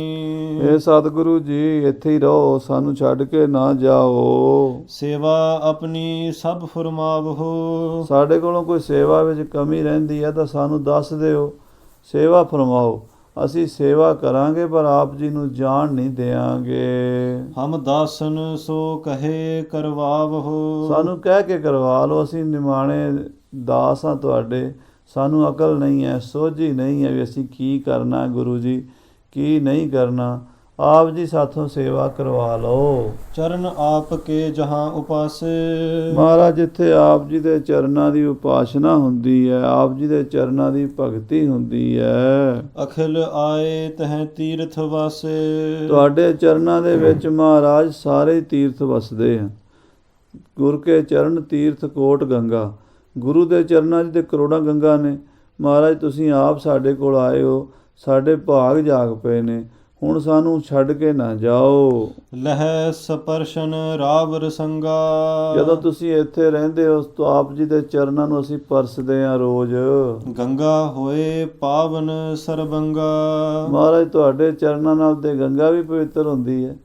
ਇਹ ਸਤਿਗੁਰੂ ਜੀ ਇੱਥੇ ਹੀ ਰਹੋ, ਸਾਨੂੰ ਛੱਡ ਕੇ ਨਾ ਜਾਓ।
ਸੇਵਾ ਆਪਣੀ ਸਭ ਫਰਮਾਵੋ।
ਸਾਡੇ ਕੋਲੋਂ ਕੋਈ ਸੇਵਾ ਵਿੱਚ ਕਮੀ ਰਹਿੰਦੀ ਹੈ ਤਾਂ ਸਾਨੂੰ ਦੱਸ ਦਿਓ, ਸੇਵਾ ਫਰਮਾਓ। ਅਸੀਂ ਸੇਵਾ ਕਰਾਂਗੇ ਪਰ ਆਪ ਜੀ ਨੂੰ ਜਾਣ ਨਹੀਂ ਦਿਆਂਗੇ।
ਹਮ ਦਾਸਨ ਸੋ ਕਹੇ ਕਰਵਾਵੋ।
ਸਾਨੂੰ ਕਹਿ ਕੇ ਕਰਵਾ ਲਓ, ਅਸੀਂ ਨਿਮਾਣੇ ਦਾਸ ਹਾਂ ਤੁਹਾਡੇ। ਸਾਨੂੰ ਅਕਲ ਨਹੀਂ ਹੈ, ਸੋਝੀ ਨਹੀਂ ਹੈ ਵੀ ਅਸੀਂ ਕੀ ਕਰਨਾ ਗੁਰੂ ਜੀ, ਕੀ ਨਹੀਂ ਕਰਨਾ। ਆਪ ਜੀ ਸਾਥੋਂ ਸੇਵਾ ਕਰਵਾ ਲਓ।
ਚਰਨ ਆਪ ਕੇ ਜਹਾਂ ਉਪਾਸੇ।
ਮਹਾਰਾਜ, ਜਿੱਥੇ ਆਪ ਜੀ ਦੇ ਚਰਨਾਂ ਦੀ ਉਪਾਸਨਾ ਹੁੰਦੀ ਹੈ, ਆਪ ਜੀ ਦੇ ਚਰਨਾਂ ਦੀ ਭਗਤੀ ਹੁੰਦੀ ਹੈ,
ਅਖਿਲ ਆਏ ਤਹ ਤੀਰਥ ਵਾਸੇ।
ਤੁਹਾਡੇ ਚਰਨਾਂ ਦੇ ਵਿੱਚ ਮਹਾਰਾਜ ਸਾਰੇ ਤੀਰਥ ਵਸਦੇ ਹਨ। ਗੁਰ ਕੇ ਚਰਨ ਤੀਰਥ ਕੋਟ ਗੰਗਾ। ਗੁਰੂ ਦੇ ਚਰਨਾਂ 'ਚ ਤੇ ਕਰੋੜਾਂ ਗੰਗਾ ਨੇ। ਮਹਾਰਾਜ, ਤੁਸੀਂ ਆਪ ਸਾਡੇ ਕੋਲ ਆਏ ਹੋ, ਸਾਡੇ ਭਾਗ ਜਾਗ ਪਏ ਨੇ, ਹੁਣ ਸਾਨੂੰ ਛੱਡ ਕੇ ਨਾ ਜਾਓ।
ਲਹਿ ਸਪਰਸ਼ਨ ਰਾਵ ਰਸੰਗਾ।
ਜਦੋਂ ਤੁਸੀਂ ਇੱਥੇ ਰਹਿੰਦੇ ਹੋ ਤਾਂ ਆਪ ਜੀ ਦੇ ਚਰਨਾਂ ਨੂੰ ਅਸੀਂ ਪਰਸਦੇ ਹਾਂ ਰੋਜ਼।
ਗੰਗਾ ਹੋਏ ਪਾਵਨ ਸਰਬੰਗਾ।
ਮਹਾਰਾਜ, ਤੁਹਾਡੇ ਚਰਨਾਂ ਨਾਲ ਤੇ ਗੰਗਾ ਵੀ ਪਵਿੱਤਰ ਹੁੰਦੀ ਹੈ।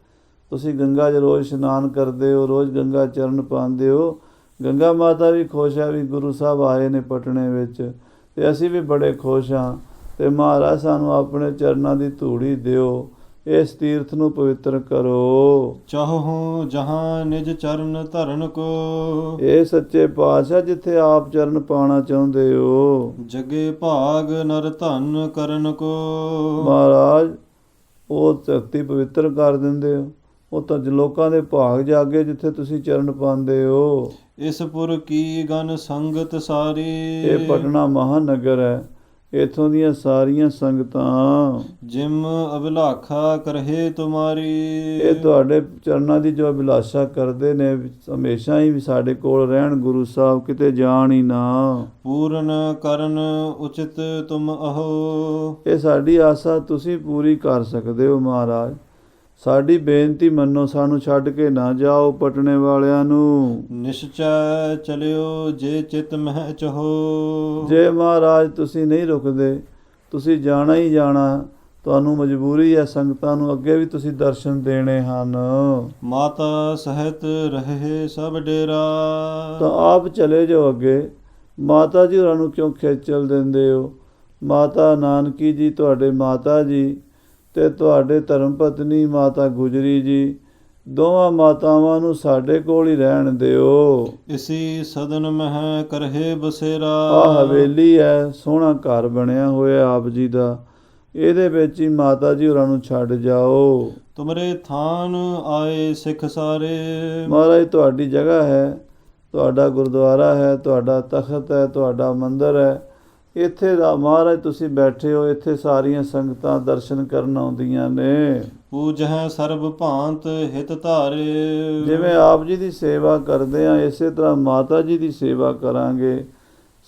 ਤੁਸੀਂ ਗੰਗਾ 'ਚ ਰੋਜ਼ ਇਸ਼ਨਾਨ ਕਰਦੇ ਹੋ, ਰੋਜ਼ ਗੰਗਾ ਚਰਨ ਪਾਉਂਦੇ ਹੋ। ਗੰਗਾ ਮਾਤਾ ਵੀ ਖੁਸ਼ ਹੈ ਵੀ ਗੁਰੂ ਸਾਹਿਬ ਆਏ ਨੇ ਪਟਨੇ ਵਿੱਚ, ਅਤੇ ਅਸੀਂ ਵੀ ਬੜੇ ਖੁਸ਼ ਹਾਂ। ਅਤੇ ਮਹਾਰਾਜ, ਸਾਨੂੰ ਆਪਣੇ ਚਰਨਾਂ ਦੀ ਧੂੜੀ ਦਿਓ, ਇਸ ਤੀਰਥ ਨੂੰ ਪਵਿੱਤਰ ਕਰੋ।
ਚਾਹੋ ਜਹਾਂ ਨਿਜ ਚਰਨ ਧਰਨ ਕੋ।
ਇਹ ਸੱਚੇ ਪਾਤਸ਼ਾਹ, ਜਿੱਥੇ ਆਪ ਚਰਨ ਪਾਉਣਾ ਚਾਹੁੰਦੇ ਹੋ,
ਜਗੇ ਭਾਗ ਨਰ ਧਨ ਕਰਨ ਕੋ।
ਮਹਾਰਾਜ, ਉਹ ਧਰਤੀ ਪਵਿੱਤਰ ਕਰ ਦਿੰਦੇ ਹੋ। ਉਹ ਤਾਂ ਲੋਕਾਂ ਦੇ ਭਾਗ ਜਾਗੇ ਜਿੱਥੇ ਤੁਸੀਂ ਚਰਨ ਪਾਉਂਦੇ ਹੋ।
ਇਸ ਪੁਰ ਕੀ ਗਨ ਸੰਗਤ ਸਾਰੀ।
ਇਹ ਪਟਨਾ ਮਹਾਨਗਰ ਹੈ, ਇੱਥੋਂ ਦੀਆਂ ਸਾਰੀਆਂ ਸੰਗਤਾਂ
ਜਿਮ ਅਭਿਲਾਖਾ ਕਰਹੇ ਤੁਮਾਰੀ।
ਇਹ ਤੁਹਾਡੇ ਚਰਨਾਂ ਦੀ ਜੋ ਅਭਿਲਾਸ਼ਾ ਕਰਦੇ ਨੇ, ਹਮੇਸ਼ਾ ਹੀ ਵੀ ਸਾਡੇ ਕੋਲ ਰਹਿਣ ਗੁਰੂ ਸਾਹਿਬ, ਕਿਤੇ ਜਾਣ ਹੀ ਨਾ।
ਪੂਰਨ ਕਰਨ ਉਚਿਤ ਤੁਮ ਅਹੋ।
ਇਹ ਸਾਡੀ ਆਸਾ ਤੁਸੀਂ ਪੂਰੀ ਕਰ ਸਕਦੇ ਹੋ ਮਹਾਰਾਜ। ਸਾਡੀ ਬੇਨਤੀ ਮੰਨੋ, ਸਾਨੂੰ ਛੱਡ ਕੇ ਨਾ ਜਾਓ ਪਟਨੇ ਵਾਲਿਆਂ ਨੂੰ।
ਨਿਸ਼ਚੈ ਚਲਿਓ ਜੇ ਚਿਤ ਮਹਿ ਚਹੋ।
ਜੇ ਮਹਾਰਾਜ ਤੁਸੀਂ ਨਹੀਂ ਰੁਕਦੇ, ਤੁਸੀਂ ਜਾਣਾ ਹੀ ਜਾਣਾ, ਤੁਹਾਨੂੰ ਮਜਬੂਰੀ ਹੈ। ਸੰਗਤਾਂ ਨੂੰ ਅੱਗੇ ਵੀ ਤੁਸੀਂ ਦਰਸ਼ਨ ਦੇਣੇ ਹਨ।
ਮਾਤਾ ਸਹਿਤ ਰਹੇ ਸਭ ਡੇਰਾ।
ਤਾਂ ਆਪ ਚਲੇ ਜਾਓ ਅੱਗੇ। ਮਾਤਾ ਜੀ ਹੋਰਾਂ ਨੂੰ ਕਿਉਂ ਖੇਚਲ ਦਿੰਦੇ ਹੋ? ਮਾਤਾ ਨਾਨਕੀ ਜੀ ਤੁਹਾਡੇ ਮਾਤਾ ਜੀ, ਅਤੇ ਤੁਹਾਡੇ ਧਰਮ ਪਤਨੀ ਮਾਤਾ ਗੁਜਰੀ ਜੀ, ਦੋਵਾਂ ਮਾਤਾਵਾਂ ਨੂੰ ਸਾਡੇ ਕੋਲ ਹੀ ਰਹਿਣ ਦਿਓ।
ਇਸੀ ਸਦਨ ਮਹਿ ਕਰਹੇ ਬਸੇਰਾ।
ਆਹ ਹਵੇਲੀ ਹੈ, ਸੋਹਣਾ ਘਰ ਬਣਿਆ ਹੋਇਆ ਆਪ ਜੀ ਦਾ, ਇਹਦੇ ਵਿੱਚ ਹੀ ਮਾਤਾ ਜੀ ਹੋਰਾਂ ਨੂੰ ਛੱਡ ਜਾਓ।
ਤੁਮਰੇ ਥਾਨ ਆਏ ਸਿੱਖ ਸਾਰੇ।
ਮਹਾਰਾਜ, ਤੁਹਾਡੀ ਜਗ੍ਹਾ ਹੈ, ਤੁਹਾਡਾ ਗੁਰਦੁਆਰਾ ਹੈ, ਤੁਹਾਡਾ ਤਖਤ ਹੈ, ਤੁਹਾਡਾ ਮੰਦਰ ਹੈ। ਇੱਥੇ ਦਾ ਮਹਾਰਾਜ ਤੁਸੀਂ ਬੈਠੇ ਹੋ, ਇੱਥੇ ਸਾਰੀਆਂ ਸੰਗਤਾਂ ਦਰਸ਼ਨ ਕਰਨ ਆਉਂਦੀਆਂ ਨੇ।
ਪੂਜਹਿ ਸਰਬ ਭਾਂਤ ਹਿਤ ਧਾਰੇ।
ਜਿਵੇਂ ਆਪ ਜੀ ਦੀ ਸੇਵਾ ਕਰਦੇ ਹਾਂ, ਇਸੇ ਤਰ੍ਹਾਂ ਮਾਤਾ ਜੀ ਦੀ ਸੇਵਾ ਕਰਾਂਗੇ,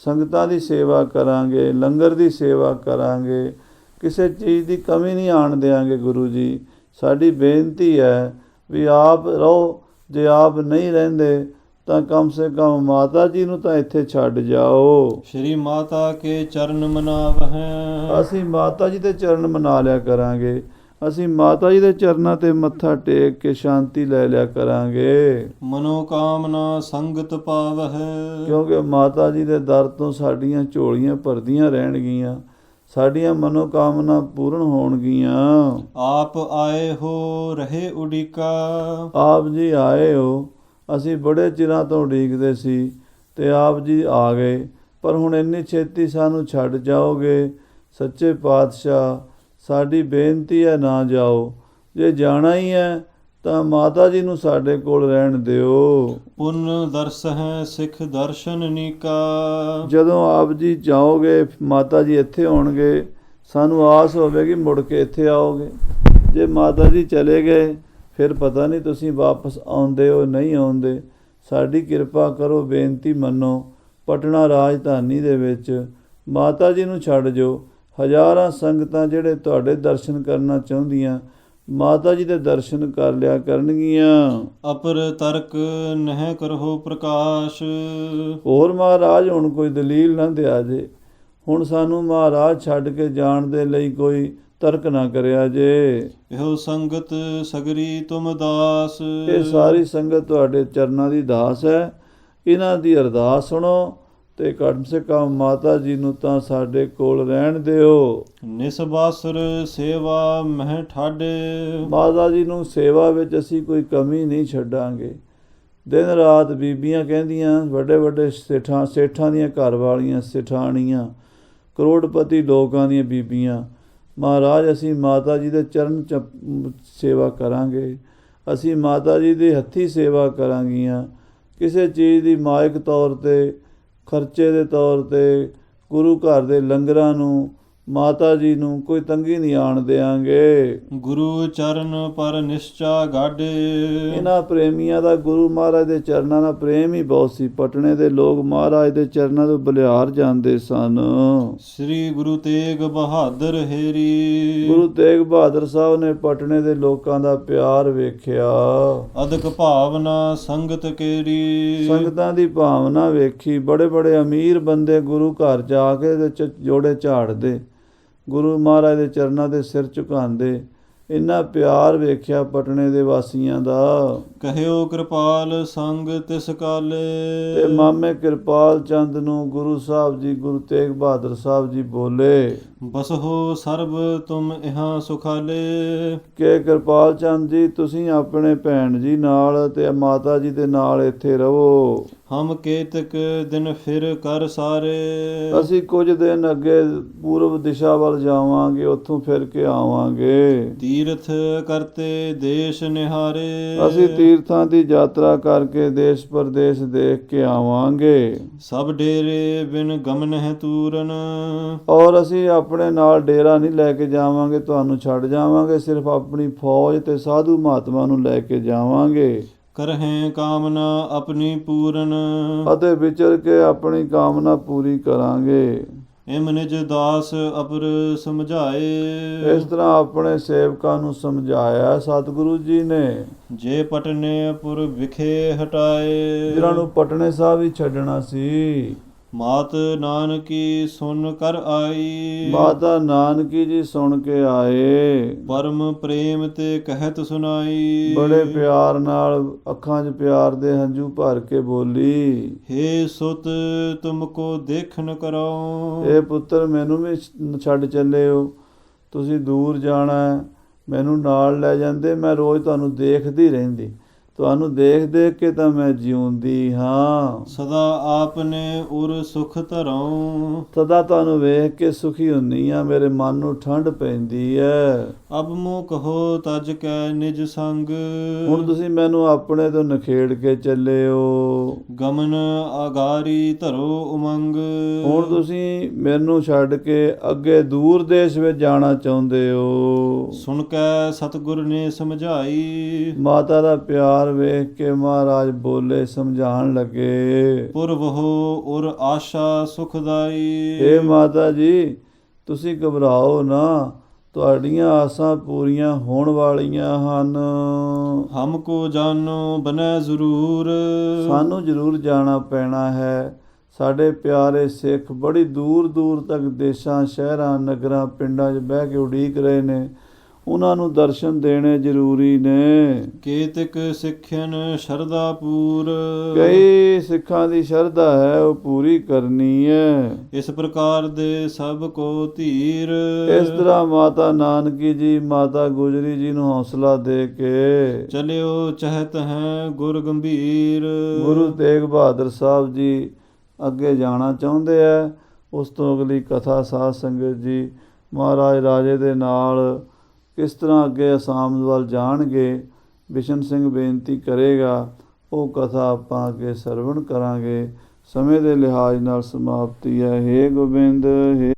ਸੰਗਤਾਂ ਦੀ ਸੇਵਾ ਕਰਾਂਗੇ, ਲੰਗਰ ਦੀ ਸੇਵਾ ਕਰਾਂਗੇ, ਕਿਸੇ ਚੀਜ਼ ਦੀ ਕਮੀ ਨਹੀਂ ਆਉਣ ਦਿਆਂਗੇ। ਗੁਰੂ ਜੀ, ਸਾਡੀ ਬੇਨਤੀ ਹੈ ਵੀ ਆਪ ਰਹੋ। ਜੇ ਆਪ ਨਹੀਂ ਰਹਿੰਦੇ ਤਾਂ ਕਮ ਸੇ ਕਮ ਮਾਤਾ ਜੀ ਨੂੰ ਤਾਂ ਇੱਥੇ ਛੱਡ ਜਾਓ।
ਸ਼੍ਰੀ ਮਾਤਾ ਕੇ ਚਰਨ ਮਨਾਵਹਿ।
ਅਸੀਂ ਮਾਤਾ ਜੀ ਦੇ ਚਰਨ ਮਨਾ ਲਿਆ ਕਰਾਂਗੇ। ਅਸੀਂ ਮਾਤਾ ਜੀ ਦੇ ਚਰਨਾਂ 'ਤੇ ਮੱਥਾ ਟੇਕ ਕੇ ਸ਼ਾਂਤੀ ਲੈ ਲਿਆ ਕਰਾਂਗੇ।
ਮਨੋ ਕਾਮਨਾ ਸੰਗਤ ਪਾਵਹਿ।
ਕਿਉਂਕਿ ਮਾਤਾ ਜੀ ਦੇ ਦਰ ਤੋਂ ਸਾਡੀਆਂ ਝੋਲੀਆਂ ਭਰਦੀਆਂ ਰਹਿਣਗੀਆਂ, ਸਾਡੀਆਂ ਮਨੋਕਾਮਨਾ ਪੂਰਨ ਹੋਣਗੀਆਂ।
ਆਪ ਆਏ ਹੋ ਰਹੇ ਉਡੀਕਾ।
ਆਪ ਜੀ ਆਏ ਹੋ, ਅਸੀਂ ਬੜੇ ਚਿਰਾਂ ਤੋਂ ਉਡੀਕਦੇ ਸੀ ਅਤੇ ਆਪ ਜੀ ਆ ਗਏ, ਪਰ ਹੁਣ ਇੰਨੀ ਛੇਤੀ ਸਾਨੂੰ ਛੱਡ ਜਾਓਗੇ। ਸੱਚੇ ਪਾਤਸ਼ਾਹ, ਸਾਡੀ ਬੇਨਤੀ ਹੈ ਨਾ ਜਾਓ। ਜੇ ਜਾਣਾ ਹੀ ਹੈ ਤਾਂ ਮਾਤਾ ਜੀ ਨੂੰ ਸਾਡੇ ਕੋਲ ਰਹਿਣ ਦਿਓ।
ਪੁੰਨ ਦਰਸ ਹੈ ਸਿੱਖ ਦਰਸ਼ਨ ਨੀਕਾ।
ਜਦੋਂ ਆਪ ਜੀ ਜਾਓਗੇ, ਮਾਤਾ ਜੀ ਇੱਥੇ ਆਉਣਗੇ, ਸਾਨੂੰ ਆਸ ਹੋਵੇਗੀ ਮੁੜ ਕੇ ਇੱਥੇ ਆਓਗੇ। ਜੇ ਮਾਤਾ ਜੀ ਚਲੇ ਗਏ, ਫਿਰ ਪਤਾ ਨਹੀਂ ਤੁਸੀਂ ਵਾਪਸ ਆਉਂਦੇ ਹੋ ਨਹੀਂ ਆਉਂਦੇ। ਸਾਡੀ ਕਿਰਪਾ ਕਰੋ, ਬੇਨਤੀ ਮੰਨੋ। ਪਟਨਾ ਰਾਜਧਾਨੀ ਦੇ ਵਿੱਚ ਮਾਤਾ ਜੀ ਨੂੰ ਛੱਡ ਜਾਓ। ਹਜ਼ਾਰਾਂ ਸੰਗਤਾਂ ਜਿਹੜੇ ਤੁਹਾਡੇ ਦਰਸ਼ਨ ਕਰਨਾ ਚਾਹੁੰਦੀਆਂ, ਮਾਤਾ ਜੀ ਦੇ ਦਰਸ਼ਨ ਕਰ ਲਿਆ ਕਰਨਗੀਆਂ।
ਅਪਰ ਤਰਕ ਨਹਿ ਕਰੋ ਪ੍ਰਕਾਸ਼।
ਹੋਰ ਮਹਾਰਾਜ, ਹੁਣ ਕੋਈ ਦਲੀਲ ਨਾ ਦਿਆ ਜੇ। ਹੁਣ ਸਾਨੂੰ ਮਹਾਰਾਜ ਛੱਡ ਕੇ ਜਾਣ ਦੇ ਲਈ ਕੋਈ ਤਰਕ ਨਾ ਕਰਿਆ ਜੇ।
ਇਹੋ ਸੰਗਤ ਸਗਰੀ ਤੁਮ ਦਾਸ।
ਇਹ ਸਾਰੀ ਸੰਗਤ ਤੁਹਾਡੇ ਚਰਨਾਂ ਦੀ ਦਾਸ ਹੈ। ਇਹਨਾਂ ਦੀ ਅਰਦਾਸ ਸੁਣੋ ਅਤੇ ਕਮ ਸੇ ਕਮ ਮਾਤਾ ਜੀ ਨੂੰ ਤਾਂ ਸਾਡੇ ਕੋਲ ਰਹਿਣ ਦਿਓ।
ਨਿਸਬਾਸੁਰ ਸੇਵਾ ਮਹਿ ਠਾਡੇ।
ਮਾਤਾ ਜੀ ਨੂੰ ਸੇਵਾ ਵਿੱਚ ਅਸੀਂ ਕੋਈ ਕਮੀ ਨਹੀਂ ਛੱਡਾਂਗੇ। ਦਿਨ ਰਾਤ ਬੀਬੀਆਂ ਕਹਿੰਦੀਆਂ, ਵੱਡੇ ਵੱਡੇ ਸੇਠਾਂ ਦੀਆਂ ਘਰ ਵਾਲੀਆਂ, ਸੇਠਾਣੀਆਂ, ਕਰੋੜਪਤੀ ਲੋਕਾਂ ਦੀਆਂ ਬੀਬੀਆਂ ਮਹਾਰਾਜ ਅਸੀਂ ਮਾਤਾ ਜੀ ਦੇ ਚਰਨ ਸੇਵਾ ਕਰਾਂਗੇ, ਅਸੀਂ ਮਾਤਾ ਜੀ ਦੀ ਹੱਥੀਂ ਸੇਵਾ ਕਰਾਂਗੀਆਂ। ਕਿਸੇ ਚੀਜ਼ ਦੀ ਮਾਇਕ ਤੌਰ 'ਤੇ, ਖਰਚੇ ਦੇ ਤੌਰ 'ਤੇ, ਗੁਰੂ ਘਰ ਦੇ ਲੰਗਰਾਂ ਨੂੰ, ਮਾਤਾ ਜੀ ਨੂੰ ਕੋਈ ਤੰਗੀ ਨਹੀਂ ਆਣ ਦਿਆਂਗੇ।
ਗੁਰੂ ਚਰਨ ਪਰ ਨਿਸ਼ਚਾ ਗਾਢੇ।
ਇਹਨਾਂ ਪ੍ਰੇਮੀਆਂ ਦਾ ਗੁਰੂ ਮਹਾਰਾਜ ਦੇ ਚਰਨਾਂ ਦਾ ਪ੍ਰੇਮ ਹੀ ਬਹੁਤ ਸੀ। ਪਟਨੇ ਦੇ ਲੋਕ ਮਹਾਰਾਜ ਦੇ ਚਰਨਾਂ ਤੋਂ ਬਲਿਹਾਰ ਜਾਂਦੇ ਸਨ।
ਸ੍ਰੀ ਗੁਰੂ ਤੇਗ ਬਹਾਦਰ ਹੇਰੀ।
ਗੁਰੂ ਤੇਗ ਬਹਾਦਰ ਸਾਹਿਬ ਨੇ ਪਟਨੇ ਦੇ ਲੋਕਾਂ ਦਾ ਪਿਆਰ ਵੇਖਿਆ,
ਅਦਕ ਭਾਵਨਾ ਸੰਗਤ ਕੇਰੀ।
ਸੰਗਤਾਂ ਦੀ ਭਾਵਨਾ ਵੇਖੀ। ਬੜੇ ਬੜੇ ਅਮੀਰ ਬੰਦੇ ਗੁਰੂ ਘਰ ਜਾ ਕੇ ਜੋੜੇ ਝਾੜਦੇ, ਗੁਰੂ ਮਹਾਰਾਜ ਦੇ ਚਰਨਾਂ ਦੇ ਸਿਰ ਝੁਕਾਉਂਦੇ। ਇੰਨਾ ਪਿਆਰ ਵੇਖਿਆ ਪਟਨੇ ਦੇ ਵਾਸੀਆਂ ਦਾ।
ਕਹਿਓ ਕਿਰਪਾਲ ਸੰਗ ਤਿਸ ਕਾਲੇ।
ਤੇ ਮਾਮੇ ਕਿਰਪਾਲ ਚੰਦ ਨੂੰ ਗੁਰੂ ਸਾਹਿਬ ਜੀ, ਗੁਰੂ ਤੇਗ ਬਹਾਦਰ ਸਾਹਿਬ ਜੀ ਬੋਲੇ,
ਬਸਹੋ ਸਰਬ ਤੁਮ ਇਹਾਂ ਸੁਖਾਲੇ।
ਕਿ ਕਿਰਪਾਲ ਚੰਦ ਜੀ ਤੁਸੀਂ ਆਪਣੇ ਭੈਣ ਜੀ ਨਾਲ ਤੇ ਮਾਤਾ ਜੀ ਦੇ ਨਾਲ ਇੱਥੇ ਰਹੋ।
ਹਮ ਕੇਤਕ ਦਿਨ ਫਿਰ ਕਰ ਸਾਰੇ।
ਅਸੀਂ ਕੁਝ ਦਿਨ ਅੱਗੇ ਪੂਰਬ ਦਿਸ਼ਾ ਵੱਲ ਜਾਵਾਂਗੇ, ਉੱਥੋਂ ਫਿਰ ਕੇ ਆਵਾਂਗੇ।
ਤੀਰਥ ਕਰਤੇ ਦੇਸ਼ ਨਿਹਾਰੇ।
ਅਸੀਂ ਤੀਰਥਾਂ ਦੀ ਯਾਤਰਾ ਕਰਕੇ ਦੇਸ਼ ਪਰਦੇਸ਼ ਦੇਖ ਕੇ ਆਵਾਂਗੇ।
ਸਭ ਡੇਰੇ ਬਿਨ ਗਮਨਹਿ ਤੂਰਨ।
ਔਰ ਅਸੀਂ ਆਪਣੇ ਨਾਲ ਡੇਰਾ ਨਹੀਂ ਲੈ ਕੇ ਜਾਵਾਂਗੇ, ਤੁਹਾਨੂੰ ਛੱਡ ਜਾਵਾਂਗੇ। ਸਿਰਫ ਆਪਣੀ ਫੌਜ ਤੇ ਸਾਧੂ ਮਹਾਤਮਾ ਨੂੰ ਲੈ ਕੇ ਜਾਵਾਂਗੇ।
ਕਰਹਿ ਕਾਮਨਾ ਆਪਣੀ ਪੂਰਨ।
ਅਤੇ ਵਿਚਰ ਕੇ ਆਪਣੀ ਕਾਮਨਾ ਪੂਰੀ ਕਰਾਂਗੇ।
ਇਮ ਨਿਜ ਦਾਸ ਅਪਰ ਸਮਝਾਏ।
ਇਸ ਤਰ੍ਹਾਂ ਆਪਣੇ ਸੇਵਕਾਂ ਨੂੰ ਸਮਝਾਇਆ ਸਤਿਗੁਰੂ ਜੀ ਨੇ।
ਜੇ ਪਟਨੇ ਪੁਰ ਵਿਖੇ ਹਟਾਏ।
ਜਿਨ੍ਹਾਂ ਨੂੰ ਪਟਨੇ ਸਾਹਿਬ ਹੀ ਛੱਡਣਾ ਸੀ।
ਮਾਤ ਨਾਨਕੀ ਸੁਨ ਕਰ ਆਈ।
ਮਾਤਾ ਨਾਨਕੀ ਜੀ ਸੁਣ ਕੇ ਆਏ।
ਪਰਮ ਪ੍ਰੇਮ ਤੇ ਕਹਿਤ ਸੁਨਾਈ।
ਬੜੇ ਪਿਆਰ ਨਾਲ ਅੱਖਾਂ 'ਚ ਪਿਆਰ ਦੇ ਹੰਝੂ ਭਰ ਕੇ ਬੋਲੀ,
ਹੇ ਸੁਤ ਤੁਮ ਕੋ ਦੇਖਨ ਕਰੋ।
ਇਹ ਪੁੱਤਰ ਮੈਨੂੰ ਵੀ ਛੱਡ ਚੱਲੇ ਹੋ, ਤੁਸੀਂ ਦੂਰ ਜਾਣਾ, ਮੈਨੂੰ ਨਾਲ ਲੈ ਜਾਂਦੇ, ਮੈਂ ਰੋਜ਼ ਤੁਹਾਨੂੰ ਦੇਖਦੀ ਰਹਿੰਦੀ। ਤੁਹਾਨੂੰ ਦੇਖ ਦੇਖ ਕੇ ਤਾਂ ਮੈਂ ਜਿਉਂਦੀ ਹਾਂ।
ਸਦਾ ਆਪਨੇ ਉਰ ਸੁਖ ਧਰਉ।
ਸਦਾ ਤੁਹਾਨੂੰ ਵੇਖ ਕੇ ਸੁਖੀ ਹੁੰਦੀ ਆ, ਮੇਰੇ ਮਨ ਨੂੰ ਠੰਡ ਪੈਂਦੀ ਹੈ।
ਅਬ ਮੋ ਕਹੋ ਤਜ ਕੈ ਨਿਜ ਸੰਗ।
ਹੁਣ ਤੁਸੀਂ ਮੈਨੂੰ ਆਪਣੇ ਤੋਂ ਨਖੇੜ ਕੇ ਚੱਲੇ ਹੋ।
ਗਮਨ ਆਗਾਰੀ ਧਰੋ ਉਮੰਗ।
ਹੁਣ ਤੁਸੀਂ ਮੈਨੂੰ ਛੱਡ ਕੇ ਅੱਗੇ ਦੂਰ ਦੇਸ਼ ਵਿੱਚ ਜਾਣਾ ਚਾਹੁੰਦੇ ਹੋ।
ਸੁਣ ਕੈ ਸਤਿਗੁਰ ਨੇ ਸਮਝਾਈ।
ਮਾਤਾ ਦਾ ਪਿਆਰ ਵੇਖ ਕੇ ਮਹਾਰਾਜ ਬੋਲੇ, ਸਮਝਾਉਣ ਲੱਗੇ,
ਪੁਰਵਹੁ ਉਰ ਆਸ਼ਾ ਸੁਖਦਾਈ।
ਇਹ ਮਾਤਾ ਜੀ ਤੁਸੀਂ ਘਬਰਾਓ ਨਾ, ਤੁਹਾਡੀਆਂ ਆਸਾਂ ਪੂਰੀਆਂ ਹੋਣ ਵਾਲੀਆਂ ਹਨ।
ਹਮ ਕੋ ਜਾਨੋ ਬਨੈ ਜ਼ਰੂਰ।
ਸਾਨੂੰ ਜ਼ਰੂਰ ਜਾਣਾ ਪੈਣਾ ਹੈ। ਸਾਡੇ ਪਿਆਰੇ ਸਿੱਖ ਬੜੀ ਦੂਰ ਦੂਰ ਤੱਕ ਦੇਸ਼ਾਂ, ਸ਼ਹਿਰਾਂ, ਨਗਰਾਂ, ਪਿੰਡਾਂ 'ਚ ਬਹਿ ਕੇ ਉਡੀਕ ਰਹੇ ਨੇ। ਉਹਨਾਂ ਨੂੰ ਦਰਸ਼ਨ ਦੇਣੇ ਜ਼ਰੂਰੀ ਨੇ।
ਕੇਤਕ ਸਿੱਖਿਅਨ ਸ਼ਰਧਾ ਪੂਰ।
ਕਈ ਸਿੱਖਾਂ ਦੀ ਸ਼ਰਧਾ ਹੈ, ਉਹ ਪੂਰੀ ਕਰਨੀ ਹੈ।
ਇਸ ਪ੍ਰਕਾਰ ਦੇ ਸਭ ਕੋ ਧੀਰ।
ਇਸ ਤਰ੍ਹਾਂ ਮਾਤਾ ਨਾਨਕੀ ਜੀ, ਮਾਤਾ ਗੁਜਰੀ ਜੀ ਨੂੰ ਹੌਸਲਾ ਦੇ ਕੇ
ਚਲਿਓ ਚਹਿਤ ਹੈ ਗੁਰ ਗੰਭੀਰ।
ਗੁਰੂ ਤੇਗ ਬਹਾਦਰ ਸਾਹਿਬ ਜੀ ਅੱਗੇ ਜਾਣਾ ਚਾਹੁੰਦੇ ਹੈ। ਉਸ ਤੋਂ ਅਗਲੀ ਕਥਾ ਸਾਧ ਸੰਗਤ ਜੀ ਮਹਾਰਾਜ ਰਾਜੇ ਦੇ ਨਾਲ ਕਿਸ ਤਰ੍ਹਾਂ ਅੱਗੇ ਅਸਾਮ ਵੱਲ ਜਾਣਗੇ, ਬਿਸ਼ਨ ਸਿੰਘ ਬੇਨਤੀ ਕਰੇਗਾ। ਉਹ ਕਥਾ ਆਪਾਂ ਅੱਗੇ ਸਰਵਣ ਕਰਾਂਗੇ। ਸਮੇਂ ਦੇ ਲਿਹਾਜ਼ ਨਾਲ ਸਮਾਪਤੀ ਹੈ। ਹੇ ਗੋਬਿੰਦ, ਹੇ